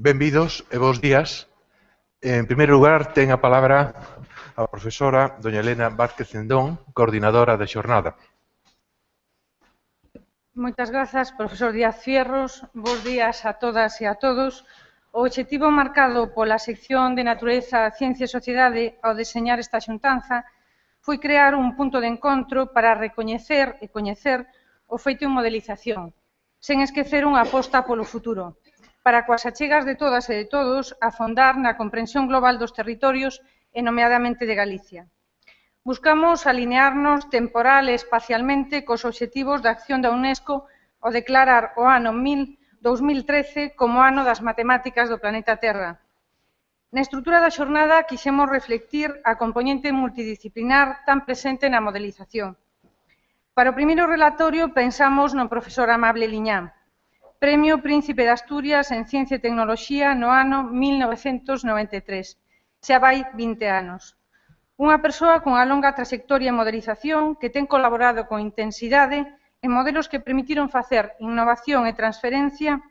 Benvidos e bons días. En primeiro lugar, ten a palabra a profesora doña Elena Vázquez Cendón, coordinadora da xornada. Moitas grazas, profesor Díaz Fierros. Bos días a todas e a todos. O obxectivo marcado pola sección de Natureza, Ciencia e Sociedade ao deseñar esta xuntanza foi crear un punto de encontro para recoñecer e coñecer o feito en modelización, sen esquecer unha aposta polo futuro, para coas achegas de todas e de todos afondar na comprensión global dos territorios e nomeadamente de Galicia. Buscamos alinearnos temporal e espacialmente cos obxectivos da acción da UNESCO ao declarar o ano 2013 como ano das matemáticas do planeta Terra. Na estrutura da xornada quixemos reflectir a componente multidisciplinar tan presente na modelización. Para o primeiro relatorio pensamos no profesor Amable Liñán, Premio Príncipe de Asturias en Ciencia e Tecnoloxía no ano 1993, xa vai 20 anos. Unha persoa cunha longa trayectoria en modelización que ten colaborado con intensidade en modelos que permitiron facer innovación e transferencia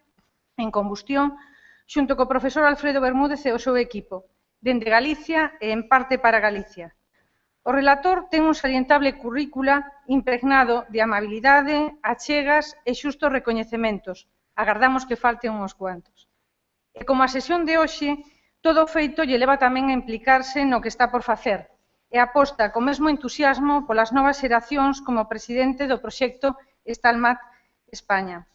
en combustión xunto co profesor Alfredo Bermúdez e o seu equipo, dende Galicia e en parte para Galicia. O relator ten un salientable currícula impregnado de amabilidade, achegas e xustos recoñecementos. Agardamos que falten uns cuantos. E como a sesión de hoxe, todo o feito lle leva tamén a implicarse no que está por facer e aposta co mesmo entusiasmo polas novas xeracións como presidente do proxecto Stalmat España.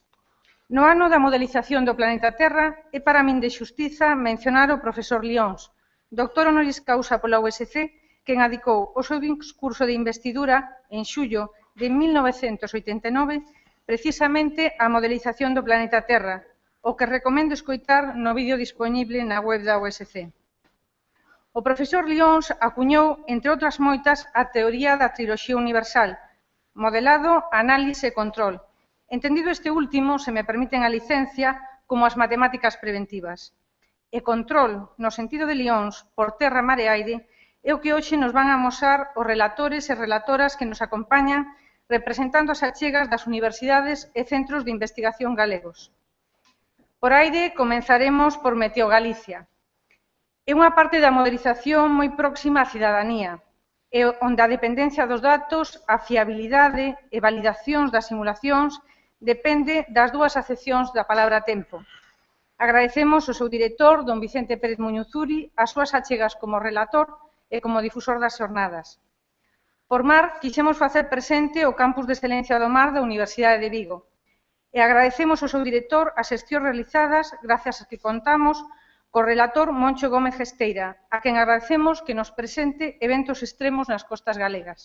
No ano da modelización do planeta Terra é para min de xustiza mencionar o profesor Lións, doctor honoris causa pola USC, quen adicou o seu discurso de investidura en xullo de 1989 precisamente á modelización do planeta Terra, o que recomendo escoitar no vídeo disponible na web da USC. O profesor Lións acuñou, entre outras moitas, a teoría da triloxía universal, modelado, análise e control, entendido este último, se me permiten a licencia, como as matemáticas preventivas. E control, no sentido de Lións, por terra, mar e aire, é o que hoxe nos van a amosar os relatores e relatoras que nos acompañan representando as achegas das universidades e centros de investigación galegos. Por aire, comenzaremos por Meteo Galicia. É unha parte da modelización moi próxima á cidadanía, e onde a dependencia dos datos, a fiabilidade e validacións das simulacións depende das dúas acepcións da palabra tempo. Agradecemos ao seu director, don Vicente Pérez Muñozuri, as súas achegas como relator e como difusor das xornadas. Por mar, quixemos facer presente o Campus de Excelencia do Mar da Universidade de Vigo e agradecemos ao seu director as xestións realizadas grazas a que contamos co relator Moncho Gómez Gesteira, a quen agradecemos que nos presente eventos extremos nas costas galegas.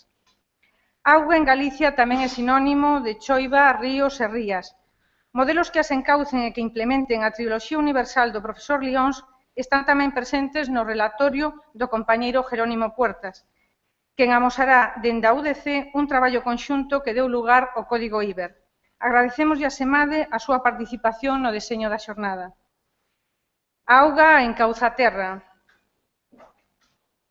Auga en Galicia tamén é sinónimo de choiva, ríos e rías. Modelos que as encaucen e que implementen a triloxía universal do profesor Lións están tamén presentes no relatorio do compañeiro Jerónimo Puertas, quen amosará dende a UDC un traballo conxunto que deu lugar ao Código IBER. Agradecemos a SEMADE a súa participación no deseño da xornada. Auga encauza a terra.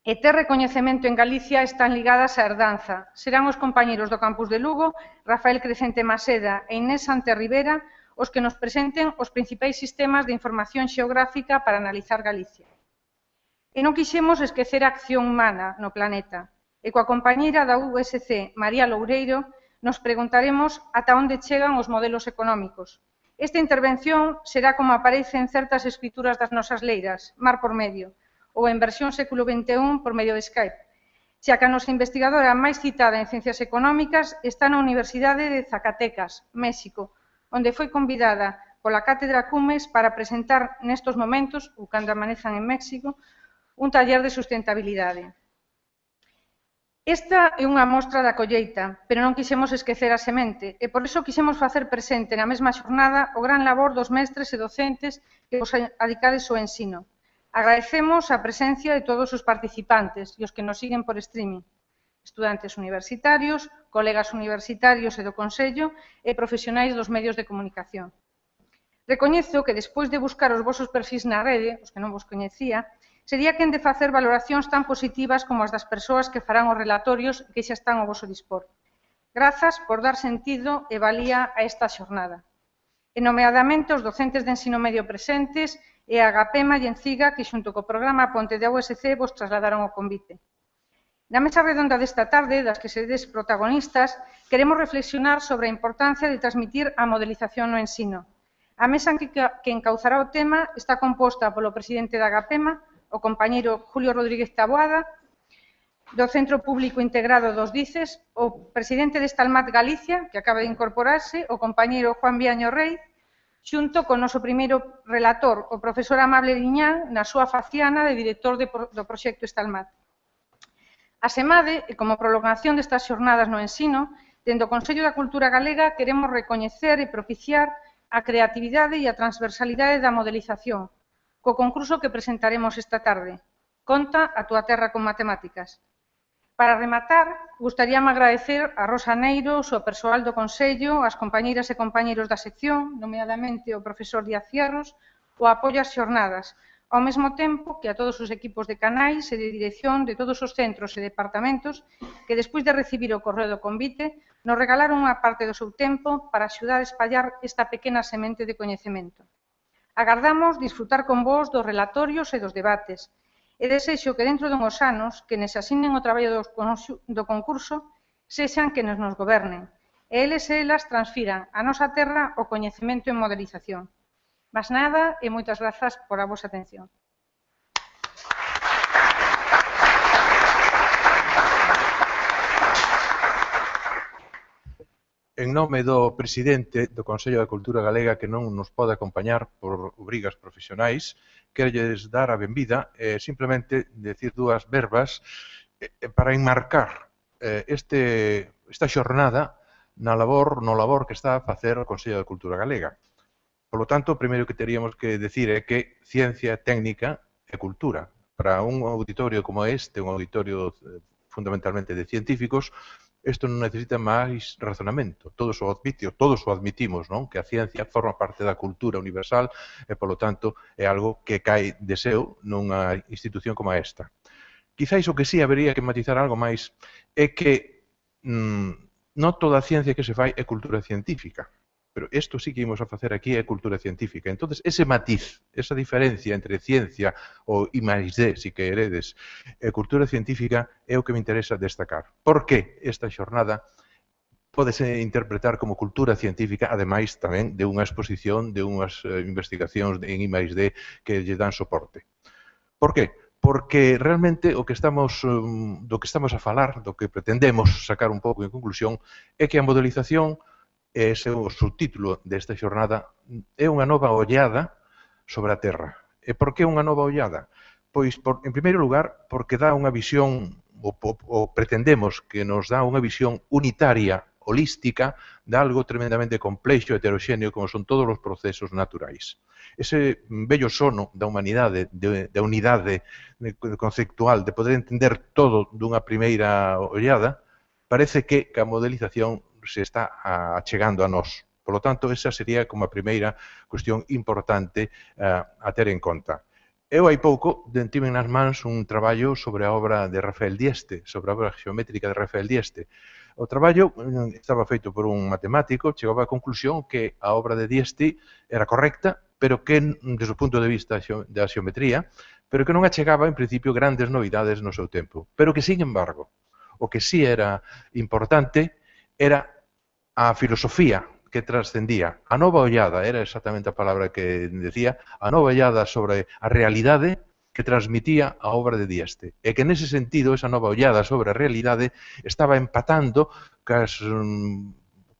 E ter recoñecemento en Galicia están ligadas á herdanza. Serán os compañeros do Campus de Lugo, Rafael Crecente Maseda e Inés Sante Rivera, os que nos presenten os principais sistemas de información xeográfica para analizar Galicia. E non quixemos esquecer a acción humana no planeta. E coa compañeira da USC, María Loureiro, nos preguntaremos ata onde chegan os modelos económicos. Esta intervención será como aparece en certas escrituras das nosas leiras, mar por medio, ou en versión século XXI por medio de Skype, xa que a nosa investigadora máis citada en Ciencias Económicas está na Universidade de Zacatecas, México, onde foi convidada pola Cátedra Cumes para presentar nestos momentos, ou cando amanezan en México, un taller de sustentabilidade. Esta é unha mostra da colleita, pero non quixemos esquecer a semente, e por iso quixemos facer presente na mesma xornada o gran labor dos mestres e docentes que vos adicades ao ensino. Agradecemos a presencia de todos os participantes e os que nos siguen por streaming, estudantes universitarios, colegas universitarios e do Consello e profesionais dos medios de comunicación. Recoñezo que despois de buscar os vosos perfis na rede, os que non vos coñecía, sería quen de facer valoracións tan positivas como as das persoas que farán os relatorios que xa están ao voso dispor. Grazas por dar sentido e valía a esta xornada. E nomeadamente os docentes de ensino medio presentes e a Agapema e Enciga, que xunto co programa Ponte de USC vos trasladaron o convite. Na mesa redonda desta tarde, das que sedes protagonistas, queremos reflexionar sobre a importancia de transmitir a modelización no ensino. A mesa que encauzará o tema está composta polo presidente da Agapema, o compañeiro Julio Rodríguez Taboada, do Centro Público Integrado dos Dices, o presidente de Estalmat Galicia, que acaba de incorporarse, o compañeiro Juan Viaño Rey, xunto con o noso primeiro relator, o profesor Amable Liñán, na súa faciana de director do proxecto Estalmat. A SEMADE, e como prolongación destas xornadas no ensino, dende o Consello da Cultura Galega queremos recoñecer e propiciar a creatividade e a transversalidade da modelización, co concurso que presentaremos esta tarde. Conta a túa terra con matemáticas. Para rematar, gustaríame agradecer a Rosa Neiros, o persoal do Consello, as compañeiras e compañeiros da sección, nomeadamente o profesor Díaz Fierros, o apoio ás xornadas, ao mesmo tempo que a todos os equipos de canais e de dirección de todos os centros e departamentos que, despois de recibir o correo do convite, nos regalaron unha parte do seu tempo para axudar a espallar esta pequena semente de coñecemento. Agardamos disfrutar con vos dos relatorios e dos debates, e desexo que dentro dunhos anos, que nes asinen o traballo do concurso, sexan quenes nos gobernen, e eles e elas transfiran a nosa terra o coñecemento en modelización. Mas nada, e moitas grazas por a vosa atención. En nome do presidente do Consello da Cultura Galega, que non nos pode acompañar por obrigas profesionais, querolles dar a benvida e simplemente decir dúas verbas para enmarcar esta xornada no labor que está a facer o Consello da Cultura Galega. Por lo tanto, o primeiro que teríamos que decir é que ciencia, técnica e cultura. Para un auditorio como este, un auditorio fundamentalmente de científicos, isto non necesita máis razonamento. Todos o admitimos, non? Que a ciencia forma parte da cultura universal e, polo tanto, é algo que cae de seu nunha institución como esta. Quizáis o que sí habería que matizar algo máis é que non toda a ciencia que se fai é cultura científica. Pero isto sí que imos a facer aquí é cultura científica. Entón, ese matiz, esa diferencia entre ciencia ou I+D, si queredes, e cultura científica é o que me interesa destacar. Por que esta xornada pódese interpretar como cultura científica, ademais tamén de unha exposición, de unhas investigacións en I+D que lle dan soporte. Por que? Porque realmente do que estamos a falar, do que pretendemos sacar un pouco en conclusión, é que a modelización, ese é o subtítulo desta xornada, é unha nova ollada sobre a Terra. E por que unha nova ollada? Pois, en primeiro lugar, porque dá unha visión, ou pretendemos que nos dá unha visión unitaria, holística, de algo tremendamente complexo e heteroxéneo como son todos os procesos naturais. Ese bello sono da humanidade, da unidade conceptual, de poder entender todo dunha primeira ollada, parece que a modelización se está achegando a nós. Por lo tanto, esa sería como a primeira cuestión importante a ter en conta. Eu hai pouco tive nas mans un traballo sobre a obra de Rafael Dieste, sobre a obra geométrica de Rafael Dieste. O traballo estaba feito por un matemático, chegaba á conclusión que a obra de Dieste era correcta, pero que, desde o punto de vista da xeometría, pero que non achegaba, en principio, grandes novidades no seu tempo. Pero que, sin embargo, o que sí era importante era a filosofía que trascendía. A nova ollada, era exactamente a palabra que decía, a nova ollada sobre a realidade que transmitía a obra de Dieste. E que nese sentido, esa nova ollada sobre a realidade estaba empatando cas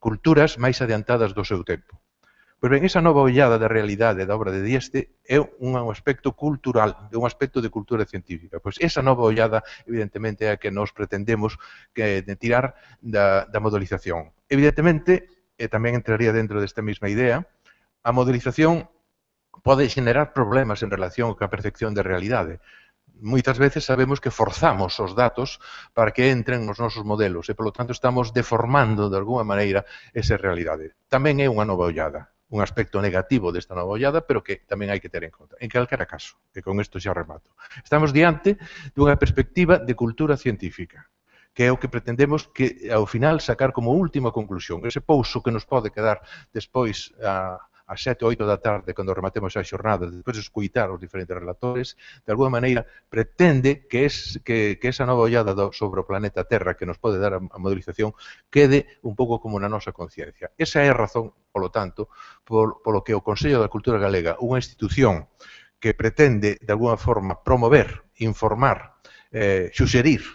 culturas máis adiantadas do seu tempo. Pois ben, esa nova ollada da realidade da obra de Dieste é un aspecto cultural, é un aspecto de cultura científica. Pois esa nova ollada, evidentemente, é a que nos pretendemos tirar da modelización. Evidentemente, e tamén entraría dentro desta mesma idea, a modelización pode xenerar problemas en relación coa percepción da realidade. Moitas veces sabemos que forzamos os datos para que entren nos nosos modelos e, polo tanto, estamos deformando de alguma maneira esa realidade. Tamén é unha nova ollada, un aspecto negativo desta nova ollada, pero que tamén hai que ter en conta. En calquera caso, e con isto xa remato. Estamos diante dunha perspectiva de cultura científica, que é o que pretendemos que, ao final, sacar como última conclusión. Ese pouso que nos pode quedar despois a ás 7 ou 8 da tarde, cando rematemos a xornada, despois de escuitar os diferentes relatores, de alguma maneira pretende que esa nova ollada sobre o planeta Terra que nos pode dar a modelización quede un pouco como na nosa conciencia. Esa é a razón, polo tanto, polo que o Consello da Cultura Galega, unha institución que pretende, de alguna forma, promover, informar, xuxerir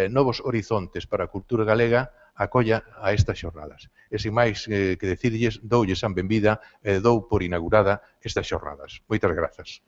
novos horizontes para a cultura galega, acolla a estas xornadas. E, sin máis que decirlles, doulles a benvida e dou por inaugurada estas xornadas. Moitas grazas.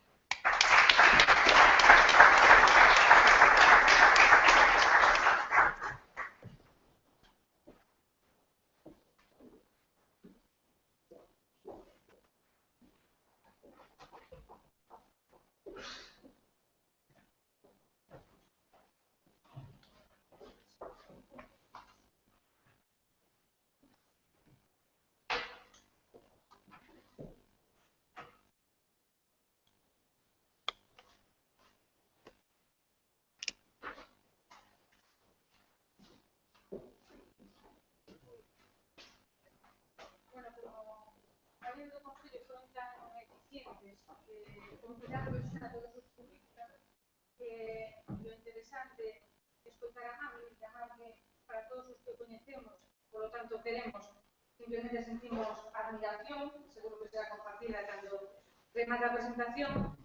Lo interesante es escoitar a Mami, para todos os que coñecemos, por lo tanto queremos, simplemente sentimos admiración, seguro que será compartida cando remata a presentación,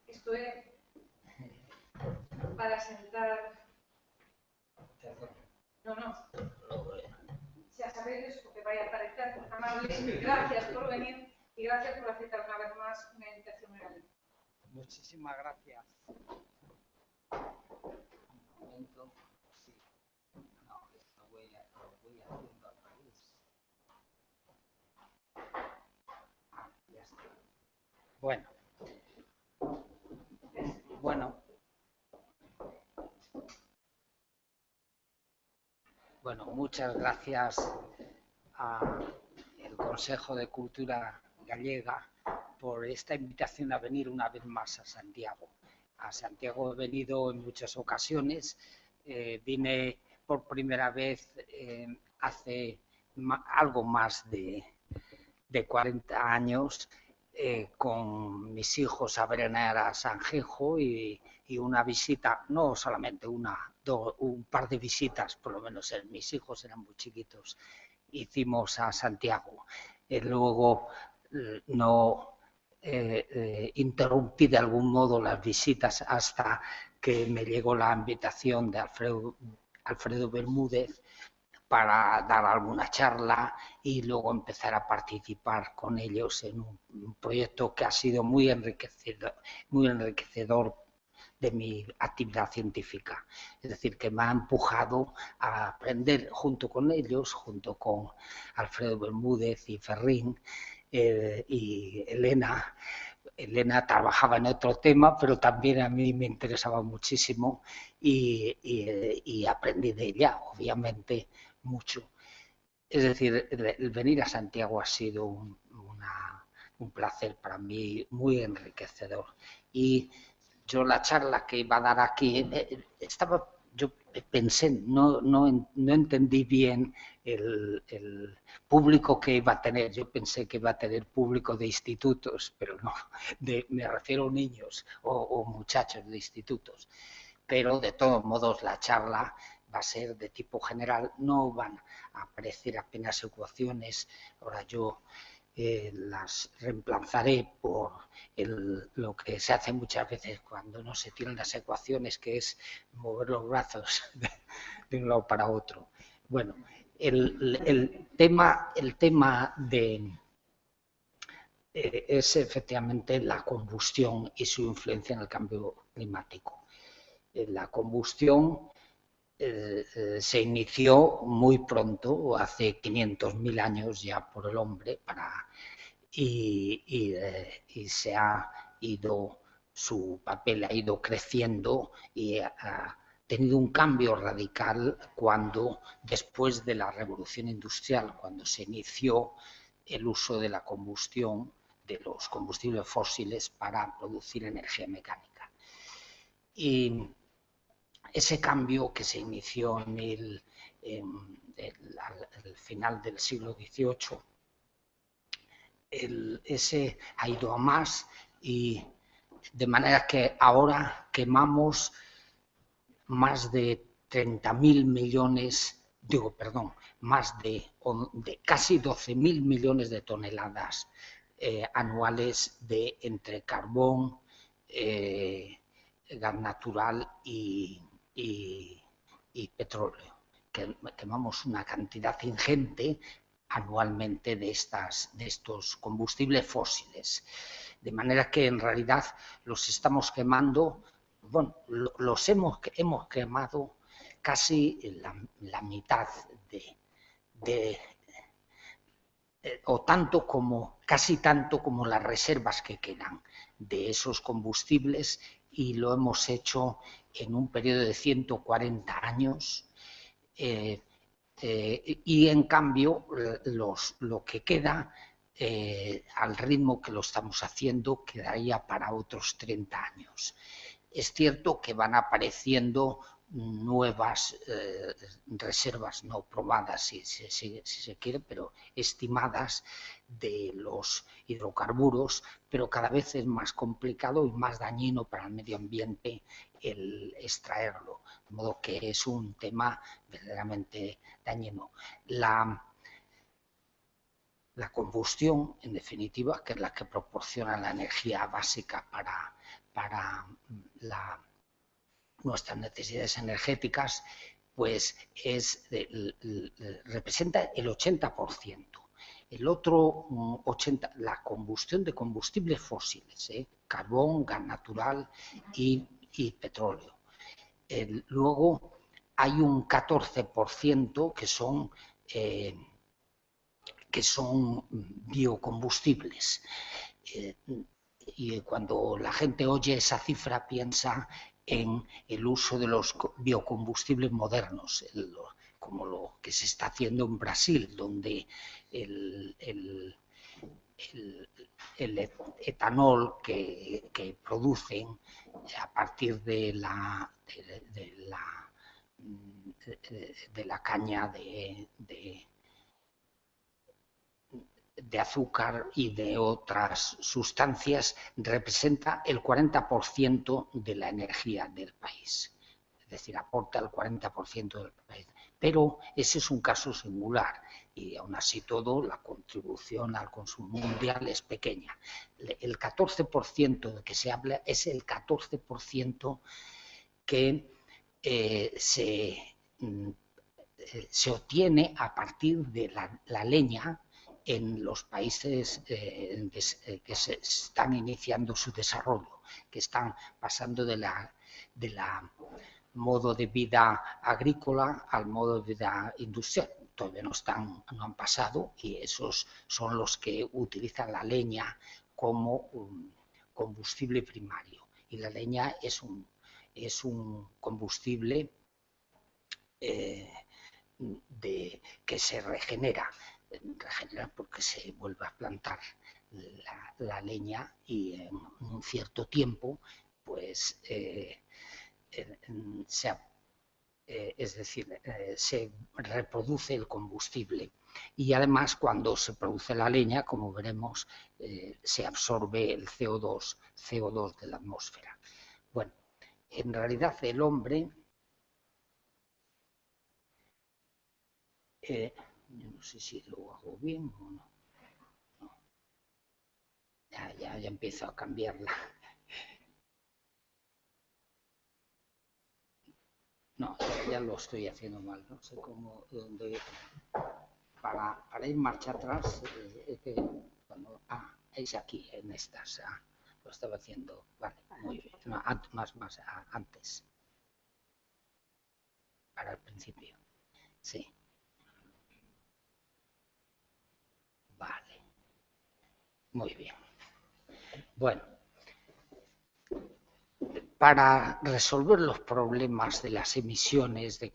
isto é para sentar. No. Xa sabedes o que vai aparecer, amables, gracias por venir y gracias por aceptar una vez más una invitación en Galicia. Muchísimas gracias. Un momento, sí. No, esto voy haciendo al revés. Ya está. Bueno, muchas gracias al Consejo de Cultura Gallega por esta invitación a venir una vez más a Santiago. A Santiago he venido en muchas ocasiones, vine por primera vez hace algo más de 40 años con mis hijos a verenar a Sanjenjo y una visita, no solamente un par de visitas, por lo menos mis hijos eran muy chiquitos, hicimos a Santiago. Luego no interrumpí de algún modo las visitas hasta que me llegó la invitación de Alfredo Bermúdez para dar alguna charla y luego empezar a participar con ellos en un proyecto que ha sido muy enriquecedor de mi actividad científica. Es decir, que me ha empujado a aprender junto con ellos, junto con Alfredo Bermúdez y Ferrín y Elena. Elena trabajaba en otro tema, pero también a mí me interesaba muchísimo y aprendí de ella, obviamente, mucho. Es decir, el venir a Santiago ha sido un placer para mí, muy enriquecedor. Y yo la charla que iba a dar aquí, yo pensé, no entendí bien el público que iba a tener. Yo pensé que iba a tener público de institutos, pero no, me refiero a niños o muchachos de institutos. Pero de todos modos la charla va a ser de tipo general, no van a aparecer apenas ecuaciones. Ahora yo las reemplazaré por lo que se hace muchas veces cuando no se tienen las ecuaciones, que es mover los brazos de un lado para otro. Bueno, el tema es efectivamente la combustión y su influencia en el cambio climático. La combustión se inició muy pronto, hace 500.000 años ya por el hombre, y se ha ido, su papel ha ido creciendo y ha tenido un cambio radical después de la revolución industrial, cuando se inició el uso de la combustión de los combustibles fósiles para producir energía mecánica. Y ese cambio que se inició al final del siglo XVIII, ese ha ido a más, y de manera que ahora quemamos más de 30.000 millones, más de casi 12.000 millones de toneladas anuales entre carbón, gas natural y petróleo. Quemamos una cantidad ingente anualmente de estos combustibles fósiles. De manera que en realidad los estamos quemando, bueno, hemos quemado casi la mitad casi tanto como las reservas que quedan de esos combustibles, y lo hemos hecho en un periodo de 140 años. Y en cambio lo que queda, al ritmo que lo estamos haciendo, quedaría para otros 30 años. Es cierto que van apareciendo nuevas reservas no probadas, si se quiere, pero estimadas, de los hidrocarburos, pero cada vez es más complicado y más dañino para el medio ambiente el extraerlo, de modo que es un tema verdaderamente dañino. La combustión, en definitiva, que es la que proporciona la energía básica para nuestras necesidades energéticas, pues representa el 80%. El otro 80%, la combustión de combustibles fósiles, carbón, gas natural y petróleo. Luego hay un 14% que son biocombustibles. Y cuando la gente oye esa cifra piensa en el uso de los biocombustibles modernos, como lo que se está haciendo en Brasil, donde el etanol que producen a partir de la caña de azúcar y de otras sustancias representa el 40% de la energía del país. Es decir, aporta el 40% del país. Pero ese es un caso singular, y aún así todo, la contribución al consumo mundial es pequeña. El 14% de que se habla es el 14% que se obtiene a partir de la leña en los países que se están iniciando su desarrollo, que están pasando de la modo de vida agrícola al modo de vida industrial. Todavía no han pasado, y esos son los que utilizan la leña como un combustible primario. Y la leña es un combustible que se regenera porque se vuelve a plantar la leña, y en un cierto tiempo pues se reproduce el combustible, y además cuando se produce la leña, como veremos, se absorbe el CO2 de la atmósfera. Bueno, en realidad el hombre, yo no sé si lo hago bien o no. Ya empiezo a cambiarla. No, ya lo estoy haciendo mal. No sé cómo, para ir marcha atrás, es aquí, en estas. Lo estaba haciendo, vale, muy bien. No, más antes. Para el principio. Sí. Vale. Muy bien. Bueno, para resolver los problemas de las emisiones y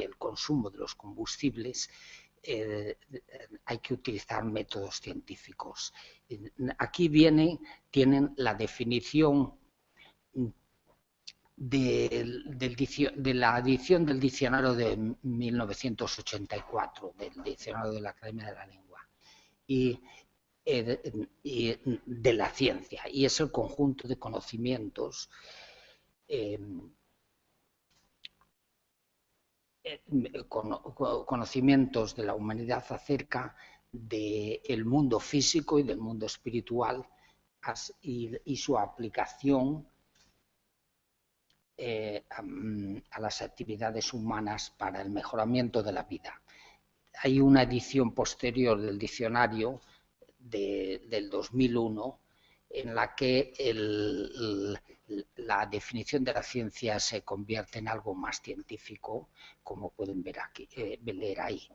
el consumo de los combustibles, hay que utilizar métodos científicos. Aquí tienen la definición de la edición del diccionario de 1984, del diccionario de la Academia de la Lengua, y de la ciencia, y es el conjunto de conocimientos conocimientos de la humanidad acerca del mundo físico y del mundo espiritual y su aplicación a las actividades humanas para el mejoramiento de la vida. Hay una edición posterior del diccionario del 2001 en la que la definición de la ciencia se convierte en algo más científico, como pueden ver aquí, leer ahí.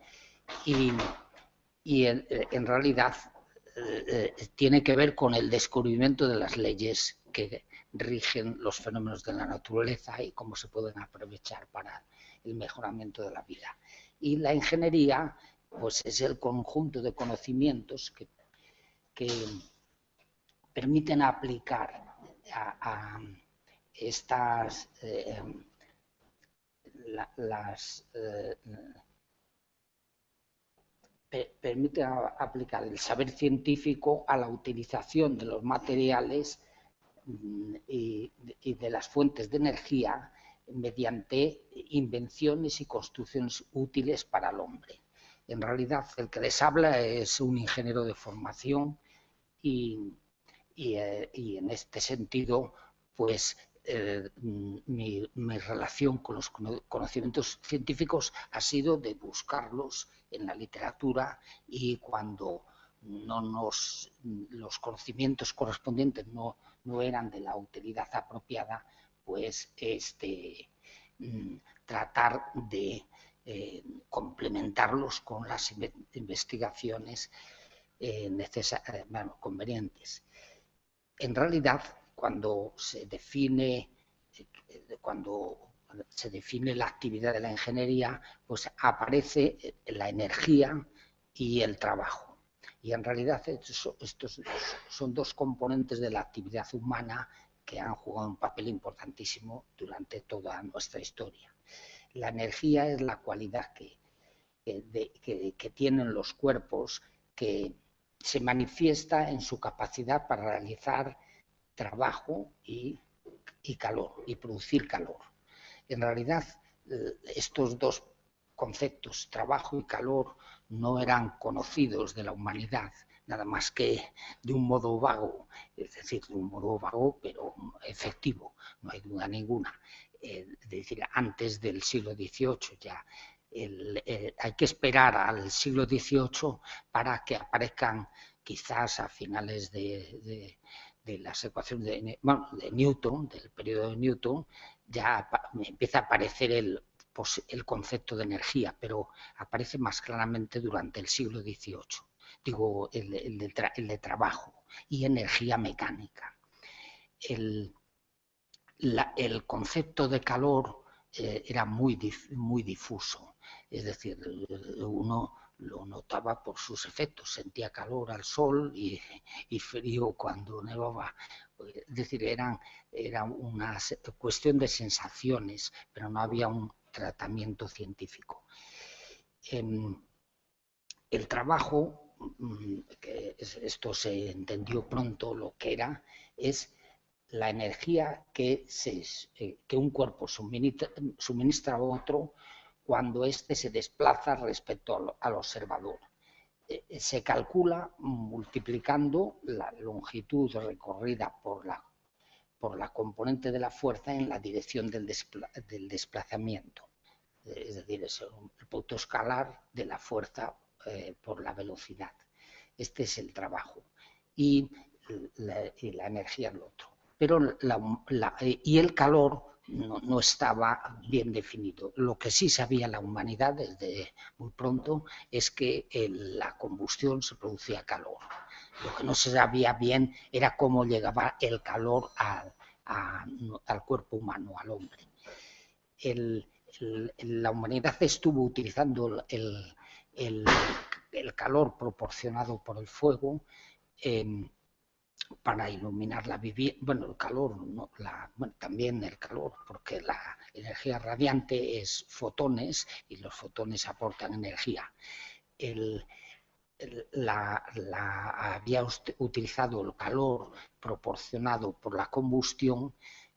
Y en realidad tiene que ver con el descubrimiento de las leyes que rigen los fenómenos de la naturaleza y cómo se pueden aprovechar para el mejoramiento de la vida. Y la ingeniería, pues, es el conjunto de conocimientos que permiten aplicar a estas permite aplicar el saber científico a la utilización de los materiales y de las fuentes de energía mediante invenciones y construcciones útiles para el hombre. En realidad, el que les habla es un ingeniero de formación y en este sentido, pues mi relación con los conocimientos científicos ha sido de buscarlos en la literatura, y cuando los conocimientos correspondientes no eran de la utilidad apropiada, pues tratar de complementarlos con las investigaciones convenientes. En realidad, cuando se define la actividad de la ingeniería, pues aparece la energía y el trabajo. Y en realidad estos son dos componentes de la actividad humana que han jugado un papel importantísimo durante toda nuestra historia. La energía es la cualidad que tienen los cuerpos, que se manifiesta en su capacidad para realizar trabajo y calor, y producir calor. En realidad, estos dos conceptos, trabajo y calor, no eran conocidos de la humanidad, nada más que de un modo vago, es decir, de un modo vago pero efectivo, no hay duda ninguna. Es decir, antes del siglo XVIII ya. Hay que esperar al siglo XVIII para que aparezcan, quizás a finales de las ecuaciones de Newton, del periodo de Newton, ya empieza a aparecer el concepto de energía, pero aparece más claramente durante el siglo XVIII. Digo, el de trabajo y energía mecánica. El concepto de calor era muy difuso. Es decir, uno lo notaba por sus efectos, sentía calor al sol y frío cuando nevaba. Es decir, era una cuestión de sensaciones, pero no había un tratamiento científico. El trabajo, que esto se entendió pronto lo que era, es la energía que un cuerpo suministra a otro cuando éste se desplaza respecto al observador. Se calcula multiplicando la longitud recorrida por la componente de la fuerza en la dirección del desplazamiento. Es decir, es el producto escalar de la fuerza por la velocidad. Este es el trabajo. Y la energía es lo otro. Pero y el calor no estaba bien definido. Lo que sí sabía la humanidad desde muy pronto es que en la combustión se producía calor. Lo que no se sabía bien era cómo llegaba el calor al cuerpo humano, al hombre. La humanidad estuvo utilizando el calor proporcionado por el fuego para iluminar la vivienda, bueno, el calor, no, bueno, también el calor, porque la energía radiante es fotones y los fotones aportan energía. Había utilizado el calor proporcionado por la combustión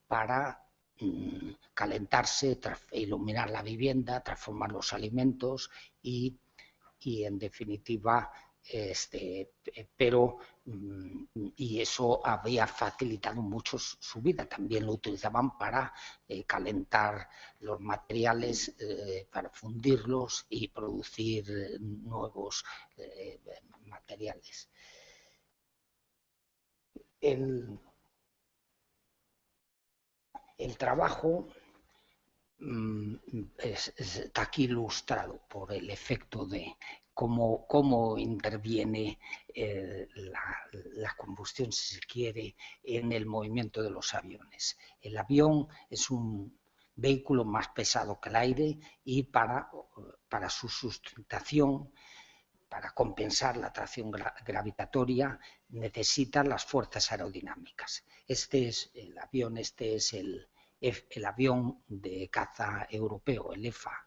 para calentarse, iluminar la vivienda, transformar los alimentos y en definitiva, pero y eso había facilitado mucho su vida. También lo utilizaban para calentar los materiales, para fundirlos y producir nuevos materiales. El trabajo está aquí ilustrado por el efecto de cómo interviene la combustión, si se quiere, en el movimiento de los aviones. El avión es un vehículo más pesado que el aire y para su sustentación, para compensar la atracción gravitatoria, necesita las fuerzas aerodinámicas. Este es el avión, el avión de caza europeo, el EFA.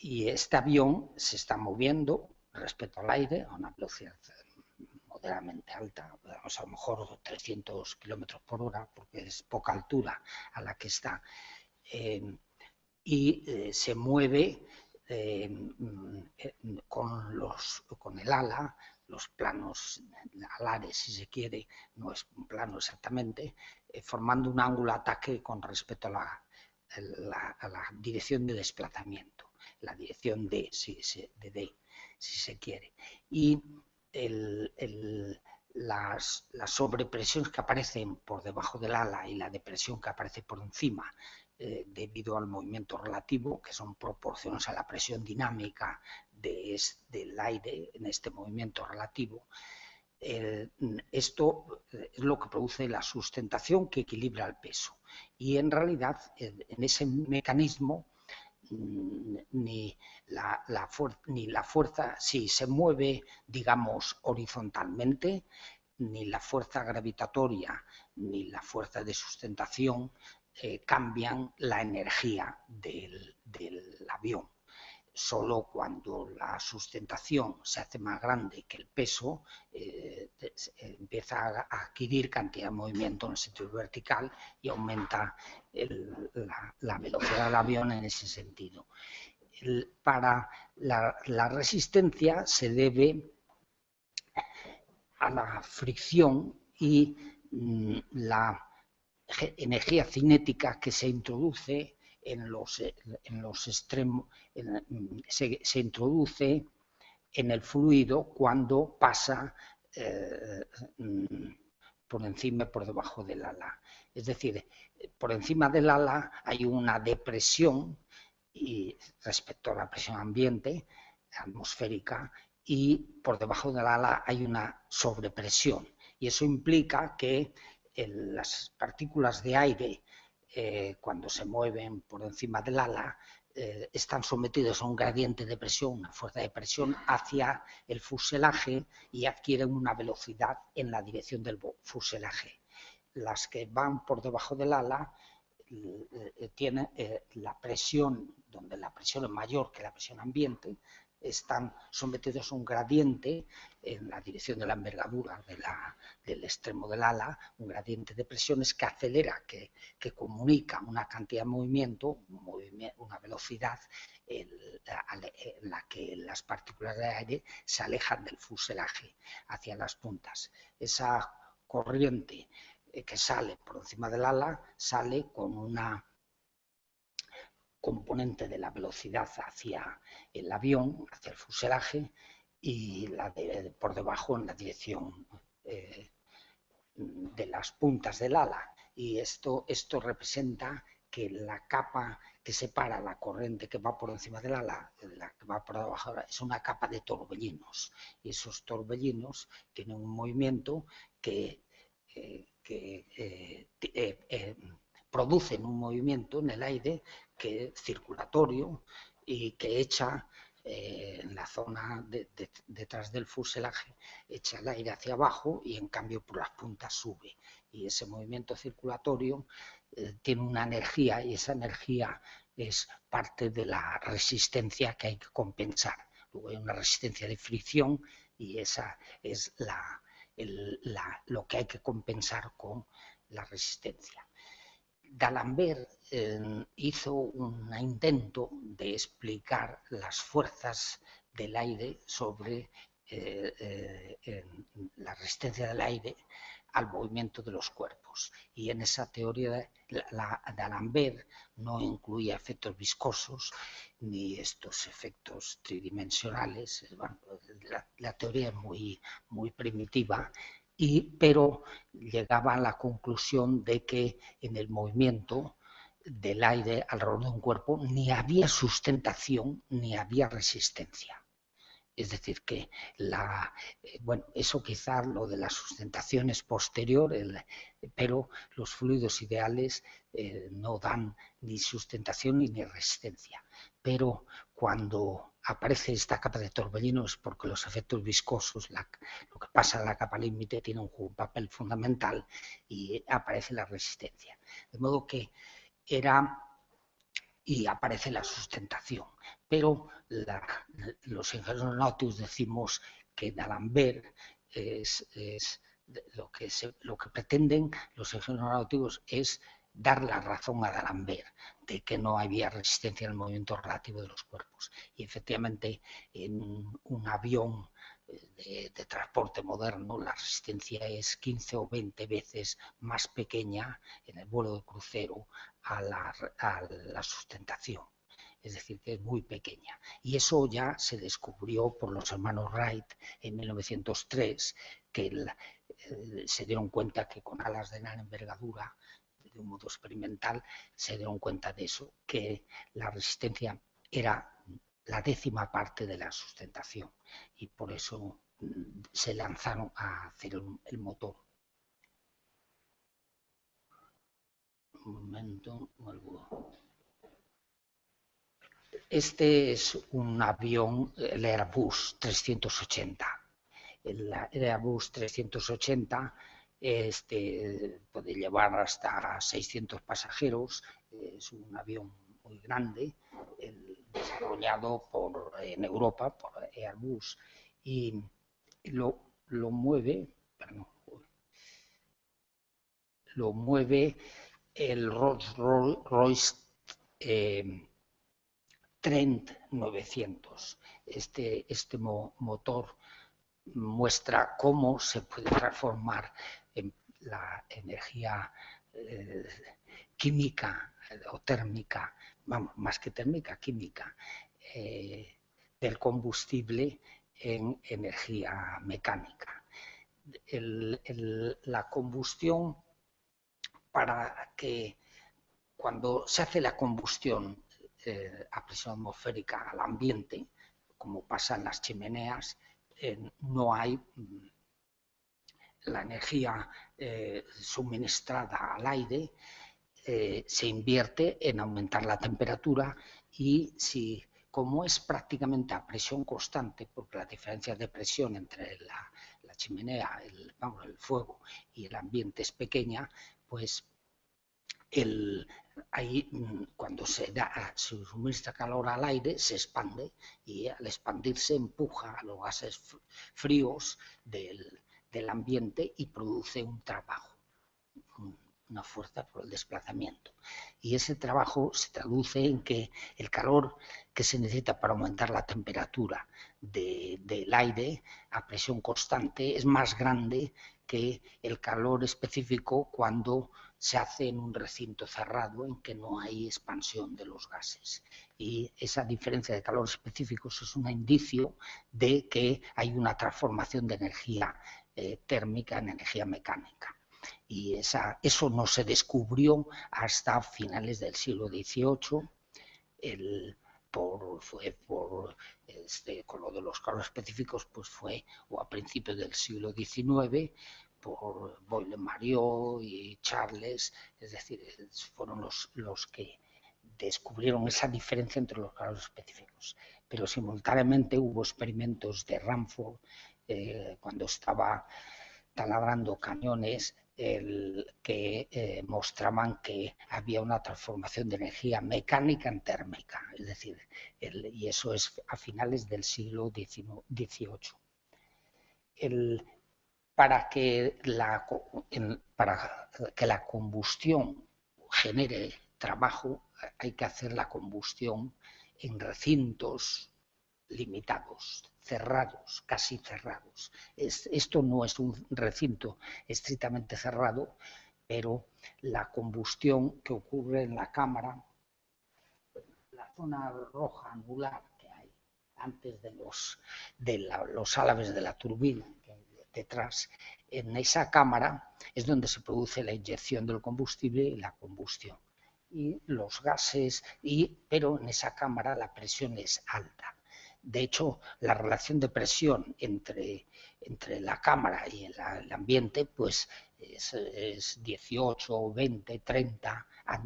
Y este avión se está moviendo respecto al aire a una velocidad moderadamente alta, a lo mejor 300 kilómetros por hora, porque es poca altura a la que está. Y se mueve con el ala, los planos alares, si se quiere, no es un plano exactamente, formando un ángulo de ataque con respecto a la dirección de desplazamiento, la dirección D, si se quiere. Y las sobrepresiones que aparecen por debajo del ala y la depresión que aparece por encima, debido al movimiento relativo, que son proporciones a la presión dinámica del aire en este movimiento relativo. Esto es lo que produce la sustentación que equilibra el peso. Y en realidad, en ese mecanismo, ni la fuerza, si se mueve, digamos, horizontalmente, ni la fuerza gravitatoria ni la fuerza de sustentación cambian la energía del avión. Solo cuando la sustentación se hace más grande que el peso, empieza a adquirir cantidad de movimiento en el sentido vertical y aumenta la velocidad del avión en ese sentido. Para la resistencia se debe a la fricción y la energía cinética que se introduce en los extremos, se introduce en el fluido cuando pasa por encima y por debajo del ala. Es decir, por encima del ala hay una depresión y respecto a la presión ambiente atmosférica, y por debajo del ala hay una sobrepresión, y eso implica que las partículas de aire, cuando se mueven por encima del ala, están sometidos a un gradiente de presión, una fuerza de presión hacia el fuselaje, y adquieren una velocidad en la dirección del fuselaje. Las que van por debajo del ala tienen la presión, donde la presión es mayor que la presión ambiente, están sometidos a un gradiente en la dirección de la envergadura del extremo del ala, un gradiente de presiones que acelera, que comunica una cantidad de movimiento, una velocidad en la que las partículas de aire se alejan del fuselaje hacia las puntas. Esa corriente que sale por encima del ala sale con una componente de la velocidad hacia el avión, hacia el fuselaje, y la por debajo en la dirección de las puntas del ala. Y esto representa que la capa que separa la corriente que va por encima del ala, la que va por debajo, es una capa de torbellinos. Y esos torbellinos tienen un movimiento que producen un movimiento en el aire que circulatorio y que echa en la zona detrás del fuselaje echa el aire hacia abajo y en cambio por las puntas sube. Y ese movimiento circulatorio tiene una energía y esa energía es parte de la resistencia que hay que compensar. Luego hay una resistencia de fricción y esa es lo que hay que compensar con la resistencia. D'Alembert hizo un intento de explicar las fuerzas del aire sobre la resistencia del aire al movimiento de los cuerpos. Y en esa teoría D'Alembert no incluía efectos viscosos ni estos efectos tridimensionales. Bueno, la teoría es muy primitiva, pero llegaba a la conclusión de que en el movimiento del aire alrededor de un cuerpo ni había sustentación ni había resistencia. Es decir, que bueno, eso quizás lo de la sustentación es posterior, pero los fluidos ideales no dan ni sustentación ni resistencia. Pero cuando aparece esta capa de torbellino es porque los efectos viscosos, lo que pasa en la capa límite, tiene un papel fundamental y aparece la resistencia. De modo que y aparece la sustentación. Pero los ingenieros aeronáuticos decimos que D'Alembert lo que pretenden los ingenieros aeronáuticos es dar la razón a D'Alembert de que no había resistencia en el movimiento relativo de los cuerpos. Y efectivamente en un avión de transporte moderno la resistencia es 15 o 20 veces más pequeña en el vuelo de crucero a la sustentación. Es decir, que es muy pequeña. Y eso ya se descubrió por los hermanos Wright en 1903, que se dieron cuenta que con alas de gran envergadura, de un modo experimental, se dieron cuenta de eso, que la resistencia era la 10ª parte de la sustentación. Y por eso se lanzaron a hacer el motor. Un momento, vuelvo. Este es un avión, el Airbus 380. El Airbus 380 puede llevar hasta 600 pasajeros, es un avión muy grande, desarrollado en Europa por Airbus, y lo mueve el Rolls-Royce Trent 900. Este motor muestra cómo se puede transformar en la energía química o térmica, más que térmica, química, del combustible en energía mecánica. La combustión, para que cuando se hace la combustión a presión atmosférica al ambiente, como pasa en las chimeneas, no hay la energía suministrada al aire, se invierte en aumentar la temperatura y como es prácticamente a presión constante, porque la diferencia de presión entre la chimenea, el fuego y el ambiente es pequeña, pues ahí cuando se suministra calor al aire se expande y al expandirse empuja a los gases fríos del ambiente y produce un trabajo, una fuerza por el desplazamiento. Y ese trabajo se traduce en que el calor que se necesita para aumentar la temperatura del aire a presión constante es más grande que el calor específico cuando se hace en un recinto cerrado en que no hay expansión de los gases. Y esa diferencia de calor específicos es un indicio de que hay una transformación de energía térmica en energía mecánica. Y eso no se descubrió hasta finales del siglo XVIII, con lo de los calores específicos, pues o a principios del siglo XIX, por Boyle-Mariot y Charles, es decir, fueron los que descubrieron esa diferencia entre los calores específicos. pero simultáneamente hubo experimentos de Ramford cuando estaba taladrando cañones que mostraban que había una transformación de energía mecánica en térmica, es decir, y eso es a finales del siglo XVIII. Para que la combustión genere trabajo, hay que hacer la combustión en recintos limitados, cerrados, casi cerrados. Esto no es un recinto estrictamente cerrado, pero la combustión que ocurre en la cámara, la zona roja angular que hay antes de los álabes de la turbina, que hay detrás, en esa cámara es donde se produce la inyección del combustible y la combustión. Y los gases, pero en esa cámara la presión es alta. De hecho, la relación de presión entre la cámara y el ambiente pues es 18, 20, 30 a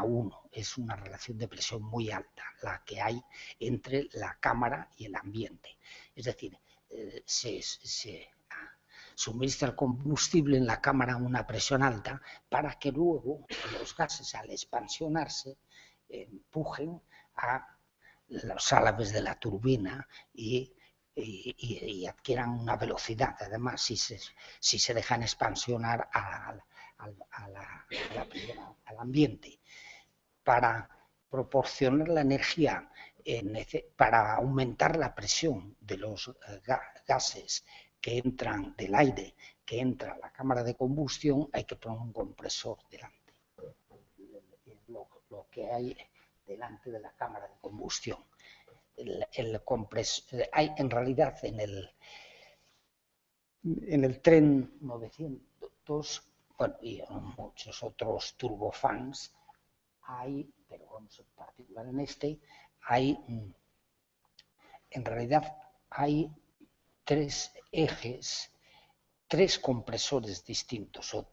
1. Es una relación de presión muy alta la que hay entre la cámara y el ambiente. Es decir, se suministra el combustible en la cámara a una presión alta para que luego los gases, al expansionarse, empujen a los álabes de la turbina y adquieran una velocidad. Además, si se dejan expansionar al ambiente. Para proporcionar la energía, para aumentar la presión de los gases que entran del aire, que entra a la cámara de combustión, hay que poner un compresor delante. Lo que hay delante de la cámara de combustión. Hay en realidad en el tren 900, bueno, y en muchos otros turbofans hay, pero vamos en particular en este, en realidad hay 3 ejes, 3 compresores distintos, o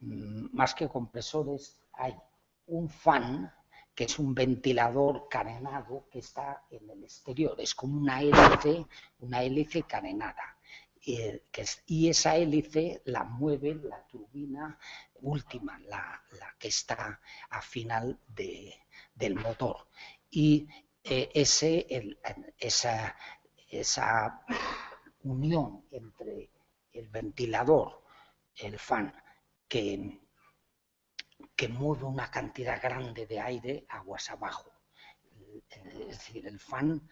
más que compresores, hay un fan, que es un ventilador carenado que está en el exterior, es como una hélice carenada. Y esa hélice la mueve la turbina última, la que está a final del motor. Y esa unión entre el ventilador, el fan, que mueve una cantidad grande de aire aguas abajo. Es decir, el fan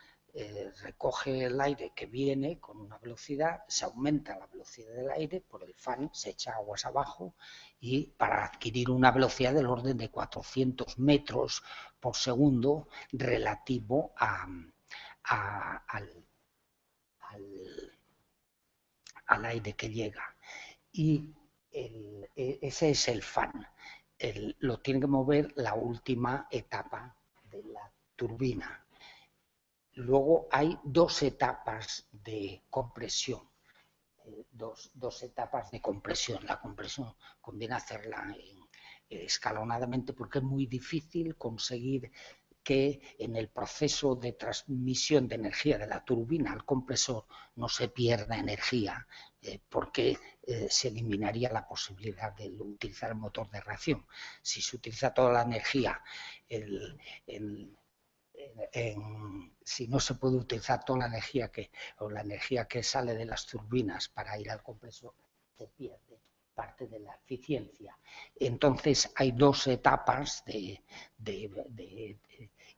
recoge el aire que viene con una velocidad, se aumenta la velocidad del aire, por el fan se echa aguas abajo y para adquirir una velocidad del orden de 400 metros por segundo relativo al aire que llega. Y ese es el fan. Lo tiene que mover la última etapa de la turbina. Luego hay 2 etapas de compresión. Dos etapas de compresión. La compresión conviene hacerla escalonadamente porque es muy difícil conseguir que en el proceso de transmisión de energía de la turbina al compresor no se pierda energía, porque se eliminaría la posibilidad de utilizar el motor de reacción. Si se utiliza toda la energía, si no se puede utilizar toda la energía que sale de las turbinas para ir al compresor, se pierde parte de la eficiencia. Entonces hay 2 etapas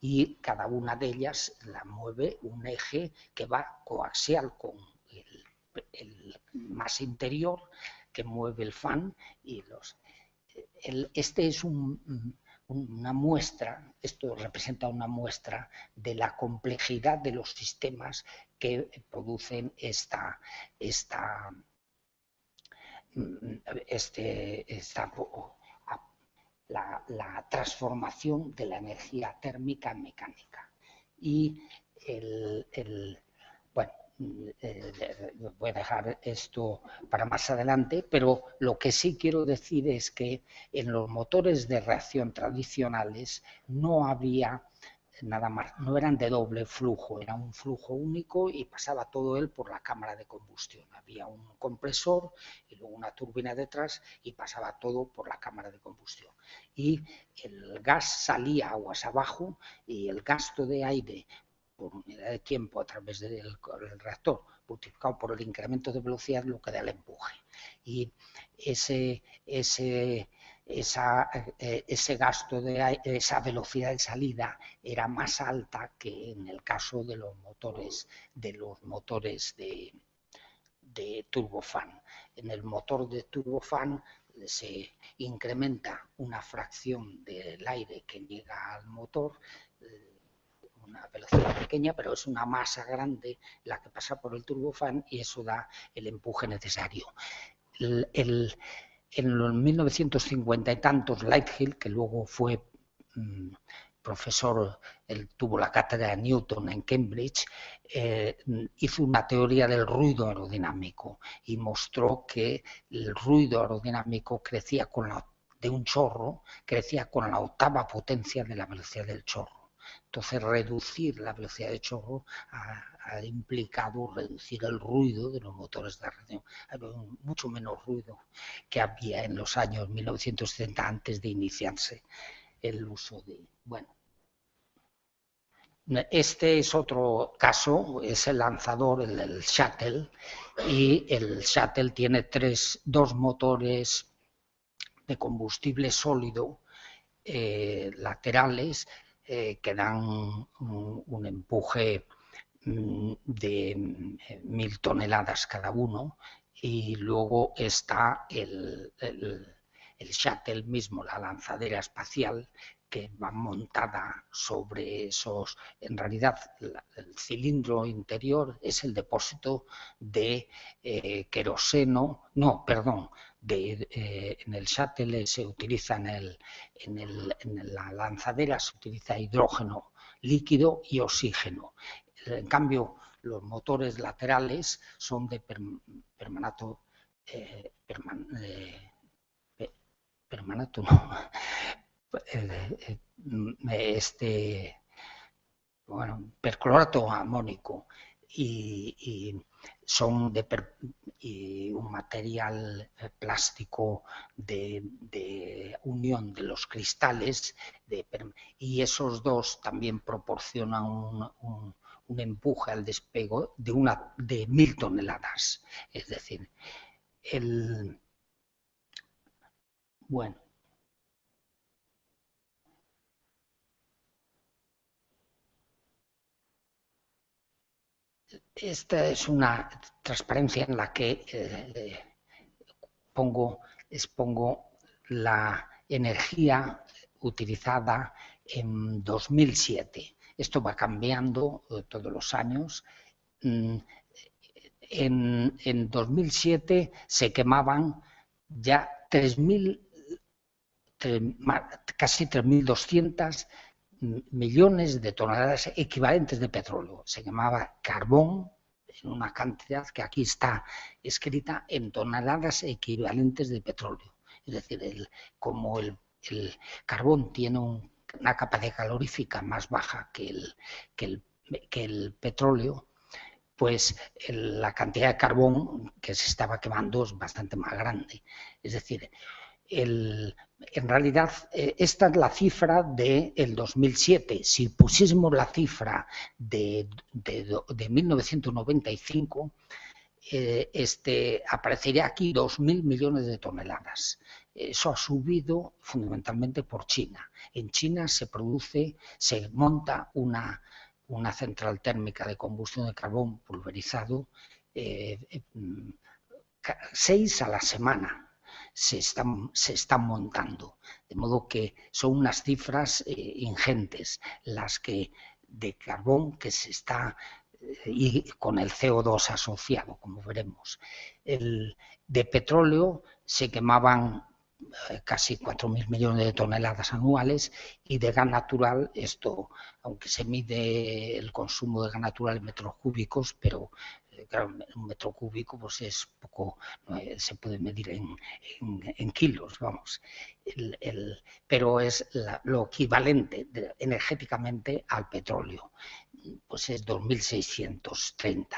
y cada una de ellas la mueve un eje que va coaxial con el más interior, que mueve el fan, y este es una muestra, esto representa una muestra de la complejidad de los sistemas que producen la transformación de la energía térmica en mecánica. Y bueno, voy a dejar esto para más adelante, pero lo que sí quiero decir es que en los motores de reacción tradicionales no había nada más, no eran de doble flujo, era un flujo único y pasaba todo él por la cámara de combustión. Había un compresor y luego una turbina detrás y pasaba todo por la cámara de combustión. Y el gas salía aguas abajo y el gasto de aire por unidad de tiempo a través del reactor, multiplicado por el incremento de velocidad, lo que da el empuje. Y ese gasto de aire, esa velocidad de salida era más alta que en el caso de los motores de turbofan. En el motor de turbofan se incrementa una fracción del aire que llega al motor, una velocidad pequeña, pero es una masa grande la que pasa por el turbofan y eso da el empuje necesario. En los 1950 y tantos, Lighthill, que luego fue profesor, él tuvo la cátedra de Newton en Cambridge, hizo una teoría del ruido aerodinámico y mostró que el ruido aerodinámico crecía de un chorro, crecía con la octava potencia de la velocidad del chorro. Entonces, reducir la velocidad de chorro ha implicado reducir el ruido de los motores de reacción. Hay mucho menos ruido que había en los años 1970 antes de iniciarse el uso de... Bueno, este es otro caso, es el lanzador, el Shuttle, y el Shuttle tiene dos motores de combustible sólido laterales que dan un empuje de 1000 toneladas cada uno, y luego está el Shuttle mismo, la lanzadera espacial, que va montada sobre esos. En realidad, el cilindro interior es el depósito de queroseno, no, perdón, en el Shuttle se utiliza, en la lanzadera se utiliza hidrógeno líquido y oxígeno. En cambio, los motores laterales son de permanato, perclorato amónico, y son y un material plástico de unión de los cristales, y esos dos también proporcionan un empuje al despego de 1000 toneladas. Es decir, bueno. Esta es una transparencia en la que expongo la energía utilizada en 2007. Esto va cambiando todos los años. En 2007 se quemaban ya casi 3.200 millones de toneladas equivalentes de petróleo. Se llamaba carbón en una cantidad que aquí está escrita en toneladas equivalentes de petróleo. Es decir, como el carbón tiene una capacidad calorífica más baja que el petróleo, pues la cantidad de carbón que se estaba quemando es bastante más grande. Es decir, en realidad, esta es la cifra del 2007. Si pusiésemos la cifra de 1995, aparecería aquí 2.000 millones de toneladas. Eso ha subido fundamentalmente por China. En China se monta una central térmica de combustión de carbón pulverizado 6 a la semana. Se están montando, de modo que son unas cifras ingentes las que de carbón que se está, y con el CO2 asociado, como veremos. De petróleo se quemaban casi 4.000 millones de toneladas anuales, y de gas natural, esto, aunque se mide el consumo de gas natural en metros cúbicos, pero claro, un metro cúbico pues es poco, se puede medir en kilos, vamos. Pero es lo equivalente energéticamente al petróleo, pues es 2.630.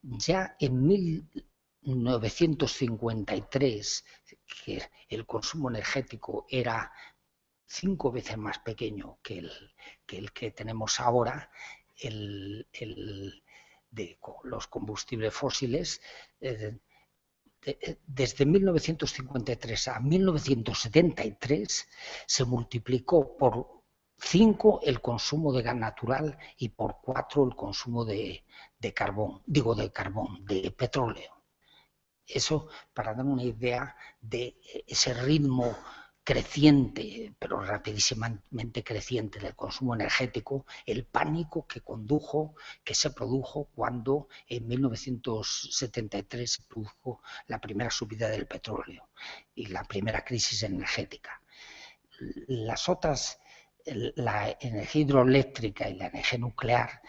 Ya en 1953, que el consumo energético era 5 veces más pequeño que el que tenemos ahora, de los combustibles fósiles, desde 1953 a 1973 se multiplicó por 5 el consumo de gas natural y por 4 el consumo de petróleo. Eso para dar una idea de ese ritmo creciente, pero rapidísimamente creciente del consumo energético, el pánico que se produjo cuando en 1973 se produjo la primera subida del petróleo y la primera crisis energética. Las otras, la energía hidroeléctrica y la energía nuclear,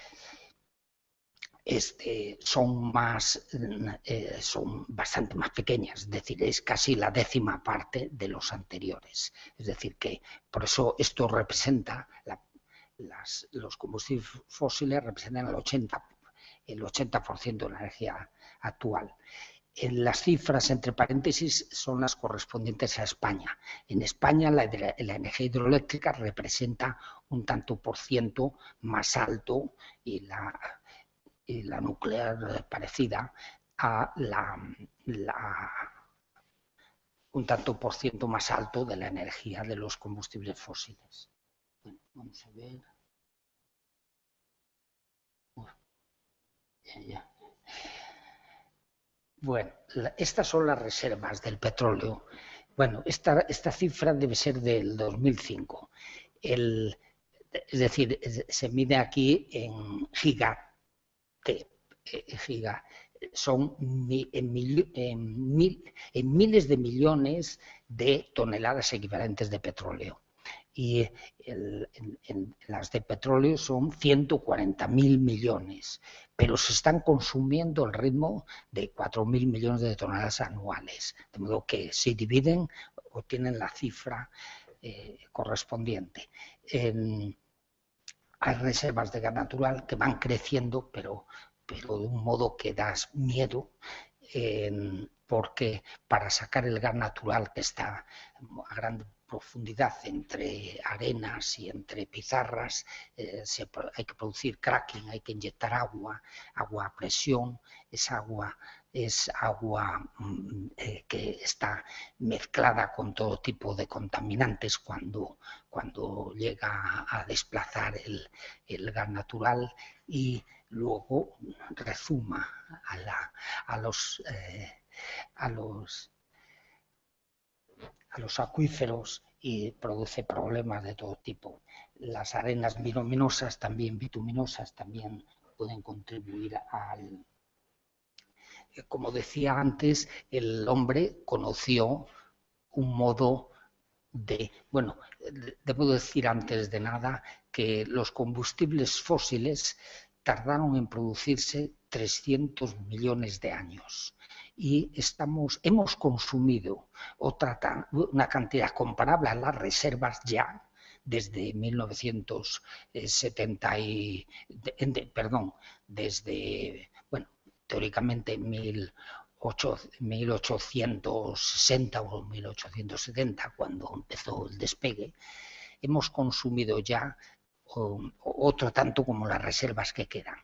son bastante más pequeñas, es decir, es casi la 10ª parte de los anteriores. Es decir, que por eso esto representa, los combustibles fósiles representan el 80% de la energía actual. Las cifras, entre paréntesis, son las correspondientes a España. En España la energía hidroeléctrica representa un tanto por ciento más alto y la nuclear parecida a un tanto por ciento más alto de la energía de los combustibles fósiles. Bueno, vamos a ver. Bueno, estas son las reservas del petróleo. Bueno, esta cifra debe ser del 2005. Es decir, se mide aquí en giga. Son en miles de millones de toneladas equivalentes de petróleo. Y las de petróleo son 140.000 millones, pero se están consumiendo al ritmo de 4.000 millones de toneladas anuales. De modo que si dividen, obtienen la cifra correspondiente. Hay reservas de gas natural que van creciendo, pero de un modo que da miedo, porque para sacar el gas natural que está a gran profundidad entre arenas y entre pizarras, hay que producir cracking, hay que inyectar agua a presión. Esa agua es agua que está mezclada con todo tipo de contaminantes cuando llega a desplazar el gas natural, y luego rezuma a los acuíferos y produce problemas de todo tipo. Las arenas bituminosas también pueden contribuir como decía antes, el hombre conoció un modo bueno, debo decir antes de nada que los combustibles fósiles tardaron en producirse 300 millones de años. Y hemos consumido una cantidad comparable a las reservas ya desde teóricamente 1860 o 1870, cuando empezó el despegue. Hemos consumido ya otro tanto como las reservas que quedan.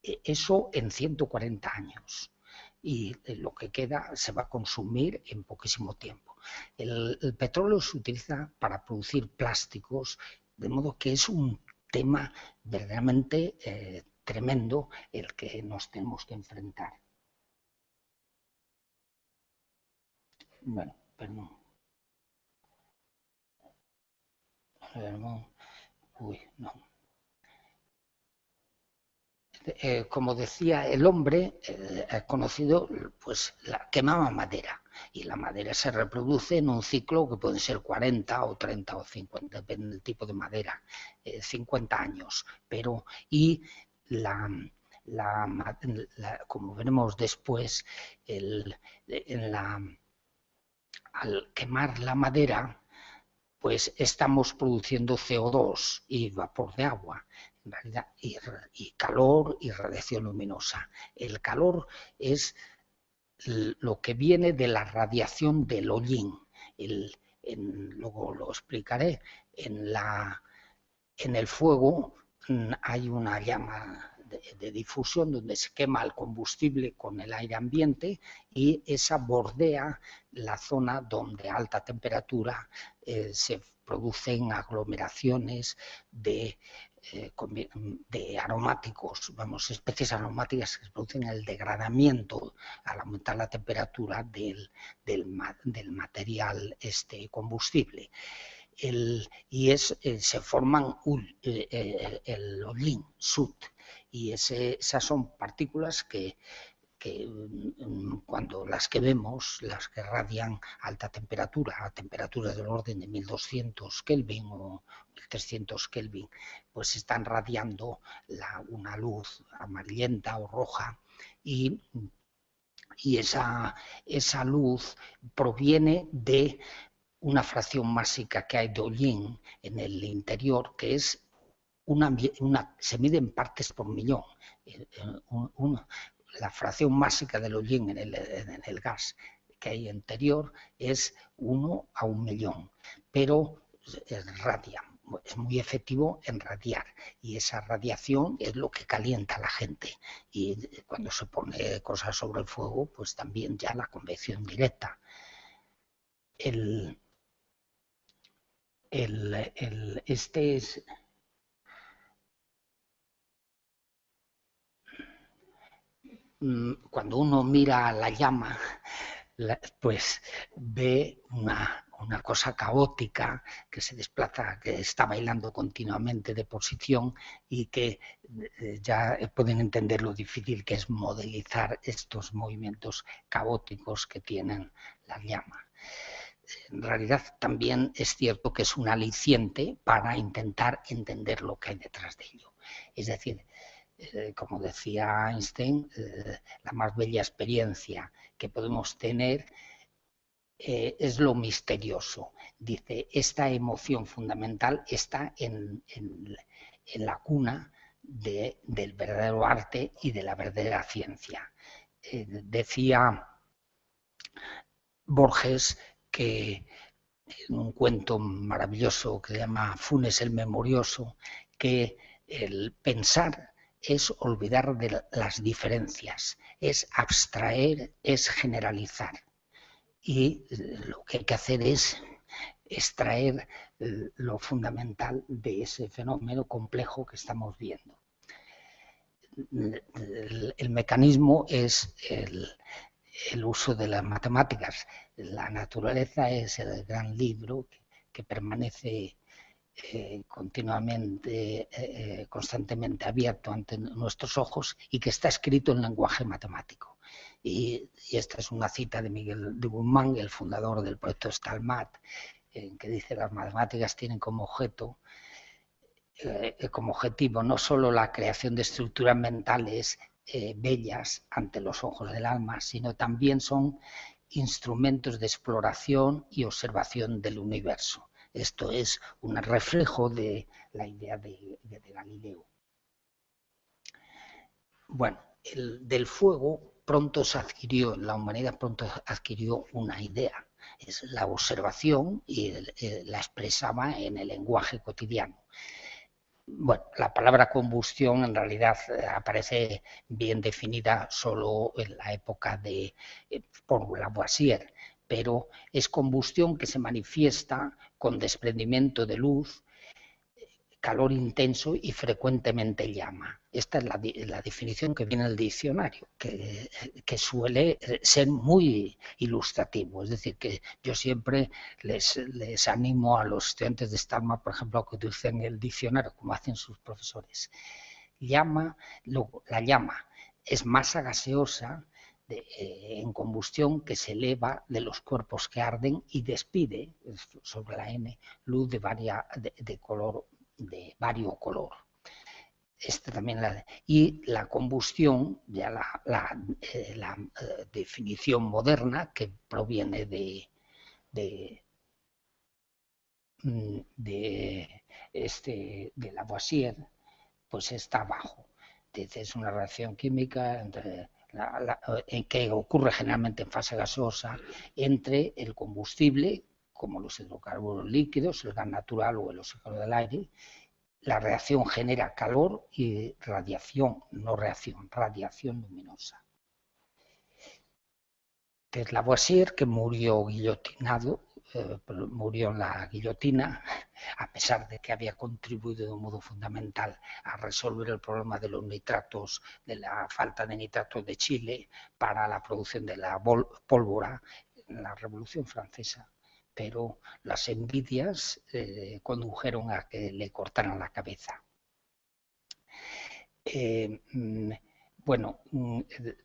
Eso en 140 años. Y lo que queda se va a consumir en poquísimo tiempo. El petróleo se utiliza para producir plásticos, de modo que es un tema verdaderamente tremendo el que nos tenemos que enfrentar. Bueno, perdón. Uy, no. Como decía, el hombre conocido, pues quemaba madera, y la madera se reproduce en un ciclo que puede ser 40 o 30 o 50, depende del tipo de madera, 50 años. como veremos después, al quemar la madera, pues estamos produciendo CO2 y vapor de agua, en realidad, y calor y radiación luminosa. El calor es lo que viene de la radiación del hollín. Luego lo explicaré. En el fuego hay una llama de difusión donde se quema el combustible con el aire ambiente y esa bordea la zona donde a alta temperatura se producen aglomeraciones de aromáticos, especies aromáticas que producen el degradamiento al aumentar la temperatura del material combustible. Se forman el hollín, soot, y esas son partículas que cuando las que vemos, las que radian a alta temperatura, a temperaturas del orden de 1200 Kelvin o 1300 Kelvin, pues están radiando una luz amarillenta o roja y esa luz proviene de una fracción másica que hay de hollín en el interior, que es se mide en partes por millón. La fracción másica del hollín en el gas que hay interior es 1 a 1.000.000, pero radia. Es muy efectivo en radiar y esa radiación es lo que calienta a la gente, y cuando se pone cosas sobre el fuego, pues también ya la convección directa. Este es cuando uno mira la llama, pues ve una cosa caótica que se desplaza, que está bailando continuamente de posición, y que ya pueden entender lo difícil que es modelizar estos movimientos caóticos que tienen las llamas. En realidad también es cierto que es un aliciente para intentar entender lo que hay detrás de ello. Es decir, como decía Einstein, la más bella experiencia que podemos tener es lo misterioso. Dice, esta emoción fundamental está en la cuna del verdadero arte y de la verdadera ciencia. Decía Borges que en un cuento maravilloso que se llama Funes el Memorioso, que el pensar es olvidar de las diferencias, es abstraer, es generalizar. Y lo que hay que hacer es extraer lo fundamental de ese fenómeno complejo que estamos viendo. El mecanismo es el uso de las matemáticas. La naturaleza es el gran libro que permanece constantemente abierto ante nuestros ojos y que está escrito en lenguaje matemático. Y esta es una cita de Miguel de Guzmán, el fundador del proyecto Stalmat, que dice: las matemáticas tienen como objetivo no solo la creación de estructuras mentales bellas ante los ojos del alma, sino también son instrumentos de exploración y observación del universo. Esto es un reflejo de la idea de Galileo. Bueno, del fuego la humanidad pronto adquirió una idea. Es la observación y la expresaba en el lenguaje cotidiano. Bueno, la palabra combustión en realidad aparece bien definida solo en la época por Lavoisier, pero es combustión que se manifiesta con desprendimiento de luz, calor intenso y frecuentemente llama. Esta es la definición que viene en el diccionario, que suele ser muy ilustrativo. Es decir, que yo siempre les animo a los estudiantes de Stalmat, por ejemplo, a que utilicen el diccionario, como hacen sus profesores. La llama es masa gaseosa en combustión que se eleva de los cuerpos que arden y despide sobre la N luz de vario color. y la combustión, ya la definición moderna que proviene de Lavoisier, pues está abajo. Es una reacción química en que ocurre generalmente en fase gaseosa entre el combustible, como los hidrocarburos líquidos, el gas natural o el oxígeno del aire. La reacción genera calor y radiación, no reacción, radiación luminosa. Es Lavoisier, que murió guillotinado, murió en la guillotina, a pesar de que había contribuido de un modo fundamental a resolver el problema de los nitratos, de la falta de nitratos de Chile para la producción de la pólvora en la Revolución Francesa. Pero las envidias condujeron a que le cortaran la cabeza. Bueno,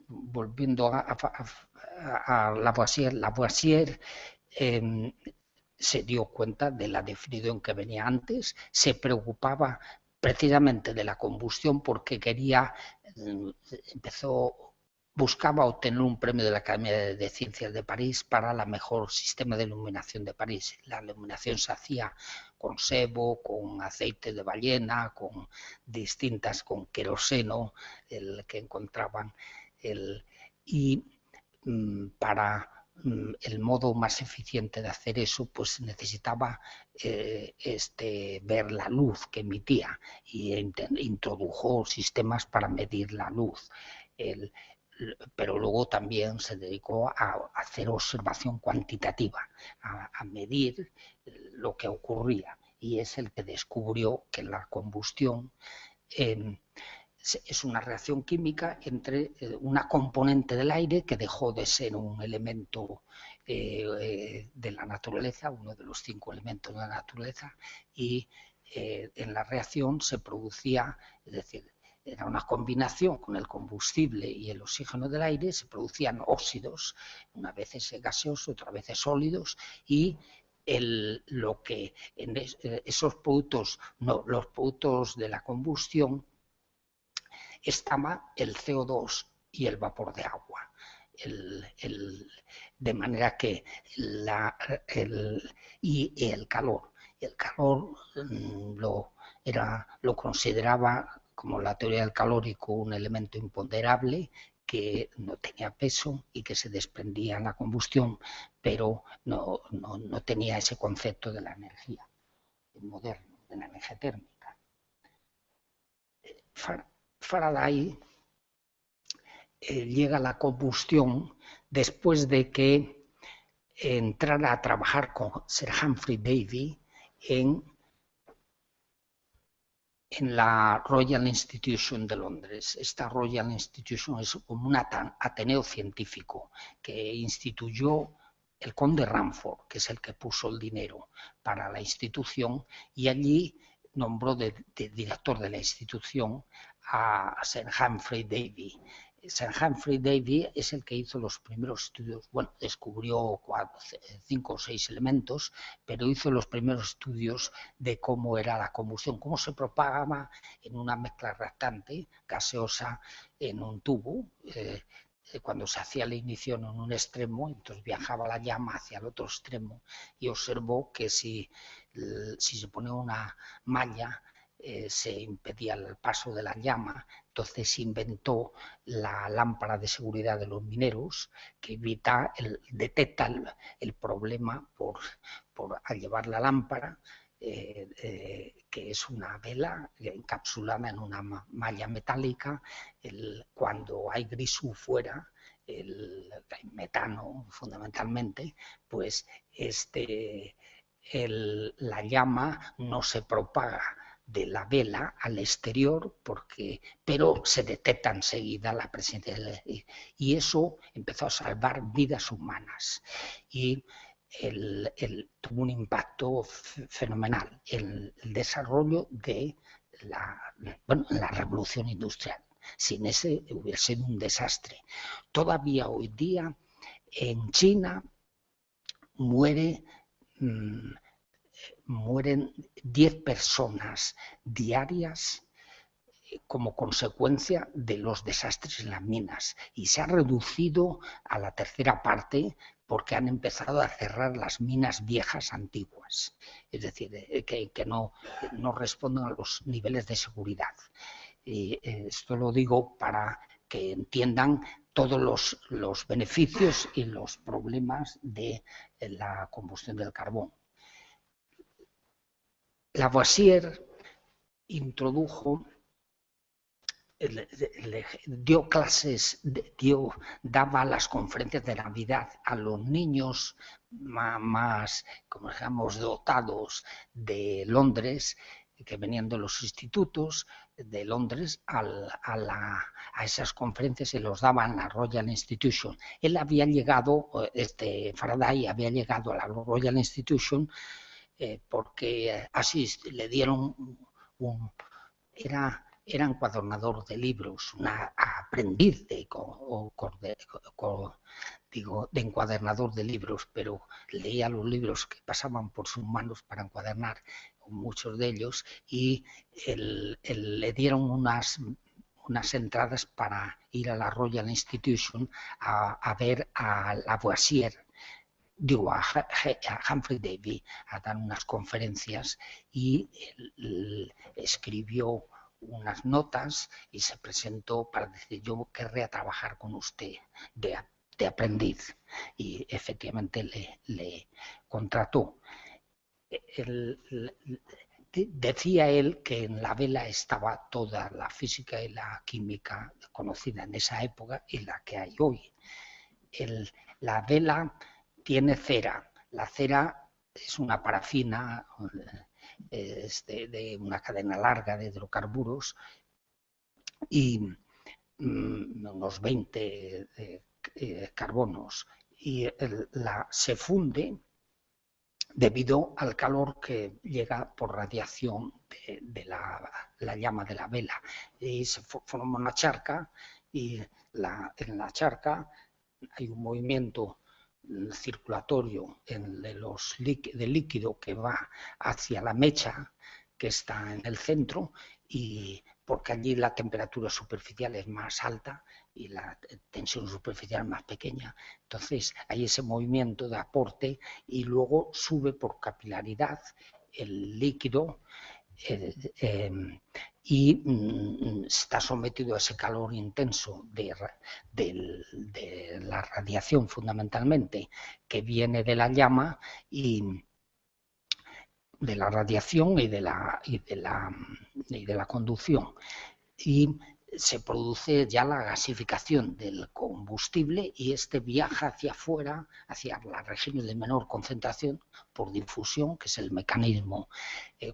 volviendo a Lavoisier se dio cuenta de la definición que venía antes, se preocupaba precisamente de la combustión porque buscaba obtener un premio de la Academia de Ciencias de París para el mejor sistema de iluminación de París. La iluminación se hacía con sebo, con aceite de ballena, con queroseno, que encontraban. Y para el modo más eficiente de hacer eso, pues necesitaba ver la luz que emitía y introdujo sistemas para medir la luz. Pero luego también se dedicó a hacer observación cuantitativa, a medir lo que ocurría, y es el que descubrió que la combustión es una reacción química entre una componente del aire que dejó de ser un elemento de la naturaleza, uno de los 5 elementos de la naturaleza, y en la reacción se producía, es decir, era una combinación con el combustible y el oxígeno del aire, se producían óxidos, una vez gaseosos, otra vez sólidos, y esos productos, los productos de la combustión, estaba el CO2 y el vapor de agua. De manera que el calor. El calor lo consideraba, como la teoría del calórico, un elemento imponderable que no tenía peso y que se desprendía en la combustión, pero no tenía ese concepto de la energía moderno, de la energía térmica. Faraday llega a la combustión después de que entrara a trabajar con Sir Humphrey Davy en la Royal Institution de Londres. Esta Royal Institution es como un ateneo científico que instituyó el conde Ramford, que es el que puso el dinero para la institución, y allí nombró de director de la institución a Sir Humphrey Davy. Sir Humphrey Davy es el que hizo los primeros estudios, bueno, descubrió 5 o 6 elementos, pero hizo los primeros estudios de cómo era la combustión, cómo se propagaba en una mezcla reactante gaseosa en un tubo. Cuando se hacía la ignición en un extremo, entonces viajaba la llama hacia el otro extremo, y observó que si se ponía una malla se impedía el paso de la llama. Entonces inventó la lámpara de seguridad de los mineros, que detecta el problema al llevar la lámpara, que es una vela encapsulada en una malla metálica. Cuando hay grisú fuera, el metano fundamentalmente, pues la llama no se propaga de la vela al exterior, pero se detecta enseguida la presencia y eso empezó a salvar vidas humanas, y tuvo un impacto fenomenal en el desarrollo de la revolución industrial. Sin ese hubiera sido un desastre. Todavía hoy día en China mueren 10 personas diarias como consecuencia de los desastres en las minas y se ha reducido a la tercera parte porque han empezado a cerrar las minas viejas antiguas, es decir, que no responden a los niveles de seguridad. Y esto lo digo para que entiendan todos los beneficios y los problemas de la combustión del carbón. Lavoisier introdujo, dio clases, daba las conferencias de Navidad a los niños más, como digamos, dotados de Londres, que venían de los institutos de Londres a esas conferencias y los daban en la Royal Institution. Él había llegado, Faraday había llegado a la Royal Institution porque así le dieron era encuadernador de libros, aprendiz de encuadernador de libros, pero leía los libros que pasaban por sus manos para encuadernar, muchos de ellos, y le dieron unas entradas para ir a la Royal Institution a ver a Lavoisier, a Humphrey Davy, a dar unas conferencias, y escribió unas notas y se presentó para decir: yo querría trabajar con usted de aprendiz, y efectivamente le contrató. Decía él que en la vela estaba toda la física y la química conocida en esa época y la que hay hoy. La vela tiene cera. La cera es una parafina de una cadena larga de hidrocarburos y unos 20 carbonos, y se funde debido al calor que llega por radiación de la llama de la vela, y se forma una charca, y en la charca hay un movimiento circulatorio del líquido que va hacia la mecha que está en el centro, y porque allí la temperatura superficial es más alta y la tensión superficial más pequeña, entonces hay ese movimiento de aporte y luego sube por capilaridad el líquido y está sometido a ese calor intenso de la radiación, fundamentalmente, que viene de la llama y de la radiación y de la conducción. Y se produce ya la gasificación del combustible y este viaja hacia afuera, hacia las regiones de menor concentración por difusión, que es el mecanismo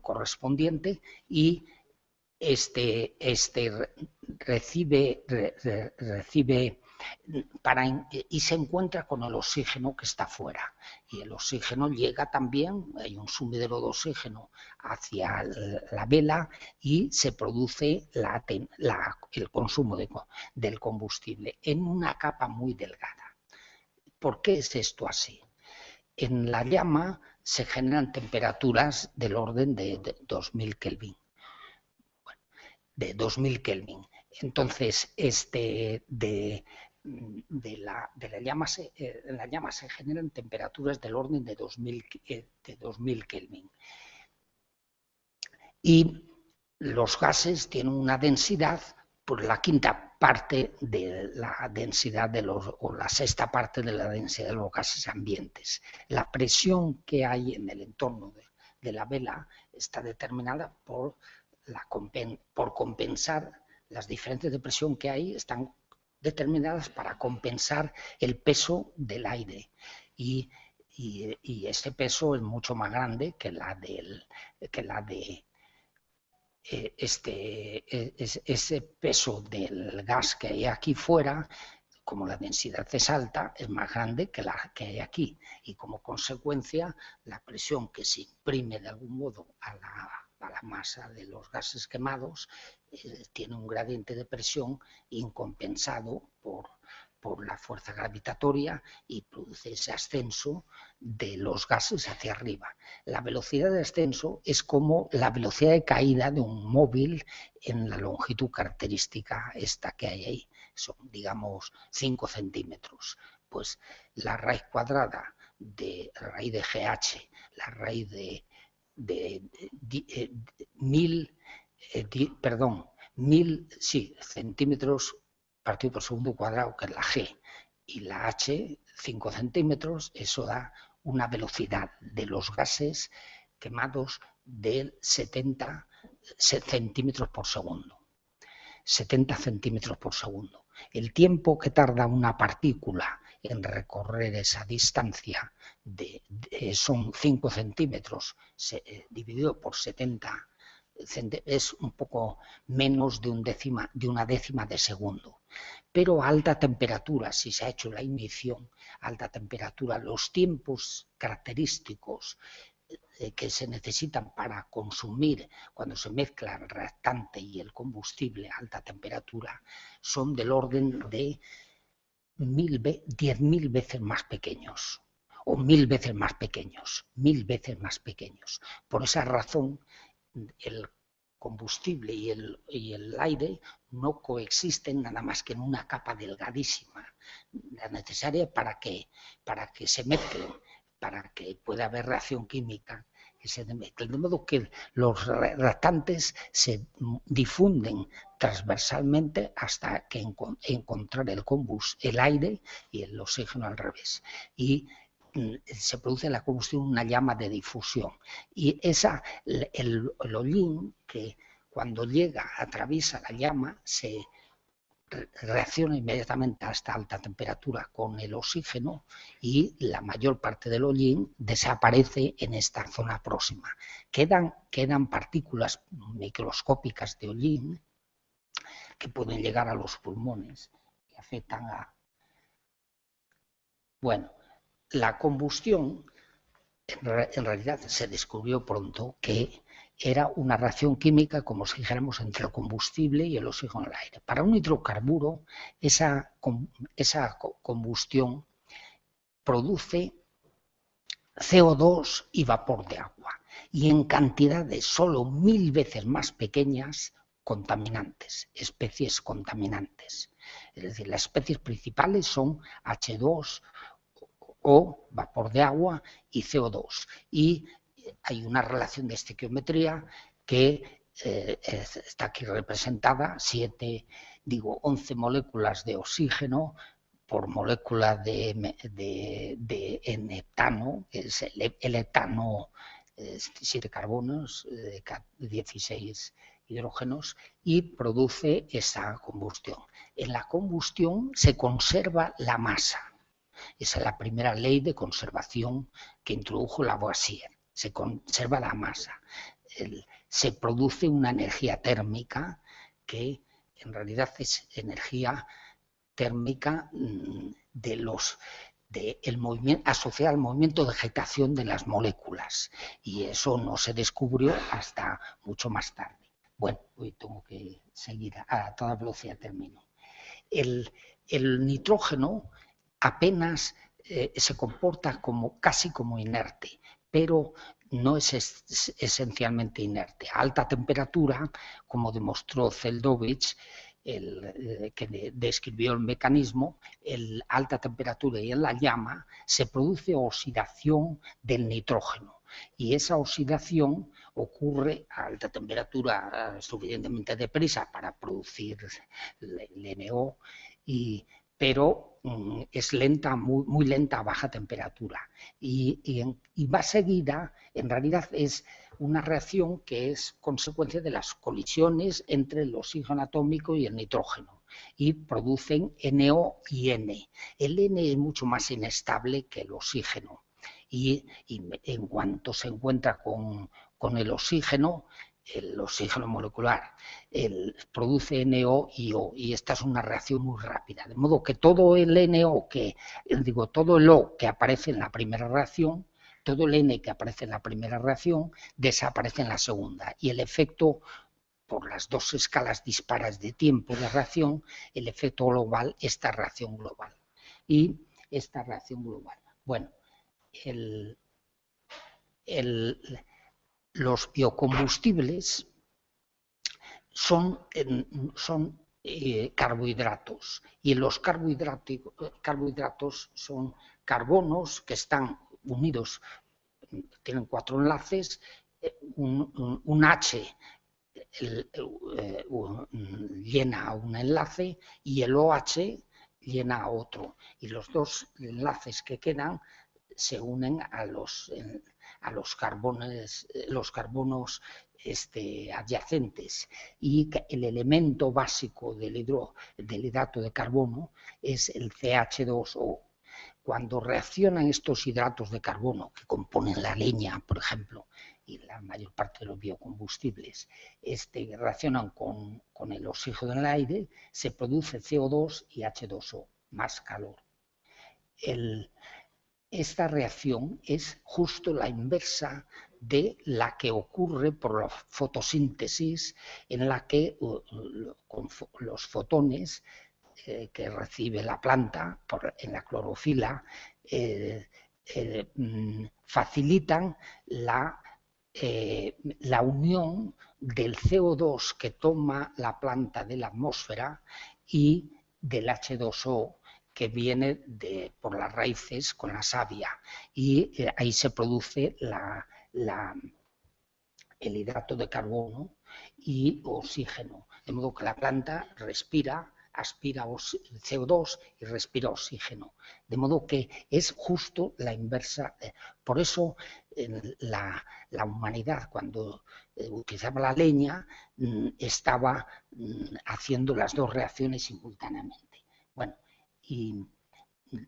correspondiente, y recibe y se encuentra con el oxígeno que está fuera, y el oxígeno llega también, hay un sumidero de oxígeno hacia la vela y se produce el consumo del combustible en una capa muy delgada. ¿Por qué es esto así? En la llama se generan temperaturas del orden de 2000 Kelvin. Entonces, en la llama se generan temperaturas del orden de 2000 Kelvin. Y los gases tienen una densidad por la quinta parte de la densidad o la sexta parte de la densidad de los gases ambientes. La presión que hay en el entorno de la vela está determinada por compensar las diferencias de presión que hay, están determinadas para compensar el peso del aire, y ese peso es mucho más grande que ese peso del gas que hay aquí fuera. Como la densidad es alta, es más grande que la que hay aquí, y como consecuencia la presión que se imprime de algún modo a la masa de los gases quemados tiene un gradiente de presión incompensado por la fuerza gravitatoria y produce ese ascenso de los gases hacia arriba. La velocidad de ascenso es como la velocidad de caída de un móvil en la longitud característica esta que hay ahí. Son, digamos, 5 centímetros. Pues la raíz cuadrada de raíz de GH, la raíz de 1000 centímetros partido por segundo cuadrado, que es la G, y la H, 5 centímetros, eso da una velocidad de los gases quemados de 70 centímetros por segundo. 70 centímetros por segundo. El tiempo que tarda una partícula en recorrer esa distancia son 5 centímetros dividido por 70 es un poco menos de una décima de segundo. Pero a alta temperatura, si se ha hecho la ignición, a alta temperatura, los tiempos característicos que se necesitan para consumir cuando se mezcla el reactante y el combustible a alta temperatura son del orden de 10.000 veces más pequeños o 1.000 veces más pequeños, 1.000 veces más pequeños. Por esa razón, el combustible y el aire no coexisten nada más que en una capa delgadísima, la necesaria para que se mezclen, para que pueda haber reacción química que se mezclen. De modo que los reactantes se difunden transversalmente hasta que encontrar el aire y el oxígeno al revés. Y se produce en la combustión una llama de difusión. Y el hollín, que cuando llega, atraviesa la llama, se reacciona inmediatamente hasta alta temperatura con el oxígeno y la mayor parte del hollín desaparece en esta zona próxima. Quedan partículas microscópicas de hollín que pueden llegar a los pulmones, que afectan a... Bueno, la combustión, en realidad se descubrió pronto que era una reacción química, como si dijéramos, entre el combustible y el oxígeno al aire. Para un hidrocarburo, esa combustión produce CO2 y vapor de agua, y en cantidades solo 1000 veces más pequeñas, contaminantes, especies contaminantes. Es decir, las especies principales son H2, o vapor de agua y CO2. Y hay una relación de estequiometría que está aquí representada, 11 moléculas de oxígeno por molécula de N-etano, que es el etano, 7 carbonos, 16 hidrógenos, y produce esa combustión. En la combustión se conserva la masa. Esa es la primera ley de conservación que introdujo Lavoisier. Se conserva la masa. Se produce una energía térmica que en realidad es energía térmica asociada al movimiento de agitación de las moléculas. Y eso no se descubrió hasta mucho más tarde. Bueno, hoy tengo que seguir a toda velocidad, termino. El nitrógeno apenas se comporta casi como inerte, pero no es esencialmente inerte. A alta temperatura, como demostró Zeldovich, que describió el mecanismo, a alta temperatura y en la llama se produce oxidación del nitrógeno. Y esa oxidación ocurre a alta temperatura suficientemente deprisa para producir el NO, pero es lenta, muy lenta a baja temperatura. Y va seguida, en realidad es una reacción que es consecuencia de las colisiones entre el oxígeno atómico y el nitrógeno, y producen NO y N. El N es mucho más inestable que el oxígeno, y en cuanto se encuentra con el oxígeno molecular, produce NO y O, y esta es una reacción muy rápida, de modo que todo el NO todo el O que aparece en la primera reacción, todo el N que aparece en la primera reacción desaparece en la segunda, y el efecto por las dos escalas dispares de tiempo de reacción, el efecto global, esta reacción global. Y esta reacción global. Bueno, los biocombustibles son carbohidratos, y los carbohidratos son carbonos que están unidos, tienen 4 enlaces, un H llena un enlace y el OH llena otro, y los dos enlaces que quedan se unen a los carbonos adyacentes, y el elemento básico del hidrato de carbono es el CH2O. Cuando reaccionan estos hidratos de carbono que componen la leña, por ejemplo, y la mayor parte de los biocombustibles, reaccionan con el oxígeno en el aire, se produce CO2 y H2O, más calor. Esta reacción es justo la inversa de la que ocurre por la fotosíntesis, en la que con los fotones que recibe la planta en la clorofila facilitan la unión del CO2 que toma la planta de la atmósfera y del H2O que viene por las raíces con la savia, y ahí se produce el hidrato de carbono y oxígeno, de modo que la planta aspira CO2 y respira oxígeno, de modo que es justo la inversa. Por eso la humanidad, cuando utilizaba la leña, estaba haciendo las dos reacciones simultáneamente. Bueno, y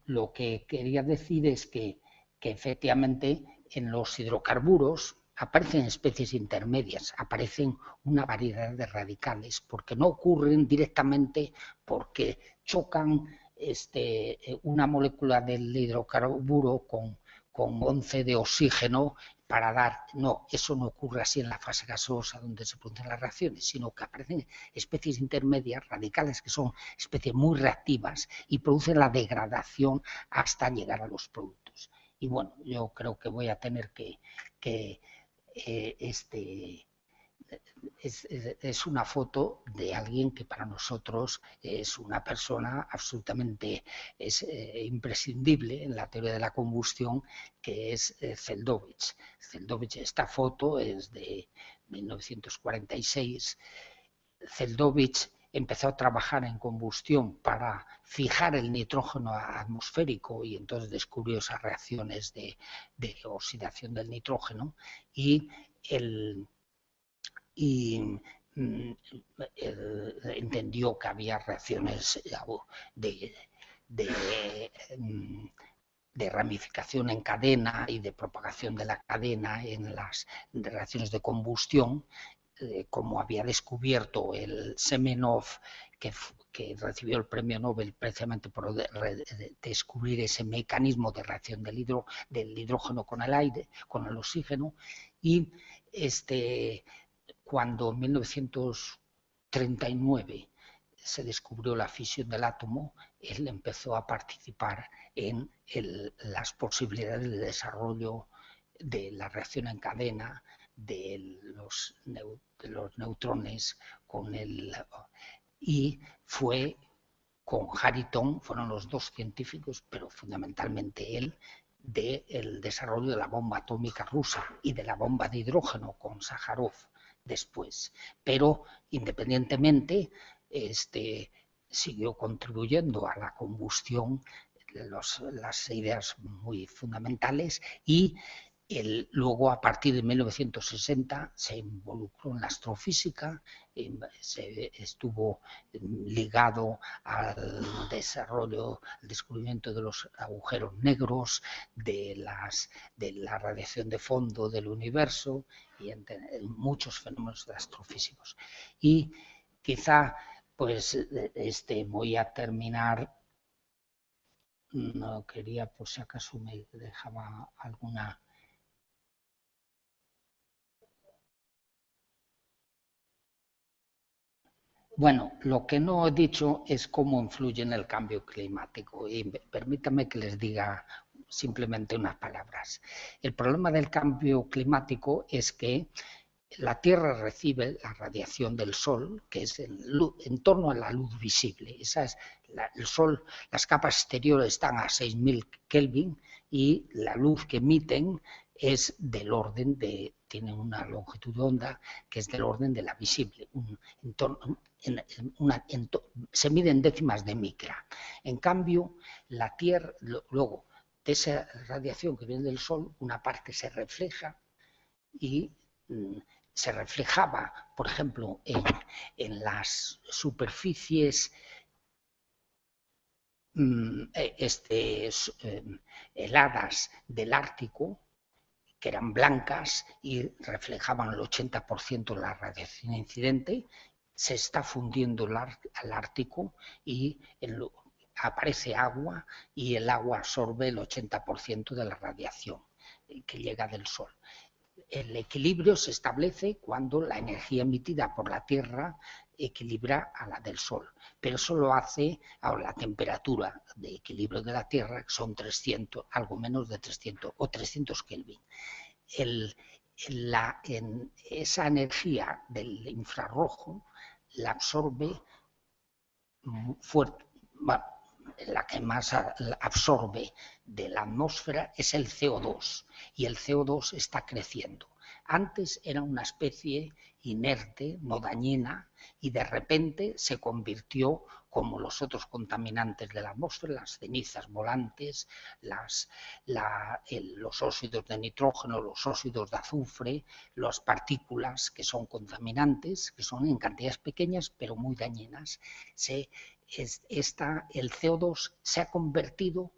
lo que quería decir es que efectivamente en los hidrocarburos aparecen especies intermedias, aparecen una variedad de radicales, porque no ocurren directamente porque chocan una molécula del hidrocarburo con 11 de oxígeno para dar... No, eso no ocurre así en la fase gaseosa donde se producen las reacciones, sino que aparecen especies intermedias, radicales, que son especies muy reactivas y producen la degradación hasta llegar a los productos. Y bueno, yo creo que voy a tener es una foto de alguien que para nosotros es una persona absolutamente imprescindible en la teoría de la combustión, que es Zeldovich. Esta foto es de 1946. Zeldovich empezó a trabajar en combustión para fijar el nitrógeno atmosférico, y entonces descubrió esas reacciones de oxidación del nitrógeno, y entendió que había reacciones de ramificación en cadena y de propagación de la cadena en las reacciones de combustión, como había descubierto el Semenov, que recibió el premio Nobel precisamente por descubrir ese mecanismo de reacción del hidrógeno con el aire, con el oxígeno, y cuando en 1939 se descubrió la fisión del átomo, él empezó a participar en las posibilidades de desarrollo de la reacción en cadena de los neutrones y fue con Harrington, fueron los dos científicos, pero fundamentalmente él, del desarrollo de la bomba atómica rusa y de la bomba de hidrógeno con Sájarov después. Pero independientemente, siguió contribuyendo a la combustión las ideas muy fundamentales, y luego, a partir de 1960, se involucró en la astrofísica, estuvo ligado al descubrimiento de los agujeros negros, de la radiación de fondo del universo, y en muchos fenómenos astrofísicos. Y quizá, pues, voy a terminar. No quería, por si acaso me dejaba alguna... Bueno, lo que no he dicho es cómo influye en el cambio climático y permítanme que les diga simplemente unas palabras. El problema del cambio climático es que la Tierra recibe la radiación del Sol, que es en torno a la luz visible. El Sol, las capas exteriores están a 6000 Kelvin y la luz que emiten es del orden tiene una longitud de onda que es del orden de la visible. Se mide en décimas de micra. En cambio, la Tierra, luego de esa radiación que viene del Sol, una parte se refleja y se reflejaba, por ejemplo, en las superficies heladas del Ártico, que eran blancas y reflejaban el 80% de la radiación incidente. Se está fundiendo el Ártico y aparece agua y el agua absorbe el 80% de la radiación que llega del Sol. El equilibrio se establece cuando la energía emitida por la Tierra equilibra a la del Sol, pero eso lo hace a la temperatura de equilibrio de la Tierra, que son 300, algo menos de 300 o 300 Kelvin. Esa energía del infrarrojo la absorbe fuerte. Bueno, la que más absorbe de la atmósfera es el CO2 y el CO2 está creciendo. Antes era una especie inerte, no dañina, y de repente se convirtió, como los otros contaminantes de la atmósfera, las cenizas volantes, los óxidos de nitrógeno, los óxidos de azufre, las partículas que son contaminantes, que son en cantidades pequeñas pero muy dañinas. El CO2 se ha convertido,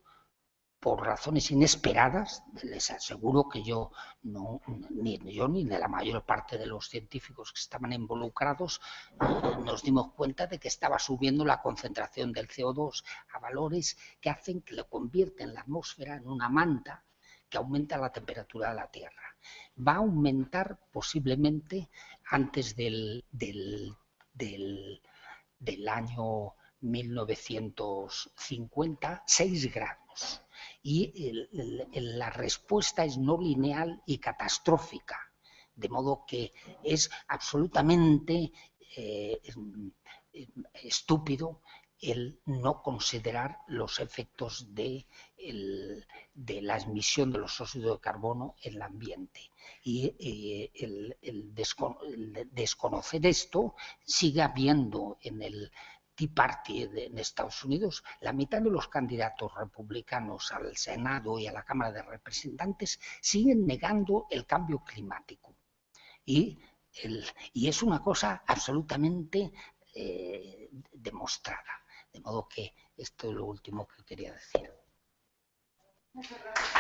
por razones inesperadas, les aseguro que ni yo ni de la mayor parte de los científicos que estaban involucrados nos dimos cuenta de que estaba subiendo la concentración del CO2 a valores que hacen que lo convierten la atmósfera en una manta que aumenta la temperatura de la Tierra. Va a aumentar posiblemente antes del año 1950, 6 grados. Y la respuesta es no lineal y catastrófica, de modo que es absolutamente estúpido el no considerar los efectos de la emisión de los óxidos de carbono en el ambiente. Y el desconocer esto, sigue habiendo en el Tea Party en Estados Unidos, la mitad de los candidatos republicanos al Senado y a la Cámara de Representantes siguen negando el cambio climático. Y es una cosa absolutamente demostrada. De modo que esto es lo último que quería decir. Muchas gracias.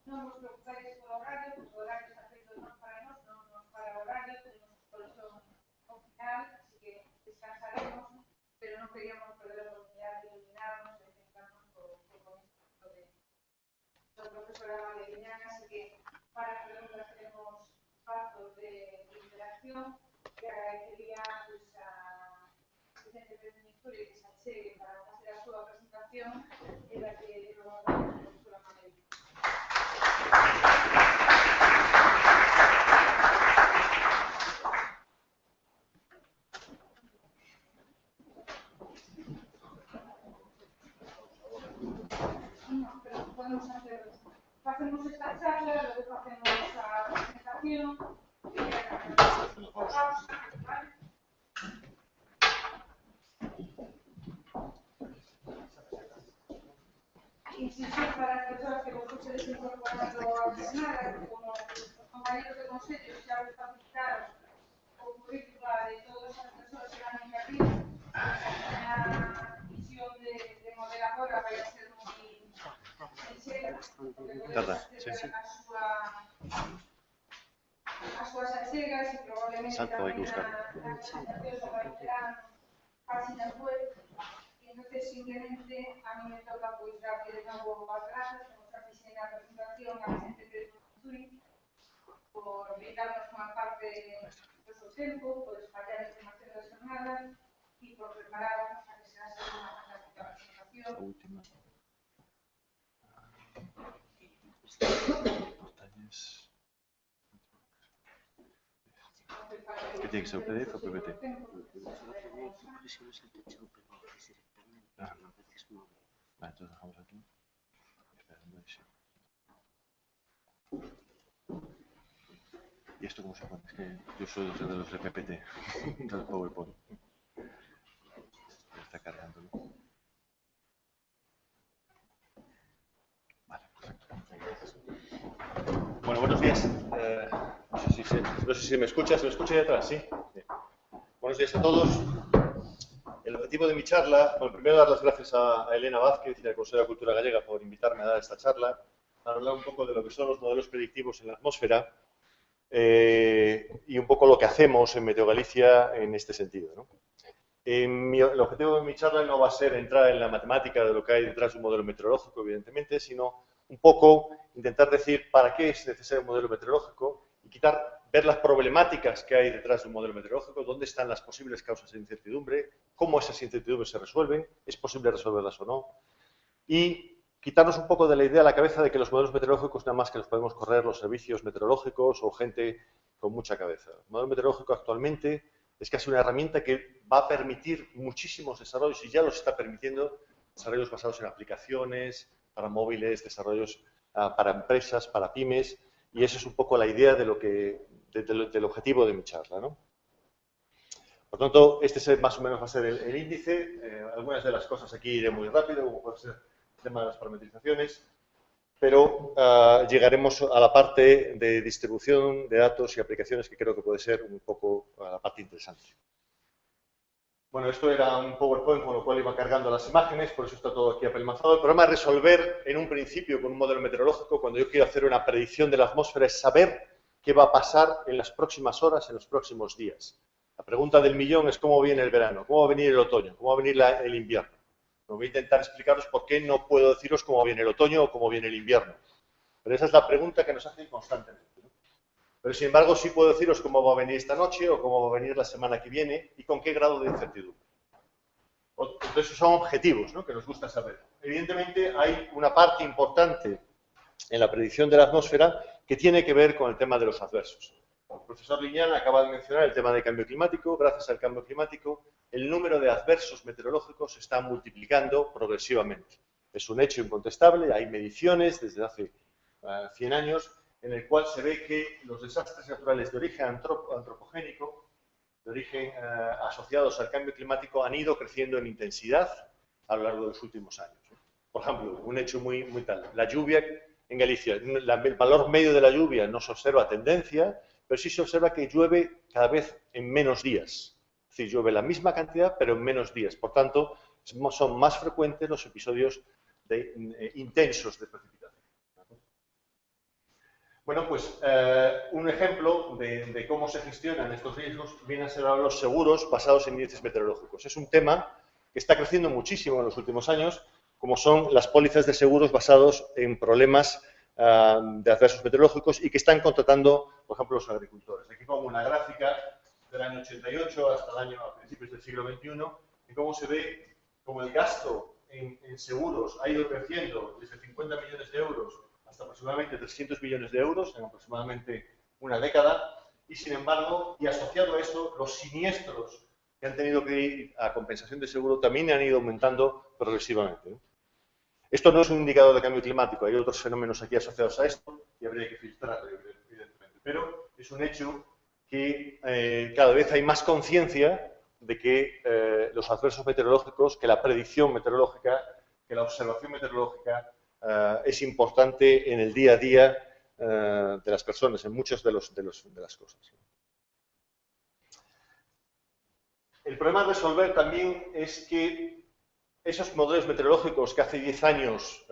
Non vos preocupades polo horario, porque o horario está feito non para nós, non para o horario, tenemos colchón ao final, así que descansaremos, pero non queríamos perder a oportunidade de iluminarnos e centrarnos co conhecimento do profesor Amalia Liñán, así que para preguntas tenemos espazos de interacción, que agradecería a Vicente Pérez Victoria que se achegue para facer a súa presentación e da que nos va a dar a profesora Amalia Liñán. Podemos hacer, facemos esta charla, luego facemos a presentación e a pausa, ¿vale? Insistir para as persoas que vos puxedes incorporando a jornada, como os compañeros de consello xa vos facilitaron o currículo de todas as persoas que van en aquí, a misión de moderadora vai ser moi sinxela, porque podemos facer a súa súas achegas e probablemente tamén as presentacións aparecerán páxinas web. Entonces, simplemente, a mí me toca pues darle de novo as grazas, como xa fixen na presentación, a xente de Zurich, por brindarnos unha parte do seu tempo, por espallar a información das jornadas e por prepararnos a que será unha fantástica presentación. ¿Qué tiene que ser PDF o PPT? Vale, entonces dejamos aquí. ¿Y esto cómo se pone? Es que yo soy de los de PPT, del PowerPoint. Está cargándolo. Vale, perfecto. Bueno, buenos días. No sé si me escucha. ¿Se me escucha de atrás? ¿Sí? Bien. Buenos días a todos. El objetivo de mi charla, bueno, primero dar las gracias a Elena Vázquez y al Consejo de Cultura Gallega por invitarme a dar esta charla, para hablar un poco de lo que son los modelos predictivos en la atmósfera y un poco lo que hacemos en Meteo Galicia en este sentido, ¿no? El objetivo de mi charla no va a ser entrar en la matemática de lo que hay detrás de un modelo meteorológico, evidentemente, sino un poco intentar decir para qué es necesario un modelo meteorológico y ver las problemáticas que hay detrás de un modelo meteorológico, dónde están las posibles causas de incertidumbre, cómo esas incertidumbres se resuelven, es posible resolverlas o no, y quitarnos un poco de la idea a la cabeza de que los modelos meteorológicos nada más que los podemos correr los servicios meteorológicos o gente con mucha cabeza. El modelo meteorológico actualmente es casi una herramienta que va a permitir muchísimos desarrollos y ya los está permitiendo, desarrollos basados en aplicaciones, para móviles, desarrollos para empresas, para pymes, y eso es un poco la idea de del objetivo de mi charla, ¿no? Por tanto, este más o menos va a ser el índice. Algunas de las cosas aquí iré muy rápido, como puede ser el tema de las parametrizaciones, pero llegaremos a la parte de distribución de datos y aplicaciones que creo que puede ser un poco la parte interesante. Bueno, esto era un PowerPoint con lo cual iba cargando las imágenes, por eso está todo aquí apelmazado. El problema es resolver en un principio con un modelo meteorológico, cuando yo quiero hacer una predicción de la atmósfera, es saber qué va a pasar en las próximas horas, en los próximos días. La pregunta del millón es cómo viene el verano, cómo va a venir el otoño, cómo va a venir el invierno. Voy a intentar explicaros por qué no puedo deciros cómo viene el otoño o cómo viene el invierno. Pero esa es la pregunta que nos hacen constantemente, ¿no? Pero sin embargo sí puedo deciros cómo va a venir esta noche o cómo va a venir la semana que viene y con qué grado de incertidumbre. Entonces son objetivos, ¿no?, que nos gusta saber. Evidentemente hay una parte importante en la predicción de la atmósfera que tiene que ver con el tema de los adversos. El profesor Liñán acaba de mencionar el tema del cambio climático. Gracias al cambio climático, el número de adversos meteorológicos se está multiplicando progresivamente. Es un hecho incontestable, hay mediciones desde hace 100 años en el cual se ve que los desastres naturales de origen antropogénico, de origen asociados al cambio climático, han ido creciendo en intensidad a lo largo de los últimos años. Por ejemplo, un hecho muy tal, la lluvia en Galicia, el valor medio de la lluvia no se observa tendencia, pero sí se observa que llueve cada vez en menos días. Es decir, llueve la misma cantidad, pero en menos días. Por tanto, son más frecuentes los episodios intensos de precipitación. Bueno, pues un ejemplo de cómo se gestionan estos riesgos vienen a ser ahora los seguros basados en índices meteorológicos. Es un tema que está creciendo muchísimo en los últimos años, como son las pólizas de seguros basados en problemas de adversos meteorológicos y que están contratando, por ejemplo, los agricultores. Aquí pongo una gráfica del año 88 hasta el año a principios del siglo XXI, y cómo se ve cómo el gasto en seguros ha ido creciendo desde 50 millones de euros hasta aproximadamente 300 millones de euros en aproximadamente una década, y sin embargo, y asociado a eso, los siniestros que han tenido que ir a compensación de seguro también han ido aumentando progresivamente, ¿no? Esto no es un indicador de cambio climático, hay otros fenómenos aquí asociados a esto y habría que filtrarlo, evidentemente, pero es un hecho que cada vez hay más conciencia de que los adversos meteorológicos, que la predicción meteorológica, que la observación meteorológica es importante en el día a día de las personas, en muchas de las cosas. El problema a resolver también es que esos modelos meteorológicos que hace 10 años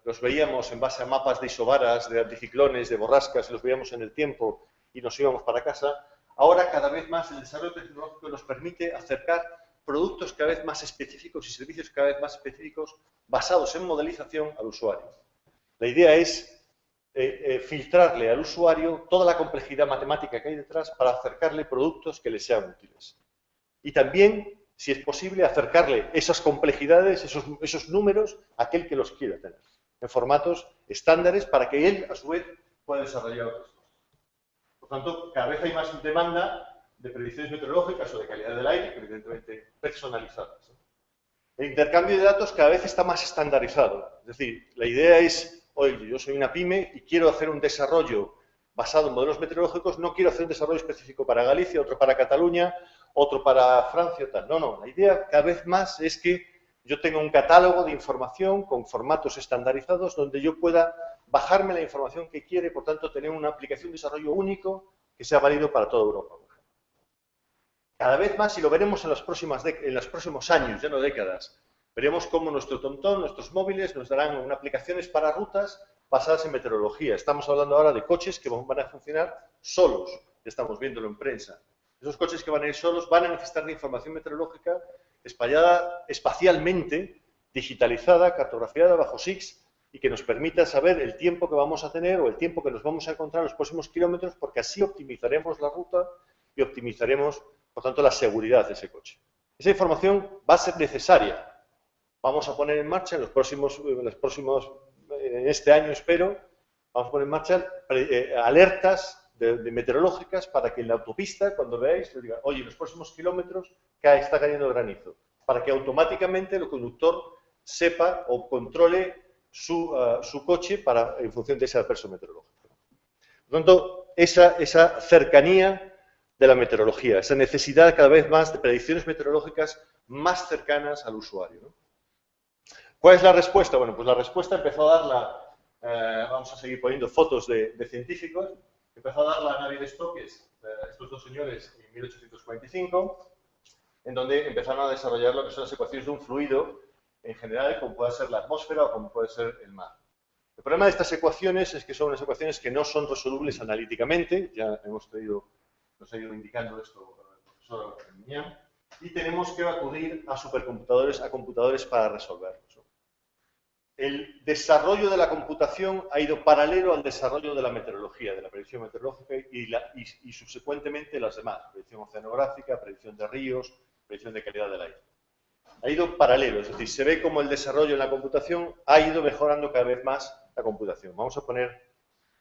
los veíamos en base a mapas de isobaras, de anticiclones, de borrascas, los veíamos en el tiempo y nos íbamos para casa. Ahora, cada vez más, el desarrollo tecnológico nos permite acercar productos cada vez más específicos y servicios cada vez más específicos basados en modelización al usuario. La idea es filtrarle al usuario toda la complejidad matemática que hay detrás para acercarle productos que le sean útiles. Y también, si es posible, acercarle esas complejidades, esos números, a aquel que los quiera tener, en formatos estándares para que él, a su vez, pueda desarrollar otras cosas. Por tanto, cada vez hay más demanda de predicciones meteorológicas o de calidad del aire, evidentemente personalizadas. El intercambio de datos cada vez está más estandarizado. Es decir, la idea es, oye, yo soy una pyme y quiero hacer un desarrollo basado en modelos meteorológicos, no quiero hacer un desarrollo específico para Galicia, otro para Cataluña, otro para Francia, tal. No, no, la idea cada vez más es que yo tenga un catálogo de información con formatos estandarizados donde yo pueda bajarme la información que quiere, por tanto, tener una aplicación de desarrollo único que sea válido para toda Europa. Cada vez más, y lo veremos en los próximos años, ya no décadas, veremos cómo nuestro TomTom, nuestros móviles, nos darán aplicaciones para rutas basadas en meteorología. Estamos hablando ahora de coches que van a funcionar solos, ya estamos viéndolo en prensa. Esos coches que van a ir solos van a necesitar de información meteorológica espallada espacialmente, digitalizada, cartografiada bajo SIGS, y que nos permita saber el tiempo que vamos a tener o el tiempo que nos vamos a encontrar en los próximos kilómetros, porque así optimizaremos la ruta y optimizaremos, por tanto, la seguridad de ese coche. Esa información va a ser necesaria. Vamos a poner en marcha en este año espero, vamos a poner en marcha alertas meteorológicas para que en la autopista, cuando veáis, le diga, oye, en los próximos kilómetros está cayendo granizo, para que automáticamente el conductor sepa o controle su coche en función de ese adverso meteorológico. Por lo tanto, esa cercanía de la meteorología, esa necesidad cada vez más de predicciones meteorológicas más cercanas al usuario, ¿no? ¿Cuál es la respuesta? Bueno, pues la respuesta empezó a darla, vamos a seguir poniendo fotos de científicos, empezó a darla Navier Stokes, estos dos señores, en 1845, en donde empezaron a desarrollar lo que son las ecuaciones de un fluido, en general, como puede ser la atmósfera o como puede ser el mar. El problema de estas ecuaciones es que son unas ecuaciones que no son resolubles analíticamente, ya nos ha ido indicando esto el profesor Miñán, y tenemos que acudir a supercomputadores, a computadores para resolverlos. El desarrollo de la computación ha ido paralelo al desarrollo de la meteorología, de la predicción meteorológica y subsecuentemente las demás, predicción oceanográfica, predicción de ríos, predicción de calidad del aire. Ha ido paralelo, es decir, se ve como el desarrollo en la computación ha ido mejorando cada vez más la computación. Vamos a poner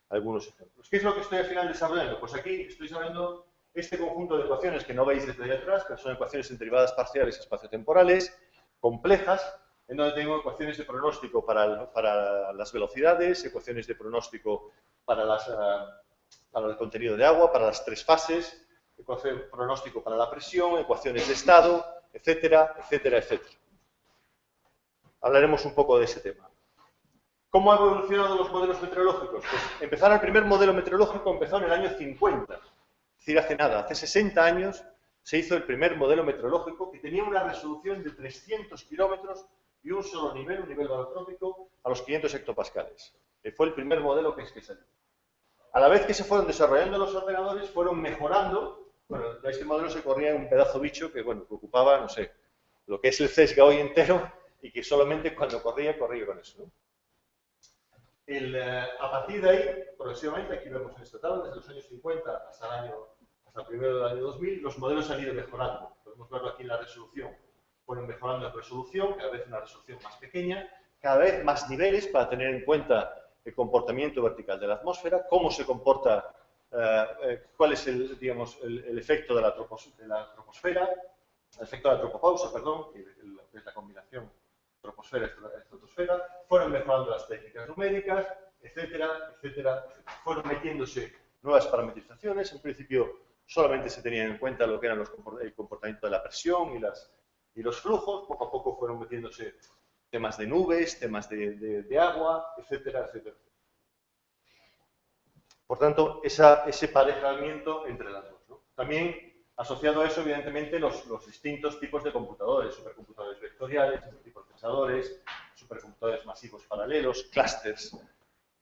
algunos ejemplos. ¿Qué es lo que estoy al final desarrollando? Pues aquí estoy desarrollando este conjunto de ecuaciones que no veis desde ahí atrás, que son ecuaciones en derivadas parciales espaciotemporales, complejas, en donde tengo ecuaciones de pronóstico para las velocidades, ecuaciones de pronóstico para el contenido de agua, para las tres fases, ecuación de pronóstico para la presión, ecuaciones de estado, etcétera, etcétera, etcétera. Hablaremos un poco de ese tema. ¿Cómo han evolucionado los modelos meteorológicos? Pues el primer modelo meteorológico empezó en el año 50, es decir, hace nada, hace 60 años se hizo el primer modelo meteorológico que tenía una resolución de 300 kilómetros y un solo nivel, un nivel barotrópico, a los 500 hectopascales. Fue el primer modelo que salió. A la vez que se fueron desarrollando los ordenadores, fueron mejorando. Bueno, este modelo se corría en un pedazo bicho que, bueno, que ocupaba, no sé, lo que es el CESGA hoy entero y que solamente cuando corría con eso, ¿no? A partir de ahí, progresivamente, aquí vemos en esta tabla, desde los años 50 hasta el primero del año 2000, los modelos han ido mejorando. Podemos verlo aquí en la resolución. Fueron mejorando en resolución, cada vez una resolución más pequeña, cada vez más niveles para tener en cuenta el comportamiento vertical de la atmósfera, cómo se comporta, cuál es el efecto de la troposfera, el efecto de la tropopausa, perdón, que es la combinación troposfera-estratosfera. Fueron mejorando las técnicas numéricas, etcétera, etcétera, etcétera. Fueron metiéndose nuevas parametrizaciones. En principio solamente se tenían en cuenta lo que eran el comportamiento de la presión y los flujos. Poco a poco fueron metiéndose temas de nubes, temas de agua, etcétera, etcétera. Por tanto, ese parejamiento entre las dos, ¿no? También asociado a eso, evidentemente, los distintos tipos de computadores, supercomputadores vectoriales, multiprocesadores, supercomputadores masivos paralelos, clústeres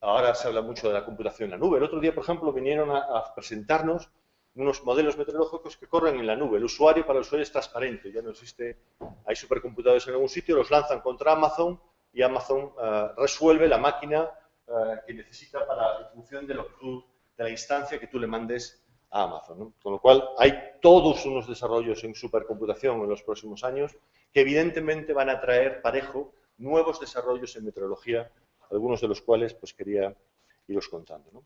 ahora se habla mucho de la computación en la nube. El otro día, por ejemplo, vinieron a presentarnos unos modelos meteorológicos que corren en la nube. El usuario, para el usuario es transparente, ya no existe, hay supercomputadores en algún sitio, los lanzan contra Amazon y Amazon resuelve la máquina que necesita en función de la instancia que tú le mandes a Amazon, ¿no? Con lo cual, hay todos unos desarrollos en supercomputación en los próximos años que evidentemente van a traer parejo nuevos desarrollos en meteorología, algunos de los cuales pues quería iros contando, ¿no?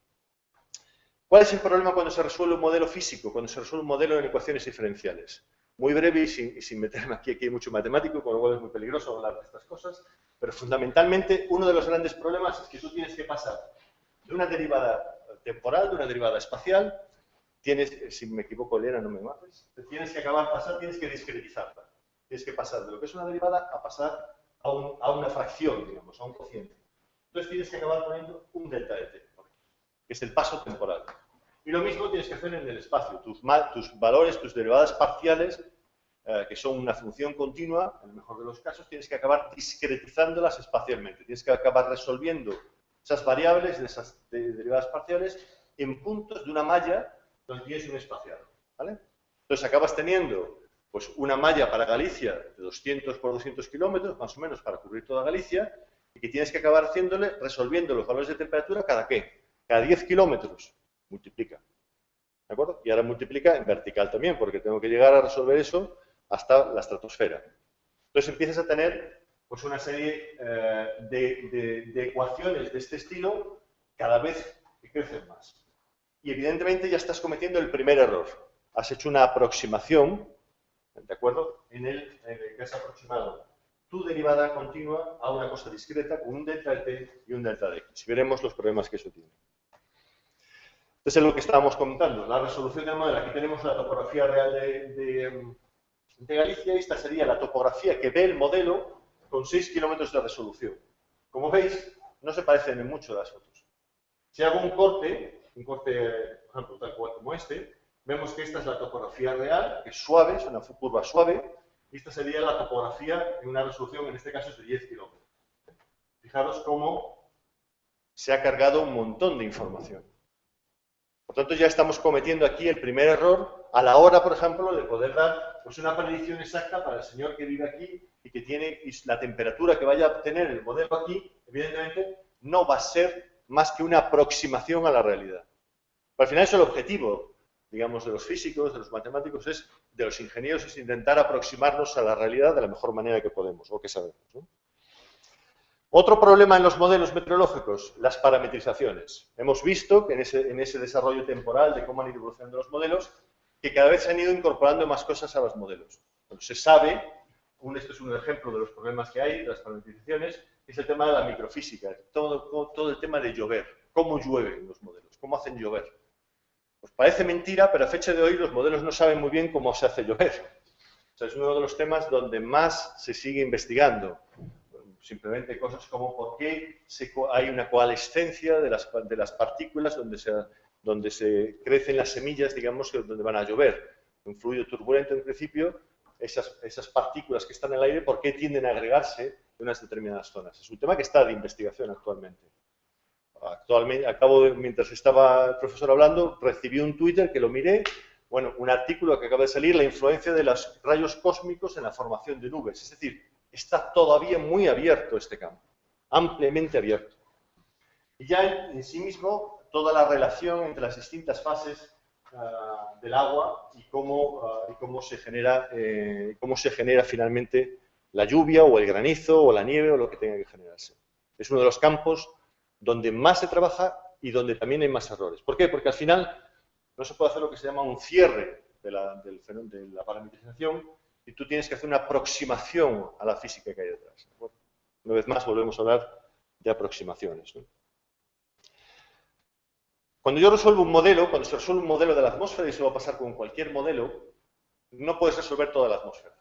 ¿Cuál es el problema cuando se resuelve un modelo físico, cuando se resuelve un modelo en ecuaciones diferenciales? Muy breve y sin meterme aquí hay mucho matemático, con lo cual es muy peligroso hablar de estas cosas, pero fundamentalmente uno de los grandes problemas es que tú tienes que pasar de una derivada temporal, de una derivada espacial, si me equivoco, Elena, no me mates, tienes que discretizarla. Tienes que pasar de lo que es una derivada a pasar a una fracción, digamos, a un cociente. Entonces tienes que acabar poniendo un delta de t, que es el paso temporal. Y lo mismo tienes que hacer en el espacio. Tus valores, tus derivadas parciales, que son una función continua, en el mejor de los casos, tienes que acabar discretizándolas espacialmente. Tienes que acabar resolviendo esas variables de esas derivadas parciales en puntos de una malla donde tienes un espacial, ¿vale? Entonces acabas teniendo pues, una malla para Galicia de 200 por 200 kilómetros, más o menos, para cubrir toda Galicia, y que tienes que acabar resolviendo los valores de temperatura cada 10 kilómetros. Multiplica. ¿De acuerdo? Y ahora multiplica en vertical también, porque tengo que llegar a resolver eso hasta la estratosfera. Entonces empiezas a tener pues, una serie de ecuaciones de este estilo cada vez que crecen más. Y evidentemente ya estás cometiendo el primer error. Has hecho una aproximación, ¿de acuerdo? En el que has aproximado tu derivada continua a una cosa discreta con un delta de t y un delta de x. Y veremos los problemas que eso tiene. Entonces es lo que estábamos comentando, la resolución del modelo. Aquí tenemos la topografía real de Galicia y esta sería la topografía que ve el modelo con 6 kilómetros de resolución. Como veis, no se parecen en mucho las fotos. Si hago un corte, por ejemplo, tal cual como este, vemos que esta es la topografía real, que es suave, es una curva suave, y esta sería la topografía en una resolución, en este caso es de 10 kilómetros. Fijaros cómo se ha cargado un montón de información. Por tanto, ya estamos cometiendo aquí el primer error a la hora, por ejemplo, de poder dar pues, una predicción exacta para el señor que vive aquí y que tiene la temperatura que vaya a obtener el modelo aquí, evidentemente, no va a ser más que una aproximación a la realidad. Pero al final es el objetivo, digamos, de los físicos, de los matemáticos, de los ingenieros, es intentar aproximarnos a la realidad de la mejor manera que podemos o que sabemos, ¿no? Otro problema en los modelos meteorológicos, las parametrizaciones. Hemos visto que en ese desarrollo temporal de cómo han ido evolucionando los modelos, que cada vez se han ido incorporando más cosas a los modelos. Bueno, se sabe, esto es un ejemplo de los problemas que hay, de las parametrizaciones, es el tema de la microfísica, todo el tema de llover, cómo llueven los modelos, cómo hacen llover. Pues parece mentira, pero a fecha de hoy los modelos no saben muy bien cómo se hace llover. O sea, es uno de los temas donde más se sigue investigando. Simplemente cosas como por qué hay una coalescencia de las partículas donde se crecen las semillas, digamos, donde van a llover. Un fluido turbulento, en principio, esas partículas que están en el aire, ¿por qué tienden a agregarse en unas determinadas zonas? Es un tema que está de investigación actualmente. Mientras estaba el profesor hablando, recibí un Twitter que lo miré, bueno, un artículo que acaba de salir, la influencia de los rayos cósmicos en la formación de nubes. Es decir, está todavía muy abierto este campo, ampliamente abierto. Y ya en sí mismo, toda la relación entre las distintas fases del agua y cómo se genera finalmente la lluvia o el granizo o la nieve o lo que tenga que generarse. Es uno de los campos donde más se trabaja y donde también hay más errores. ¿Por qué? Porque al final no se puede hacer lo que se llama un cierre de la parametrización, y tú tienes que hacer una aproximación a la física que hay detrás. Una vez más volvemos a hablar de aproximaciones, ¿no? Cuando yo resuelvo un modelo, cuando se resuelve un modelo de la atmósfera, y eso va a pasar con cualquier modelo, no puedes resolver toda la atmósfera.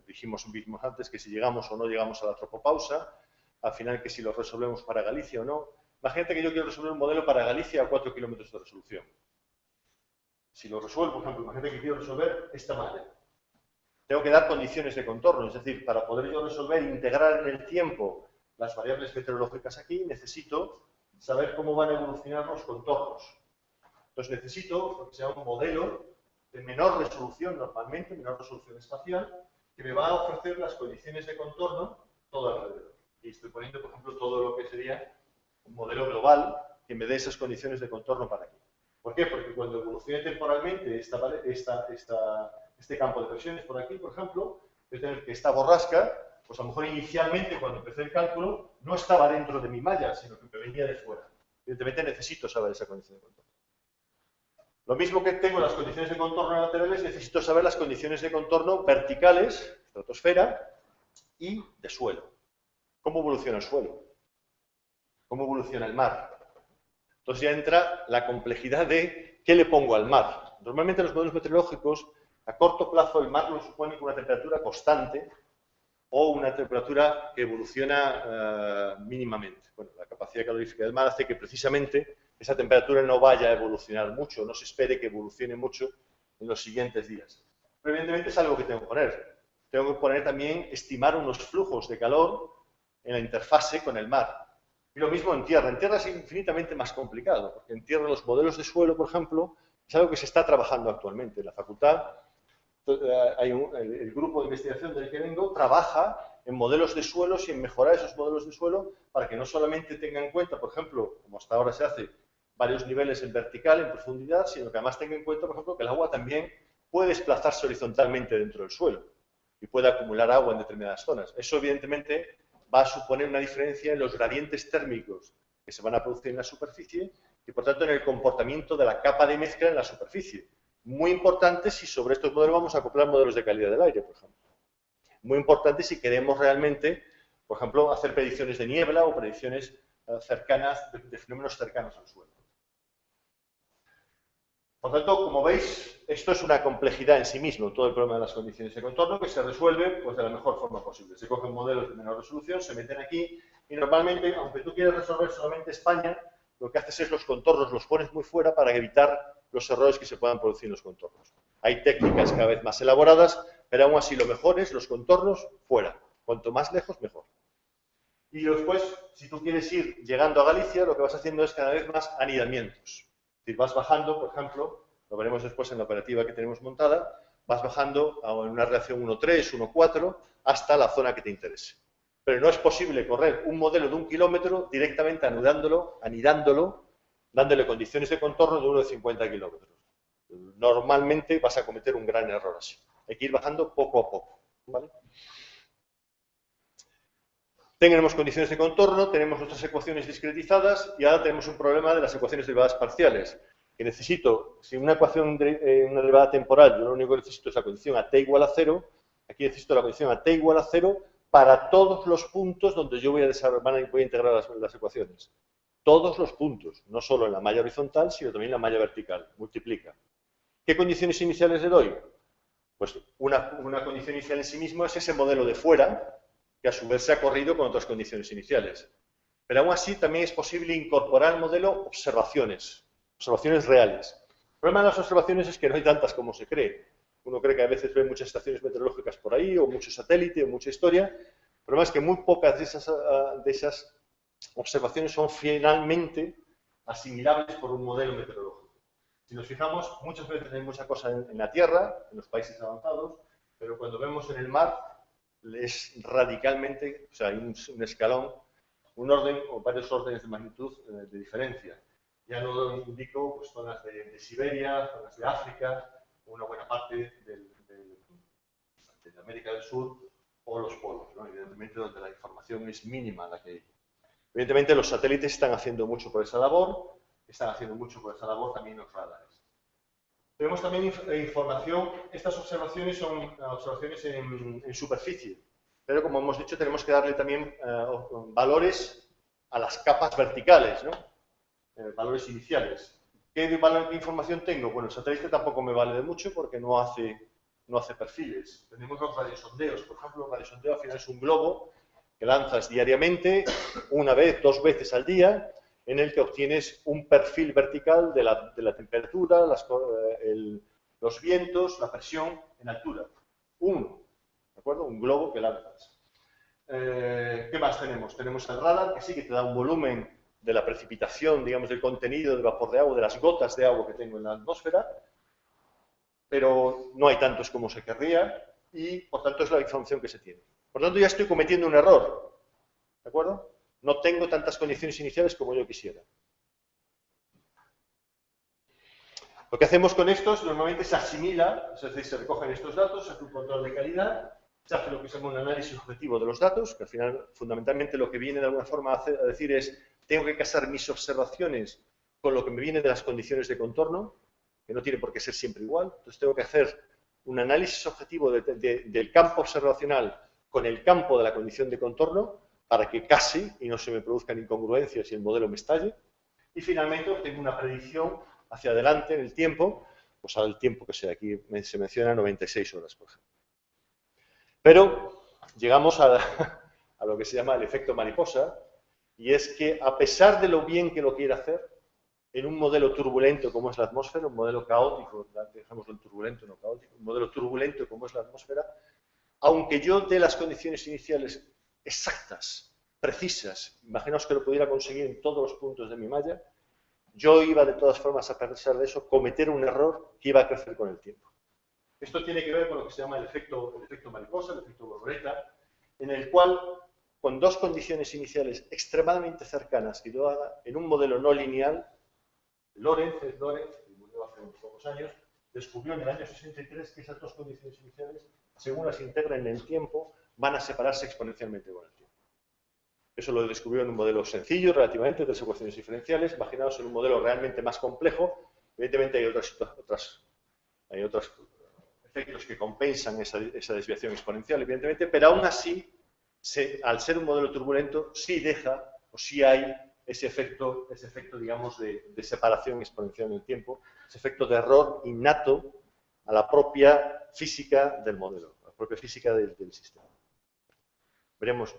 Dijimos antes que si llegamos o no llegamos a la tropopausa, al final que si lo resolvemos para Galicia o no. Imagínate que yo quiero resolver un modelo para Galicia a 4 kilómetros de resolución. Si lo resuelvo, por ejemplo, imagínate que quiero resolver esta malla. Tengo que dar condiciones de contorno, es decir, para poder yo resolver, integrar en el tiempo las variables meteorológicas aquí, necesito saber cómo van a evolucionar los contornos. Entonces necesito lo que sea un modelo de menor resolución normalmente, menor resolución espacial, que me va a ofrecer las condiciones de contorno todo alrededor. Y estoy poniendo, por ejemplo, todo lo que sería un modelo global que me dé esas condiciones de contorno para aquí. ¿Por qué? Porque cuando evolucione temporalmente este campo de presiones por aquí, por ejemplo, voy a tener que esta borrasca, pues a lo mejor inicialmente cuando empecé el cálculo no estaba dentro de mi malla, sino que me venía de fuera. Evidentemente necesito saber esa condición de contorno. Lo mismo que tengo las condiciones de contorno laterales, necesito saber las condiciones de contorno verticales, estratosfera, y de suelo. ¿Cómo evoluciona el suelo? ¿Cómo evoluciona el mar? Entonces ya entra la complejidad de qué le pongo al mar. Normalmente los modelos meteorológicos, a corto plazo, el mar lo supone con una temperatura constante o una temperatura que evoluciona mínimamente. Bueno, la capacidad calorífica del mar hace que precisamente esa temperatura no vaya a evolucionar mucho, no se espere que evolucione mucho en los siguientes días. Pero evidentemente es algo que tengo que poner. Tengo que poner también, estimar unos flujos de calor en la interfase con el mar. Y lo mismo en tierra. En tierra es infinitamente más complicado, porque en tierra los modelos de suelo, por ejemplo, es algo que se está trabajando actualmente. En la facultad, el grupo de investigación del que vengo trabaja en modelos de suelos y en mejorar esos modelos de suelo para que no solamente tenga en cuenta, por ejemplo, como hasta ahora se hace, varios niveles en vertical, en profundidad, sino que además tenga en cuenta, por ejemplo, que el agua también puede desplazarse horizontalmente dentro del suelo y puede acumular agua en determinadas zonas. Eso, evidentemente, va a suponer una diferencia en los gradientes térmicos que se van a producir en la superficie y, por tanto, en el comportamiento de la capa de mezcla en la superficie. Muy importante si sobre estos modelos vamos a acoplar modelos de calidad del aire, por ejemplo. Muy importante si queremos realmente, por ejemplo, hacer predicciones de niebla o predicciones cercanas, de fenómenos cercanos al suelo. Por tanto, como veis, esto es una complejidad en sí mismo, todo el problema de las condiciones de contorno, que se resuelve pues, de la mejor forma posible. Se cogen modelos de menor resolución, se meten aquí, y normalmente, aunque tú quieras resolver solamente España, lo que haces es los contornos, los pones muy fuera para evitar los errores que se puedan producir en los contornos. Hay técnicas cada vez más elaboradas, pero aún así lo mejor es los contornos fuera. Cuanto más lejos, mejor. Y después, si tú quieres ir llegando a Galicia, lo que vas haciendo es cada vez más anidamientos. Es decir, vas bajando, por ejemplo, lo veremos después en la operativa que tenemos montada, vas bajando en una relación 1,3, 1,4, hasta la zona que te interese. Pero no es posible correr un modelo de 1 kilómetro directamente anidándolo, dándole condiciones de contorno de uno de 50 kilómetros. Normalmente vas a cometer un gran error así. Hay que ir bajando poco a poco, ¿vale? Tenemos condiciones de contorno, tenemos nuestras ecuaciones discretizadas y ahora tenemos un problema de las ecuaciones derivadas parciales. Que necesito, si una ecuación, una derivada temporal, yo lo único que necesito es la condición a t igual a 0, aquí necesito la condición a t igual a 0 para todos los puntos donde yo voy a integrar las ecuaciones. Todos los puntos, no solo en la malla horizontal, sino también en la malla vertical. Multiplica. ¿Qué condiciones iniciales le doy? Pues una condición inicial en sí mismo es ese modelo de fuera, que a su vez se ha corrido con otras condiciones iniciales. Pero aún así también es posible incorporar al modelo observaciones reales. El problema de las observaciones es que no hay tantas como se cree. Uno cree que a veces ve muchas estaciones meteorológicas por ahí, o mucho satélite, o mucha historia. El problema es que muy pocas de esas observaciones son finalmente asimilables por un modelo meteorológico. Si nos fijamos, muchas veces hay mucha cosa en la Tierra, en los países avanzados, pero cuando vemos en el mar, es radicalmente, o sea, hay un escalón, un orden o varios órdenes de magnitud de diferencia. Ya no indico pues, zonas de Siberia, zonas de África, una buena parte de América del Sur o los polos, ¿no? Evidentemente donde la información es mínima la que hay. Evidentemente los satélites están haciendo mucho por esa labor, también los radares. Tenemos también información, estas observaciones son observaciones en superficie, pero como hemos dicho tenemos que darle también valores a las capas verticales, ¿no? Valores iniciales. ¿Qué información tengo? Bueno, el satélite tampoco me vale de mucho porque no hace perfiles. Tenemos los radiosondeos. Por ejemplo, el radiosondeo al final es un globo que lanzas diariamente, una vez, 2 veces al día, en el que obtienes un perfil vertical de la temperatura, los vientos, la presión en altura. Uno, ¿de acuerdo? Un globo que lanzas. ¿Qué más tenemos? Tenemos el radar, que sí que te da un volumen de la precipitación, digamos, del contenido de vapor de agua, de las gotas de agua que tengo en la atmósfera, pero no hay tantos como se querría y, por tanto, es la información que se tiene. Por tanto, ya estoy cometiendo un error, ¿de acuerdo? No tengo tantas condiciones iniciales como yo quisiera. Lo que hacemos con estos, normalmente se asimila, es decir, se recogen estos datos, se hace un control de calidad, se hace lo que se llama un análisis objetivo de los datos, que al final, fundamentalmente, lo que viene de alguna forma a decir es, tengo que casar mis observaciones con lo que me viene de las condiciones de contorno, que no tiene por qué ser siempre igual. Entonces tengo que hacer un análisis objetivo del campo observacional con el campo de la condición de contorno para que case y no se me produzcan incongruencias y el modelo me estalle. Y finalmente tengo una predicción hacia adelante en el tiempo, pues al tiempo que sea, aquí se menciona 96 horas, por ejemplo. Pero llegamos a lo que se llama el efecto mariposa, y es que a pesar de lo bien que lo quiera hacer, en un modelo turbulento como es la atmósfera, un modelo caótico, dejémoslo en turbulento, no caótico, un modelo turbulento como es la atmósfera, aunque yo dé las condiciones iniciales exactas, precisas, imaginaos que lo pudiera conseguir en todos los puntos de mi malla, yo iba de todas formas, a pesar de eso, cometer un error que iba a crecer con el tiempo. Esto tiene que ver con lo que se llama el efecto mariposa, el efecto borboleta, en el cual, con dos condiciones iniciales extremadamente cercanas que yo haga en un modelo no lineal, Lorentz, que murió hace unos pocos años, descubrió en el año 63 que esas dos condiciones iniciales, según las integran en el tiempo, van a separarse exponencialmente con el tiempo. Eso lo descubrió en un modelo sencillo, relativamente, de ecuaciones diferenciales. Imaginaos en un modelo realmente más complejo. Evidentemente hay otros efectos que compensan esa desviación exponencial, evidentemente, pero aún así, al ser un modelo turbulento, sí deja, o sí hay ese efecto digamos, de separación exponencial en el tiempo, ese efecto de error innato a la propia física del modelo, a la propia física del sistema. Veremos,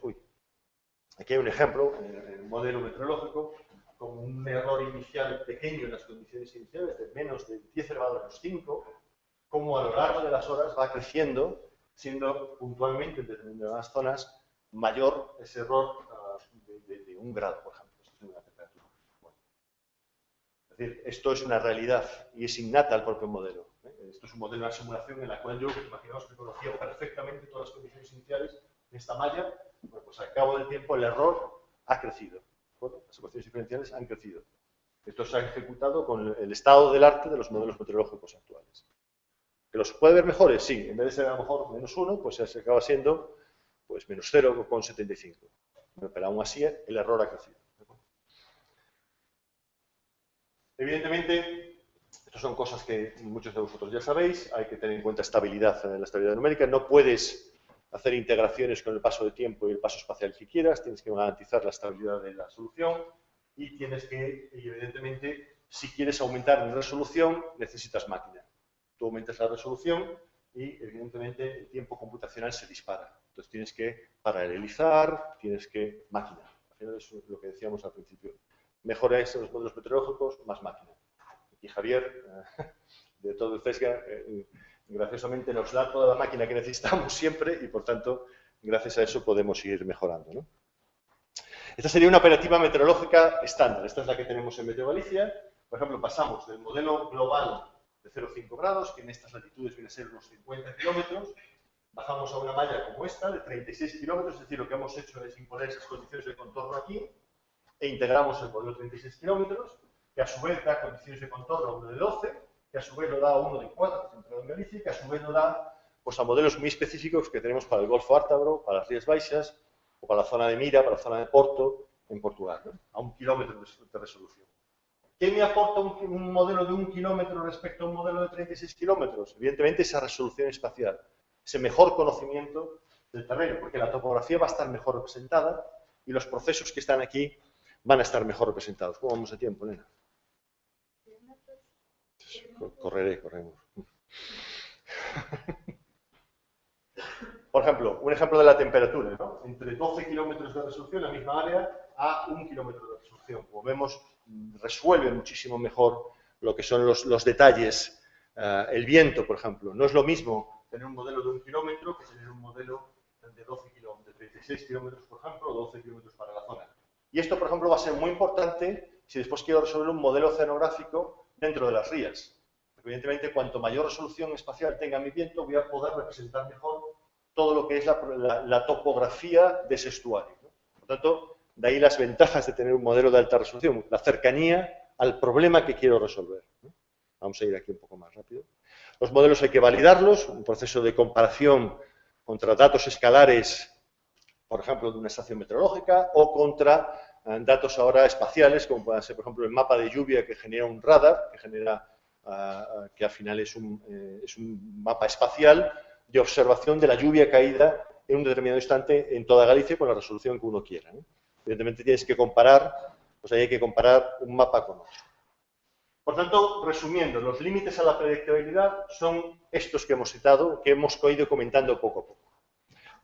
aquí hay un ejemplo, en el modelo meteorológico, con un error inicial pequeño en las condiciones iniciales, de menos de 10 elevado a menos 5, como a lo largo de las horas va creciendo, siendo puntualmente en determinadas zonas mayor ese error de 1 grado, por ejemplo. Esto es una temperatura. Bueno. Es decir, esto es una realidad y es innata al propio modelo. Esto es un modelo, una simulación en la cual yo, imaginamos que conocía perfectamente todas las condiciones iniciales de esta malla. Bueno, pues al cabo del tiempo el error ha crecido. Las ecuaciones diferenciales han crecido. Esto se ha ejecutado con el estado del arte de los modelos meteorológicos actuales. ¿Que los puede ver mejores? Sí. En vez de ser a lo mejor -1, pues se acaba siendo pues menos 0,75. Pero aún así el error ha crecido. Evidentemente, estas son cosas que muchos de vosotros ya sabéis. Hay que tener en cuenta estabilidad, la estabilidad numérica. No puedes hacer integraciones con el paso de tiempo y el paso espacial que quieras. Tienes que garantizar la estabilidad de la solución y tienes que, evidentemente, si quieres aumentar en resolución, necesitas máquina. Tú aumentas la resolución y, evidentemente, el tiempo computacional se dispara. Entonces tienes que paralelizar, tienes que máquina. Al final es lo que decíamos al principio. Mejores los modelos meteorológicos, más máquina. Y Javier, de todo el CESGA, graciosamente nos da toda la máquina que necesitamos siempre y, por tanto, gracias a eso podemos ir mejorando, ¿no? Esta sería una operativa meteorológica estándar. Esta es la que tenemos en Meteo Galicia. Por ejemplo, pasamos del modelo global de 0,5 grados, que en estas latitudes viene a ser unos 50 kilómetros, bajamos a una malla como esta, de 36 kilómetros, es decir, lo que hemos hecho es imponer esas condiciones de contorno aquí, e integramos el modelo de 36 kilómetros, que a su vez da condiciones de contorno a uno de 12, que a su vez lo da a uno de 4, que se integrado en Galicia, y que a su vez lo da pues, a modelos muy específicos que tenemos para el Golfo Ártabro, para las Rías Baixas, o para la zona de Mira, para la zona de Porto, en Portugal, ¿no? A 1 kilómetro de resolución. ¿Qué me aporta un modelo de 1 kilómetro respecto a un modelo de 36 kilómetros? Evidentemente esa resolución espacial, ese mejor conocimiento del terreno, porque la topografía va a estar mejor representada y los procesos que están aquí van a estar mejor representados. ¿Cómo vamos de tiempo, Elena? Corremos. Por ejemplo, un ejemplo de la temperatura, ¿no? Entre 12 kilómetros de resolución, la misma área, a 1 kilómetro de resolución. Como vemos, resuelve muchísimo mejor lo que son los detalles. El viento, por ejemplo. No es lo mismo tener un modelo de 1 kilómetro que tener un modelo de 12 kilómetros, de 36 kilómetros, por ejemplo, o 12 kilómetros para la zona. Y esto, por ejemplo, va a ser muy importante si después quiero resolver un modelo oceanográfico dentro de las rías. Evidentemente, cuanto mayor resolución espacial tenga mi viento, voy a poder representar mejor todo lo que es la topografía de ese estuario, ¿no? Por tanto, de ahí las ventajas de tener un modelo de alta resolución, la cercanía al problema que quiero resolver, ¿no? Vamos a ir aquí un poco más rápido. Los modelos hay que validarlos, un proceso de comparación contra datos escalares, por ejemplo, de una estación meteorológica, o contra datos ahora espaciales, como puede ser, por ejemplo, el mapa de lluvia que genera un radar, que al final es un mapa espacial de observación de la lluvia caída en un determinado instante en toda Galicia con la resolución que uno quiera, ¿no? Evidentemente tienes que comparar, pues ahí hay que comparar un mapa con otro. Por tanto, resumiendo, los límites a la predictibilidad son estos que hemos citado, que hemos ido comentando poco a poco.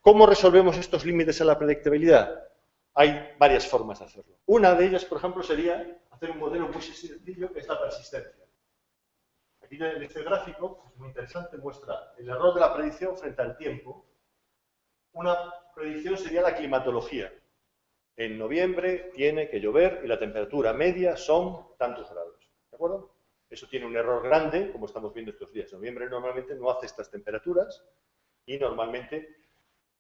¿Cómo resolvemos estos límites a la predictibilidad? Hay varias formas de hacerlo. Una de ellas, por ejemplo, sería hacer un modelo muy sencillo, que es la persistencia. Aquí en este gráfico, es muy interesante, muestra el error de la predicción frente al tiempo. Una predicción sería la climatología. En noviembre tiene que llover y la temperatura media son tantos grados. ¿De acuerdo? Eso tiene un error grande, como estamos viendo estos días. En noviembre normalmente no hace estas temperaturas y normalmente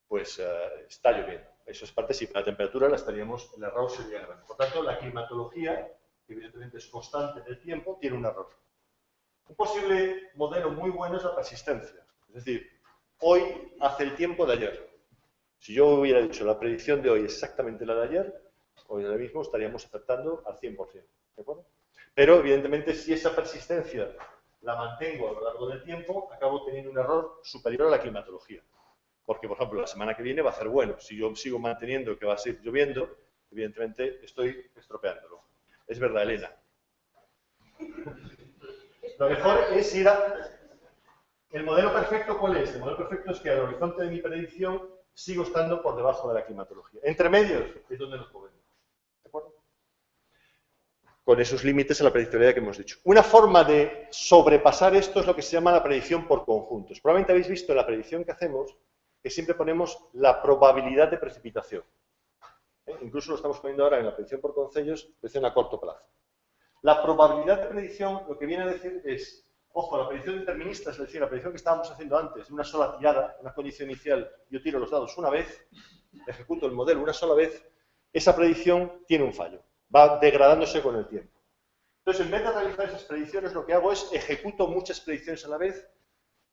pues está lloviendo. Eso es parte, sí, la temperatura el error sería grande. Por tanto, la climatología, que evidentemente es constante en el tiempo, tiene un error. Un posible modelo muy bueno es la persistencia. Es decir, hoy hace el tiempo de ayer. Si yo hubiera dicho la predicción de hoy es exactamente la de ayer, hoy ahora mismo estaríamos acertando al 100%. ¿De acuerdo? Pero, evidentemente, si esa persistencia la mantengo a lo largo del tiempo, acabo teniendo un error superior a la climatología. Porque, por ejemplo, la semana que viene va a ser bueno. Si yo sigo manteniendo que va a seguir lloviendo, evidentemente estoy estropeándolo. Es verdad, Elena. Lo mejor es ir a... ¿El modelo perfecto cuál es? El modelo perfecto es que al horizonte de mi predicción sigo estando por debajo de la climatología. Entre medios es donde nos movemos. ¿De acuerdo? Con esos límites a la predictibilidad que hemos dicho. Una forma de sobrepasar esto es lo que se llama la predicción por conjuntos. Probablemente habéis visto en la predicción que hacemos que siempre ponemos la probabilidad de precipitación. Incluso lo estamos poniendo ahora en la predicción por concellos, predicción a corto plazo. La probabilidad de predicción lo que viene a decir es, ojo, la predicción determinista, es decir, la predicción que estábamos haciendo antes, una sola tirada, una condición inicial, yo tiro los dados una vez, ejecuto el modelo una sola vez, esa predicción tiene un fallo, va degradándose con el tiempo. Entonces, en vez de realizar esas predicciones, lo que hago es ejecuto muchas predicciones a la vez.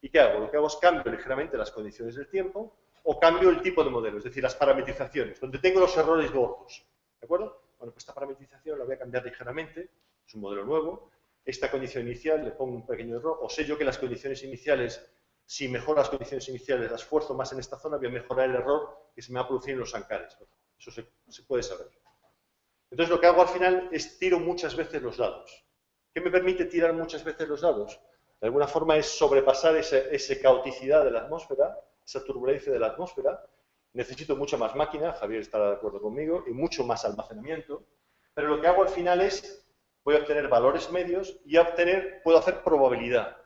¿Y qué hago? Lo que hago es cambio ligeramente las condiciones del tiempo o cambio el tipo de modelo, es decir, las parametrizaciones, donde tengo los errores gordos. ¿De acuerdo? Bueno, pues esta parametrización la voy a cambiar ligeramente, es un modelo nuevo. Esta condición inicial le pongo un pequeño error, o sé yo que las condiciones iniciales, si mejoro las condiciones iniciales, las esfuerzo más en esta zona, voy a mejorar el error que se me va a producir en los ancares. Eso se puede saber. Entonces lo que hago al final es tiro muchas veces los dados. ¿Qué me permite tirar muchas veces los dados? De alguna forma es sobrepasar esa caoticidad de la atmósfera, esa turbulencia de la atmósfera. Necesito mucha más máquina, Javier estará de acuerdo conmigo, y mucho más almacenamiento. Pero lo que hago al final es, voy a obtener valores medios y puedo hacer probabilidad.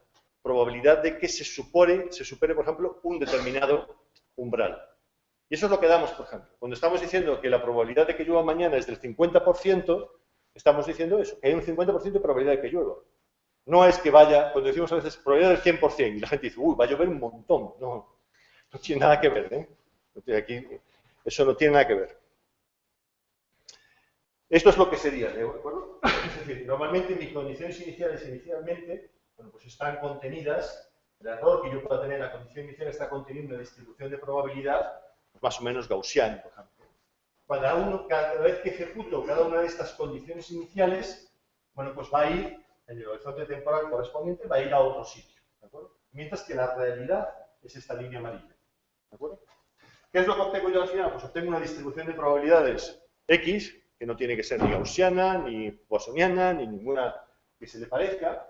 Probabilidad de que se supere, por ejemplo, un determinado umbral. Y eso es lo que damos, por ejemplo. Cuando estamos diciendo que la probabilidad de que llueva mañana es del 50%, estamos diciendo eso, que hay un 50% de probabilidad de que llueva. No es que vaya, cuando decimos a veces probabilidad del 100%, y la gente dice, uy, va a llover un montón. No tiene nada que ver, ¿eh? Aquí, eso no tiene nada que ver. Esto es lo que sería, ¿de acuerdo? Es decir, normalmente mis condiciones iniciales inicialmente, bueno, pues están contenidas, el error que yo pueda tener en la condición inicial está contenido en una distribución de probabilidad más o menos gaussiana, por ejemplo. Cada vez que ejecuto cada una de estas condiciones iniciales, bueno, pues va a ir, en el horizonte temporal correspondiente, va a ir a otro sitio, ¿de acuerdo? Mientras que la realidad es esta línea amarilla, ¿de acuerdo? ¿Qué es lo que obtengo yo al final? Pues obtengo una distribución de probabilidades X, que no tiene que ser ni gaussiana, ni poissoniana, ni ninguna que se le parezca.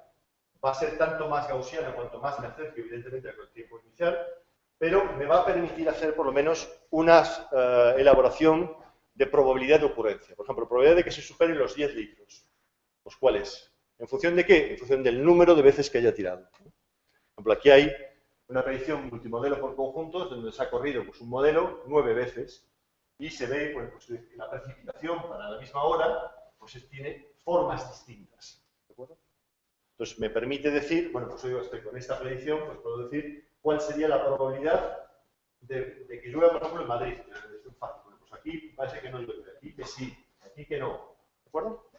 Va a ser tanto más gaussiana cuanto más me acerque, evidentemente, al tiempo inicial, pero me va a permitir hacer por lo menos una elaboración de probabilidad de ocurrencia. Por ejemplo, probabilidad de que se superen los 10 litros. Pues, ¿cuál es? ¿En función de qué? En función del número de veces que haya tirado. Por ejemplo, aquí hay una predicción multimodelo por conjuntos, donde se ha corrido pues, un modelo 9 veces. Y se ve, bueno, pues la precipitación para la misma hora, pues tiene formas distintas. ¿De acuerdo? Entonces, me permite decir, bueno, pues yo con esta predicción, pues puedo decir cuál sería la probabilidad de que llueva, por ejemplo, en Madrid. Es un fácil. Bueno, pues aquí parece que no llueve, aquí que sí, aquí que no. ¿De acuerdo?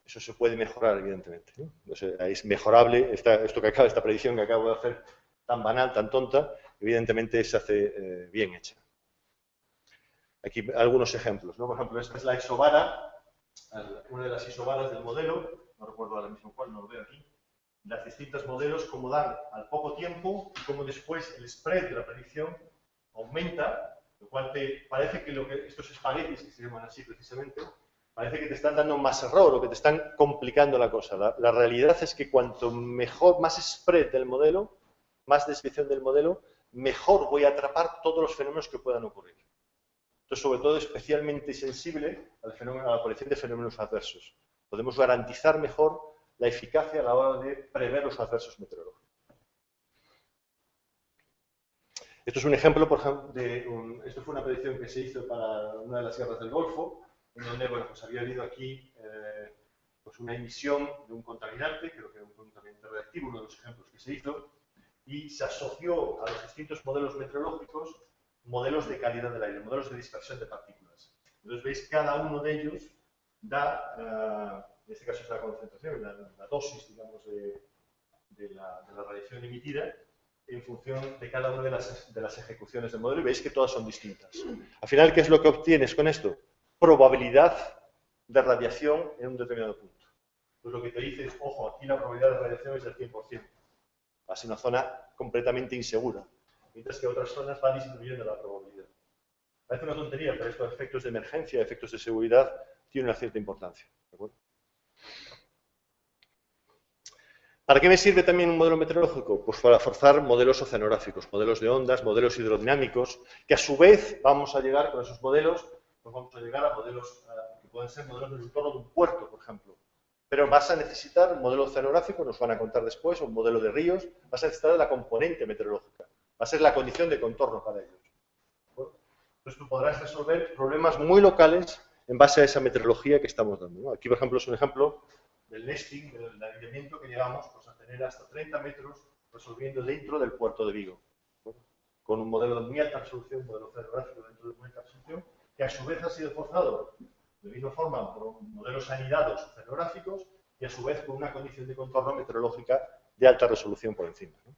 Eso se puede mejorar, evidentemente, ¿no? Entonces, es mejorable, esta predicción que acabo de hacer, tan banal, tan tonta, evidentemente se hace bien hecha. Aquí algunos ejemplos, ¿no? Por ejemplo, esta es la isobara, una de las isobaras del modelo, no recuerdo ahora mismo cuál, no lo veo aquí. Las distintos modelos, cómo dan al poco tiempo y cómo después el spread de la predicción aumenta, lo cual te parece que estos espaguetis, que se llaman así precisamente, parece que te están dando más error o que te están complicando la cosa. La realidad es que cuanto mejor, más spread del modelo, más desviación del modelo, mejor voy a atrapar todos los fenómenos que puedan ocurrir. Entonces, sobre todo, especialmente sensible a la aparición de fenómenos adversos. Podemos garantizar mejor la eficacia a la hora de prever los adversos meteorológicos. Esto es un ejemplo, por ejemplo, esto fue una predicción que se hizo para una de las guerras del Golfo, en donde, bueno, pues había habido aquí pues una emisión de un contaminante, creo que era un contaminante reactivo, uno de los ejemplos que se hizo, y se asoció a los distintos modelos meteorológicos modelos de calidad del aire, modelos de dispersión de partículas. Entonces, veis, cada uno de ellos da, en este caso es la concentración, la dosis, digamos, de la radiación emitida, en función de cada una de las ejecuciones del modelo, y veis que todas son distintas. Al final, ¿qué es lo que obtienes con esto? Probabilidad de radiación en un determinado punto. Entonces, lo que te dice es, ojo, aquí la probabilidad de radiación es del 100%. Va a ser una zona completamente insegura, mientras que otras zonas va disminuyendo la probabilidad. Parece una tontería, pero estos efectos de emergencia, efectos de seguridad, tienen una cierta importancia. ¿De acuerdo? ¿Para qué me sirve también un modelo meteorológico? Pues para forzar modelos oceanográficos, modelos de ondas, modelos hidrodinámicos, que a su vez vamos a llegar con esos modelos, pues vamos a llegar a modelos que pueden ser modelos del entorno de un puerto, por ejemplo. Pero vas a necesitar un modelo oceanográfico, nos van a contar después, un modelo de ríos, vas a necesitar la componente meteorológica. Va a ser la condición de contorno para ellos. Entonces tú podrás resolver problemas muy locales en base a esa meteorología que estamos dando, ¿no? Aquí, por ejemplo, es un ejemplo del nesting, del anillamiento que llegamos pues, a tener hasta 30 metros resolviendo dentro del puerto de Vigo. ¿No? Con un modelo de muy alta resolución, un modelo oceanográfico dentro de muy alta resolución, que a su vez ha sido forzado de misma forma por modelos anidados oceanográficos y a su vez con una condición de contorno meteorológica de alta resolución por encima, ¿no?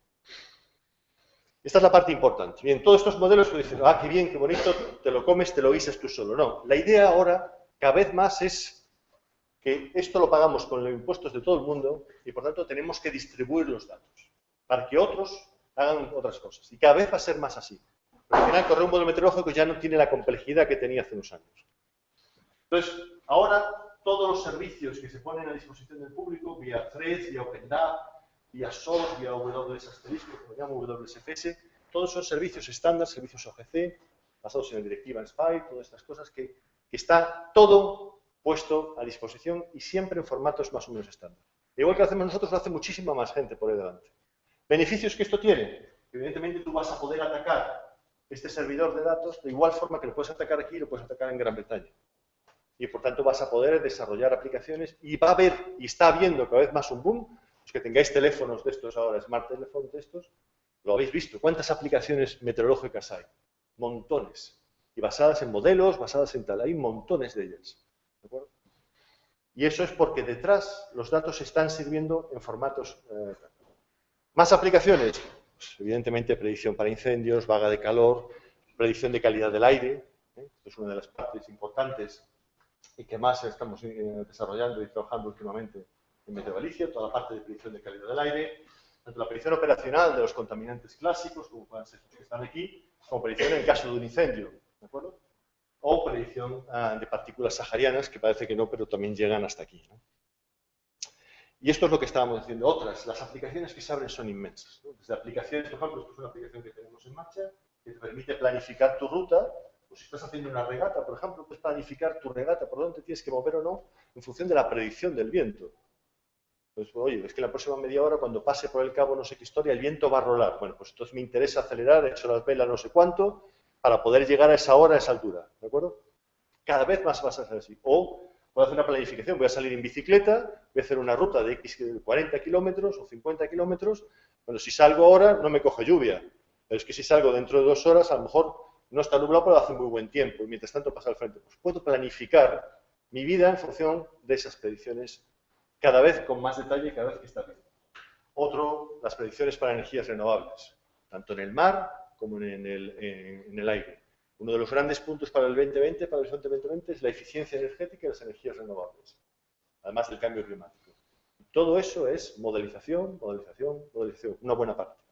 Esta es la parte importante. Bien, todos estos modelos que dicen, ah, qué bien, qué bonito, te lo comes, te lo guisas tú solo. No, la idea ahora, cada vez más, es que esto lo pagamos con los impuestos de todo el mundo y, por tanto, tenemos que distribuir los datos para que otros hagan otras cosas. Y cada vez va a ser más así. Pero al final, correr un modelo meteorológico ya no tiene la complejidad que tenía hace unos años. Entonces, ahora, todos los servicios que se ponen a disposición del público, vía Threads, vía OpenDAP, vía SOS, vía WS asterisco, como llamo WSFS, todos son servicios estándar, servicios OGC, basados en la directiva en SPY, todas estas cosas que está todo puesto a disposición y siempre en formatos más o menos estándar. Igual que lo hacemos nosotros, lo hace muchísima más gente por ahí delante. ¿Beneficios que esto tiene? Evidentemente tú vas a poder atacar este servidor de datos de igual forma que lo puedes atacar aquí y lo puedes atacar en Gran Bretaña. Y por tanto vas a poder desarrollar aplicaciones y va a haber, y está habiendo cada vez más un boom. Los que tengáis teléfonos de estos ahora, smart teléfonos de estos, lo habéis visto. ¿Cuántas aplicaciones meteorológicas hay? Montones. Y basadas en modelos, basadas en tal. Hay montones de ellas. ¿De acuerdo? Y eso es porque detrás los datos están sirviendo en formatos... ¿Más aplicaciones? Pues, evidentemente, predicción para incendios, vaga de calor, predicción de calidad del aire. Esto es una de las partes importantes y que más estamos desarrollando y trabajando últimamente en Meteo Galicia, toda la parte de predicción de calidad del aire, tanto la predicción operacional de los contaminantes clásicos, como pueden ser estos que están aquí, como predicción en caso de un incendio, ¿de acuerdo? O predicción de partículas saharianas, que parece que no, pero también llegan hasta aquí, ¿no? Y esto es lo que estábamos diciendo. Otras, las aplicaciones que se abren son inmensas, ¿no? Desde aplicaciones, por ejemplo, esto es una aplicación que tenemos en marcha, que te permite planificar tu ruta. Pues si estás haciendo una regata, por ejemplo, puedes planificar tu regata, por dónde tienes que mover o no, en función de la predicción del viento. Pues, oye, es que la próxima media hora, cuando pase por el cabo no sé qué historia, el viento va a rolar. Bueno, pues entonces me interesa acelerar, he hecho las velas no sé cuánto, para poder llegar a esa hora, a esa altura, ¿de acuerdo? Cada vez más vas a ser así. O voy a hacer una planificación, voy a salir en bicicleta, voy a hacer una ruta de 40 kilómetros o 50 kilómetros. Bueno, si salgo ahora no me coge lluvia, pero es que si salgo dentro de 2 horas, a lo mejor no está nublado, pero hace muy buen tiempo, y mientras tanto pasa al frente. Pues puedo planificar mi vida en función de esas predicciones, cada vez con más detalle, cada vez que está bien. Otro, las predicciones para energías renovables, tanto en el mar como en el aire. Uno de los grandes puntos para el 2020, para el horizonte 2020, es la eficiencia energética y las energías renovables, además del cambio climático. Todo eso es modelización, modelización, modelización, una buena parte.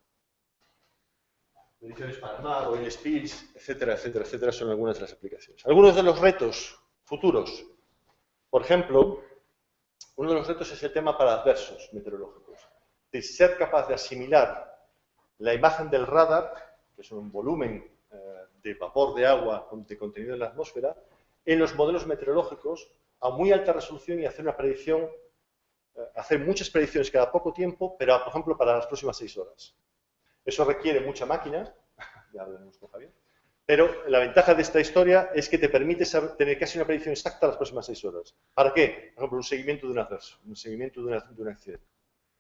Predicciones para el mar, oil spills, etcétera, etcétera, etcétera, son algunas de las aplicaciones. Algunos de los retos futuros. Por ejemplo, uno de los retos es el tema para adversos meteorológicos. De ser capaz de asimilar la imagen del radar, que es un volumen de vapor de agua de contenido en la atmósfera, en los modelos meteorológicos a muy alta resolución y hacer una predicción, hacer muchas predicciones cada poco tiempo, pero por ejemplo para las próximas 6 horas. Eso requiere mucha máquina, ya hablaremos con Javier, pero la ventaja de esta historia es que te permite tener casi una predicción exacta las próximas 6 horas. ¿Para qué? Por ejemplo, un seguimiento de un adverso, un seguimiento de un accidente.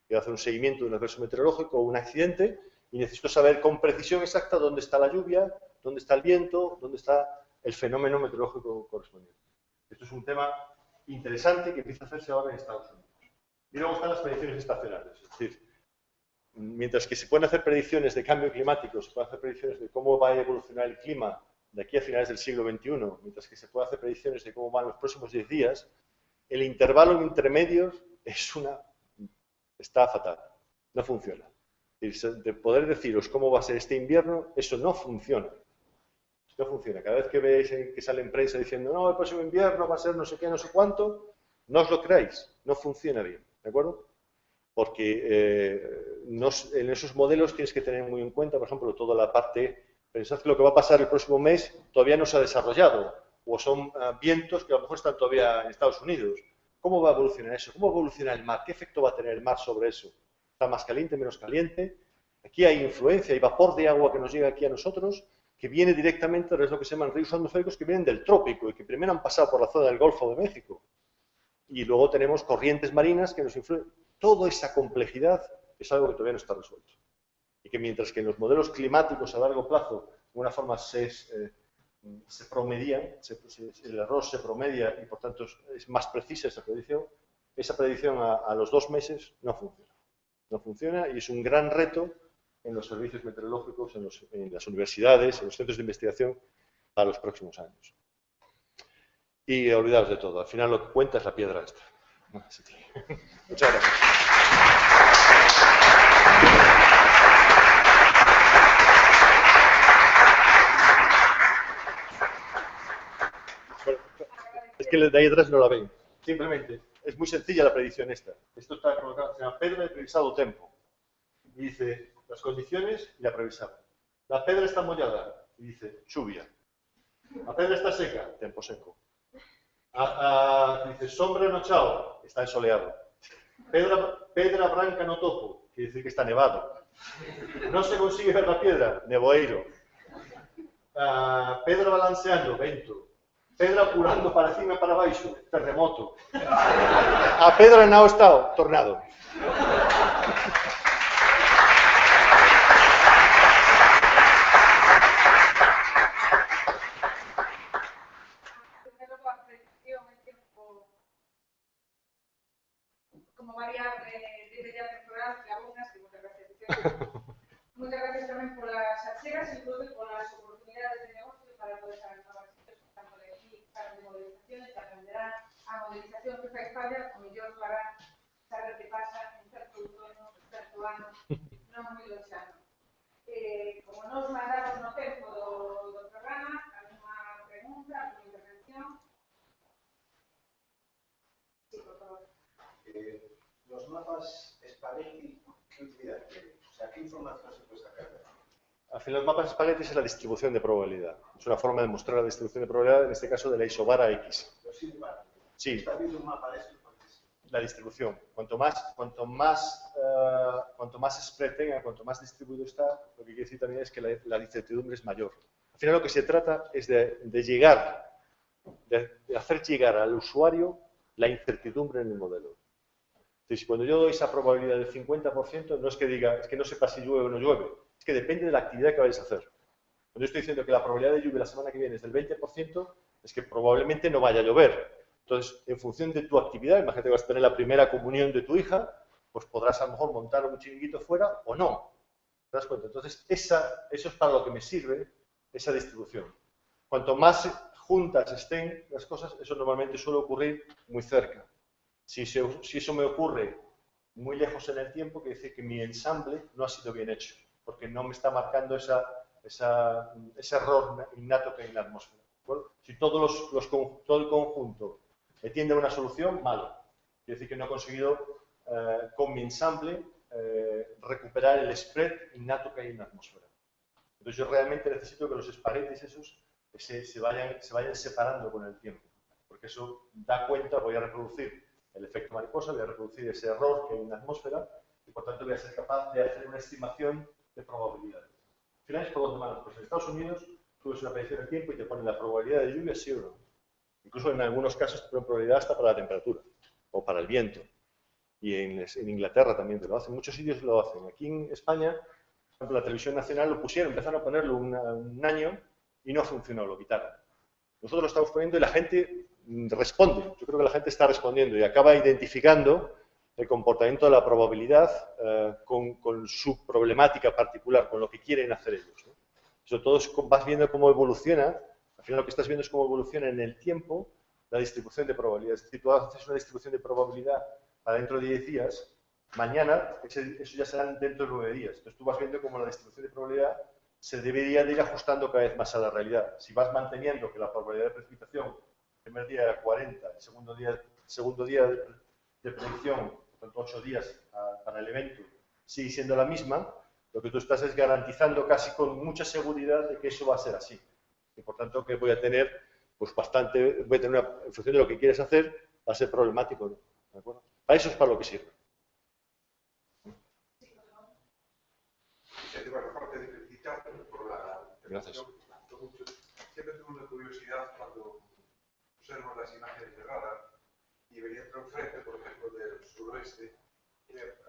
Quiero hacer un seguimiento de un adverso meteorológico o un accidente y necesito saber con precisión exacta dónde está la lluvia, dónde está el viento, dónde está el fenómeno meteorológico correspondiente. Esto es un tema interesante que empieza a hacerse ahora en Estados Unidos. Y luego están las predicciones estacionarias, es decir, mientras que se pueden hacer predicciones de cambio climático, se pueden hacer predicciones de cómo va a evolucionar el clima de aquí a finales del siglo XXI, mientras que se pueden hacer predicciones de cómo van los próximos 10 días, el intervalo intermedio está fatal, no funciona. De poder deciros cómo va a ser este invierno, eso no funciona. No funciona. Cada vez que veis que sale en prensa diciendo no, el próximo invierno va a ser no sé qué, no sé cuánto, no os lo creáis, no funciona bien, ¿de acuerdo? Porque en esos modelos tienes que tener muy en cuenta, por ejemplo, toda la parte, pensad que lo que va a pasar el próximo mes todavía no se ha desarrollado, o son vientos que a lo mejor están todavía en Estados Unidos. ¿Cómo va a evolucionar eso? ¿Cómo va a evolucionar el mar? ¿Qué efecto va a tener el mar sobre eso? ¿Está más caliente, menos caliente? Aquí hay influencia, hay vapor de agua que nos llega aquí a nosotros, que viene directamente de lo que se llaman ríos atmosféricos que vienen del trópico y que primero han pasado por la zona del Golfo de México. Y luego tenemos corrientes marinas que nos influyen. Toda esa complejidad es algo que todavía no está resuelto. Y que mientras que en los modelos climáticos a largo plazo, de alguna forma se promedian, el error se promedia y por tanto es más precisa esa predicción a los 2 meses no funciona. No funciona y es un gran reto en los servicios meteorológicos, en las universidades, en los centros de investigación para los próximos años. Y olvidaos de todo, al final lo que cuenta es la piedra esta. Muchas gracias. Bueno, es que de ahí atrás no la ven. Simplemente, es muy sencilla la predicción esta. Esto está colocado, se llama pedra de previsado tempo. Y dice las condiciones y la previsada. La pedra está mollada y dice lluvia. La pedra está seca, tempo seco. Dice sombra no chao, está ensoleado. Pedra branca no topo, quiere decir que está nevado. No se consigue ver la piedra, nevoeiro. Pedra balanceando, vento. Pedra pulando para cima e para baixo, terremoto. A pedra en estado, tornado. Como variable de media temporal que algunas, que muchas gracias. Muchas gracias también por las achegas y por las oportunidades de negocio para poder saber novas situaciones, tanto de aquí, de modelizaciones, que aprenderán a modelización que fai falla, o mellor para saber que pasa en certo outono, en certo ano, non moi loxano. Como nos mandamos no tempo do programa, alguna pregunta, alguna intervención? Sí, por favor. Los mapas Spaghetti, ¿qué utilidad tienen? O sea, ¿qué información se puede sacar? Al final, los mapas Spaghetti es la distribución de probabilidad. Es una forma de mostrar la distribución de probabilidad, en este caso de la isobara X. Pero sí, vale. Sí. ¿Está viendo un mapa de esto? La distribución. Cuanto más spread tenga, cuanto más distribuido está, lo que quiere decir también es que la incertidumbre es mayor. Al final lo que se trata es de hacer llegar al usuario la incertidumbre en el modelo. Entonces, cuando yo doy esa probabilidad del 50%, no es que diga, es que no sepa si llueve o no llueve, es que depende de la actividad que vayas a hacer. Cuando yo estoy diciendo que la probabilidad de lluvia la semana que viene es del 20%, es que probablemente no vaya a llover. Entonces, en función de tu actividad, imagínate que vas a tener la primera comunión de tu hija, pues podrás a lo mejor montar un chiringuito fuera o no. ¿Te das cuenta? Entonces, eso es para lo que me sirve esa distribución. Cuanto más juntas estén las cosas, eso normalmente suele ocurrir muy cerca. Si eso me ocurre muy lejos en el tiempo, quiere decir que mi ensamble no ha sido bien hecho, porque no me está marcando ese error innato que hay en la atmósfera. Si todo el conjunto tiende a una solución, malo. Quiere decir que no he conseguido con mi ensamble recuperar el spread innato que hay en la atmósfera. Entonces yo realmente necesito que los espaguetis esos se vayan separando con el tiempo, porque eso da cuenta, voy a reproducir el efecto mariposa, voy a reproducir ese error que hay en la atmósfera y por tanto voy a ser capaz de hacer una estimación de probabilidades. Al final es por dos manos, pues en Estados Unidos tú ves una predicción del tiempo y te ponen la probabilidad de lluvia sí o no. Incluso en algunos casos te ponen probabilidad hasta para la temperatura o para el viento. Y en Inglaterra también te lo hacen, en muchos sitios lo hacen. Aquí en España, por ejemplo, la televisión nacional lo pusieron, empezaron a ponerlo un año y no funcionó, lo quitaron. Nosotros lo estamos poniendo y la gente responde. Yo creo que la gente está respondiendo y acaba identificando el comportamiento de la probabilidad con su problemática particular, con lo que quieren hacer ellos, ¿no? Sobre todo vas viendo cómo evoluciona, al final lo que estás viendo es cómo evoluciona en el tiempo la distribución de probabilidades. Es decir, tú haces una distribución de probabilidad para dentro de 10 días, mañana eso ya serán dentro de 9 días. Entonces tú vas viendo cómo la distribución de probabilidad se debería de ir ajustando cada vez más a la realidad. Si vas manteniendo que la probabilidad de precipitación el primer día era 40, el segundo día de predicción, por tanto 8 días para el evento, sigue siendo la misma, lo que tú estás es garantizando casi con mucha seguridad de que eso va a ser así. Y por tanto que voy a tener pues bastante, en función de lo que quieres hacer, va a ser problemático, ¿no? ¿De acuerdo? Para eso es para lo que sirve. Gracias. Siempre tengo una curiosidad cuando observo las imágenes de radar y venía por frente, por ejemplo, del suroeste,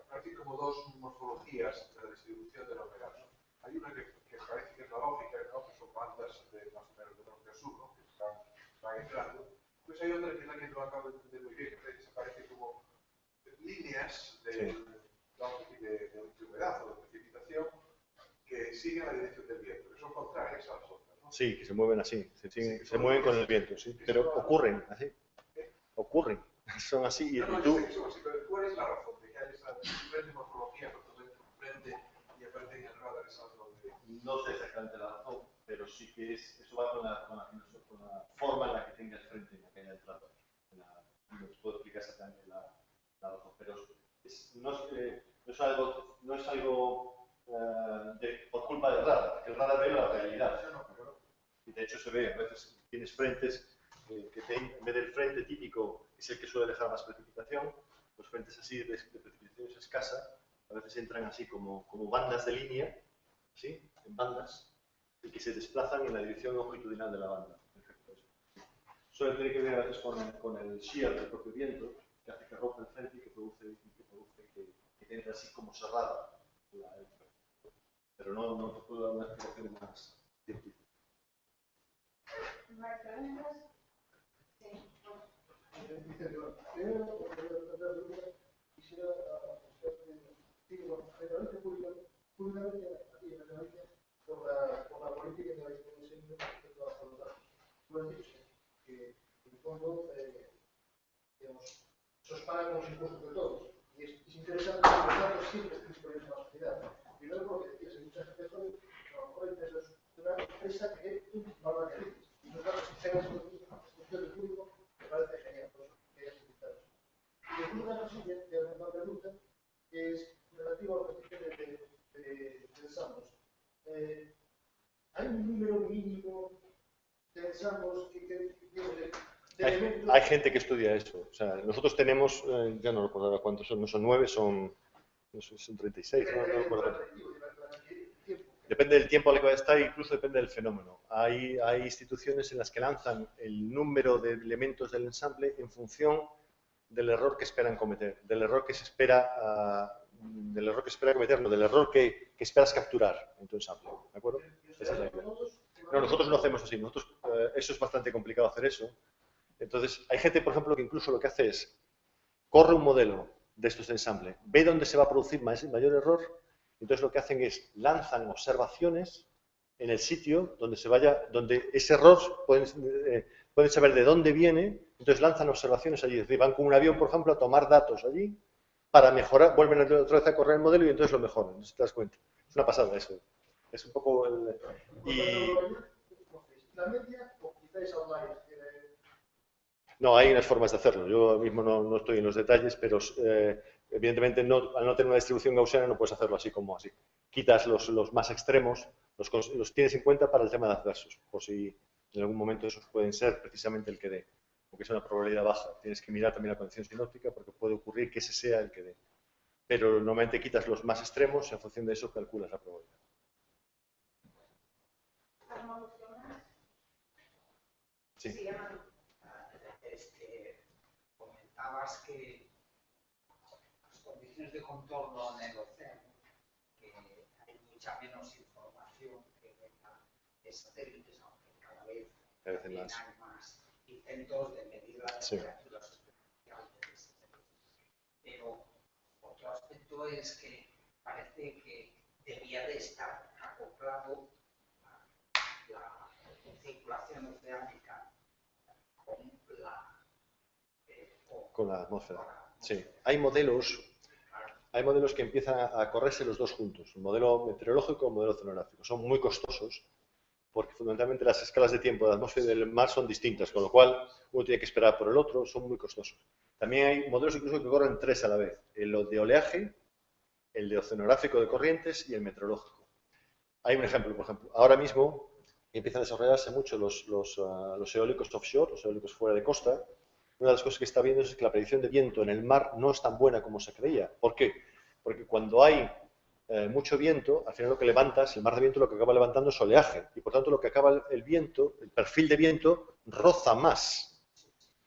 aparecen como dos morfologías de la distribución de la Pegaso. Hay una que parece que es la lógica, ¿no? Que son bandas más o menos de norte a sur, ¿no? Que van entrando. Pues hay otra que es la que no acabo de entender muy bien, que parece como líneas de humedad o de precipitación que siguen la dirección del viento, que son contrarias a las otras, ¿no? Sí, que se mueven así, se mueven con el viento, sí, pero ocurren así, ocurren, son así. No, yo sé que son así, pero ¿cuál es la razón de que hay esa diferente morfología cuando frente y aparece en el radar? Es algo de... No sé exactamente la razón, pero sí que eso va con la forma en la que tenga el frente en la que haya entrado. No os puedo explicar exactamente la razón, pero no es algo por culpa del radar, que el radar ve la realidad. Y de hecho se ve, a veces tienes frentes en vez del frente típico, que es el que suele dejar más precipitación, los frentes así de precipitación escasa, a veces entran así como bandas de línea, ¿sí? En bandas, y que se desplazan en la dirección longitudinal de la banda. Suele tener que ver a veces con el shear del propio viento, que hace que rompa el frente y que produce que entre así como cerrada. Pero no te puedo dar una explicación más científica. ¿Más preguntas? Sí. Quisiera hacerte públicamente aquí en Galicia por la política que vais teniendo respecto a los datos. Tú has dicho que en el fondo digamos, se os pagan con los impuestos de todos. Y es interesante que los datos siempre estén disponibles en la sociedad. Primero porque decías, hay mucha gente joven, a lo mejor hay una empresa que no lo necesitas. Y los datos que tengan su función del público me parece genial, por eso quería felicitar. Y después una cosilla, que es una pregunta, que es relativa a lo que dice de ensamblos. ¿Hay un número mínimo de ensamblos que hay gente que estudia eso. O sea, nosotros tenemos, ya no recuerdo cuántos son, no son 9, son 36, no recuerdo. depende del tiempo al que va a estar, incluso depende del fenómeno. Hay instituciones en las que lanzan el número de elementos del ensamble en función del error que esperan cometer, del error que se espera, cometer, no, del error que esperas capturar en tu ensamble, ¿de acuerdo? Esa es la idea. No, nosotros no hacemos así, eso es bastante complicado hacer eso. Entonces, hay gente, por ejemplo, que incluso lo que hace es, corre un modelo de estos de ensamble, ve dónde se va a producir mayor error, entonces lo que hacen es, lanzan observaciones en el sitio donde ese error pueden saber de dónde viene, entonces lanzan observaciones allí, es decir, van con un avión, por ejemplo, a tomar datos allí, para mejorar, vuelven otra vez a correr el modelo y entonces lo mejoran, ¿te das cuenta? Es una pasada eso. Es un poco el... ¿La media o quizás outliers? No, hay unas formas de hacerlo. Yo mismo no estoy en los detalles, pero evidentemente al no tener una distribución gaussiana no puedes hacerlo así como así. Quitas los más extremos, los tienes en cuenta para el tema de adversos, por si en algún momento esos pueden ser precisamente el que dé, porque es una probabilidad baja. Tienes que mirar también la condición sinóptica porque puede ocurrir que ese sea el que dé. Pero normalmente quitas los más extremos y en función de eso calculas la probabilidad. Sí. Comentabas que las condiciones de contorno en el océano, que hay mucha menos información que venga de satélites, aunque cada vez hay más intentos de medir las temperaturas superficiales de satélites. Pero otro aspecto es que parece que debía de estar acoplado a la circulación oceánica con la atmósfera. Sí. Hay modelos que empiezan a correrse los dos juntos, el modelo meteorológico y el modelo oceanográfico. Son muy costosos porque fundamentalmente las escalas de tiempo de la atmósfera y del mar son distintas, con lo cual uno tiene que esperar por el otro, son muy costosos. También hay modelos incluso que corren tres a la vez, el de oleaje, el de oceanográfico de corrientes y el meteorológico. Hay un ejemplo, por ejemplo, ahora mismo empiezan a desarrollarse mucho los eólicos offshore, los eólicos fuera de costa. Una de las cosas que está viendo es que la predicción de viento en el mar no es tan buena como se creía. ¿Por qué? Porque cuando hay mucho viento, al final lo que levantas, el mar de viento lo que acaba levantando es oleaje. Y por tanto lo que acaba el viento, el perfil de viento, roza más.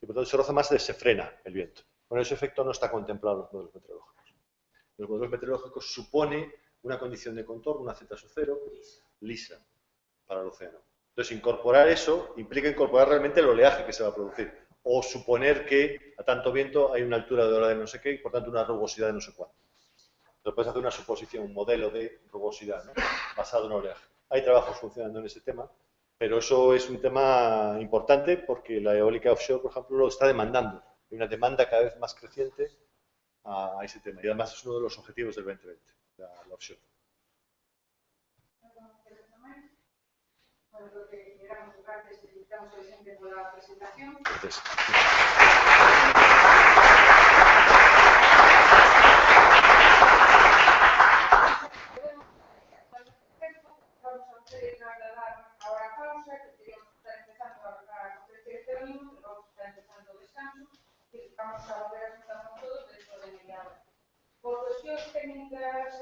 Y por tanto se roza más, se frena el viento. Bueno, ese efecto no está contemplado en los modelos meteorológicos. Los modelos meteorológicos supone una condición de contorno, una z sub 0, lisa para el océano. Entonces, incorporar eso implica incorporar realmente el oleaje que se va a producir. O suponer que a tanto viento hay una altura de ola de no sé qué y por tanto una rugosidad de no sé cuánto. Entonces puedes hacer una suposición, un modelo de rugosidad, ¿no? Basado en oleaje. Hay trabajos funcionando en ese tema, pero eso es un tema importante porque la eólica offshore, por ejemplo, lo está demandando. Hay una demanda cada vez más creciente a ese tema. Y además es uno de los objetivos del 2020, la offshore. Bueno, lo que queramos gracias, felicitamos a Vicente por la presentación. Gracias. Vamos a trasladar ahora a pausa, que teníamos que estar empezando a ofrecer este mismo, pero vamos a estar empezando el descanso y vamos a volver a juntarnos todos dentro de media hora. Por cuestiones técnicas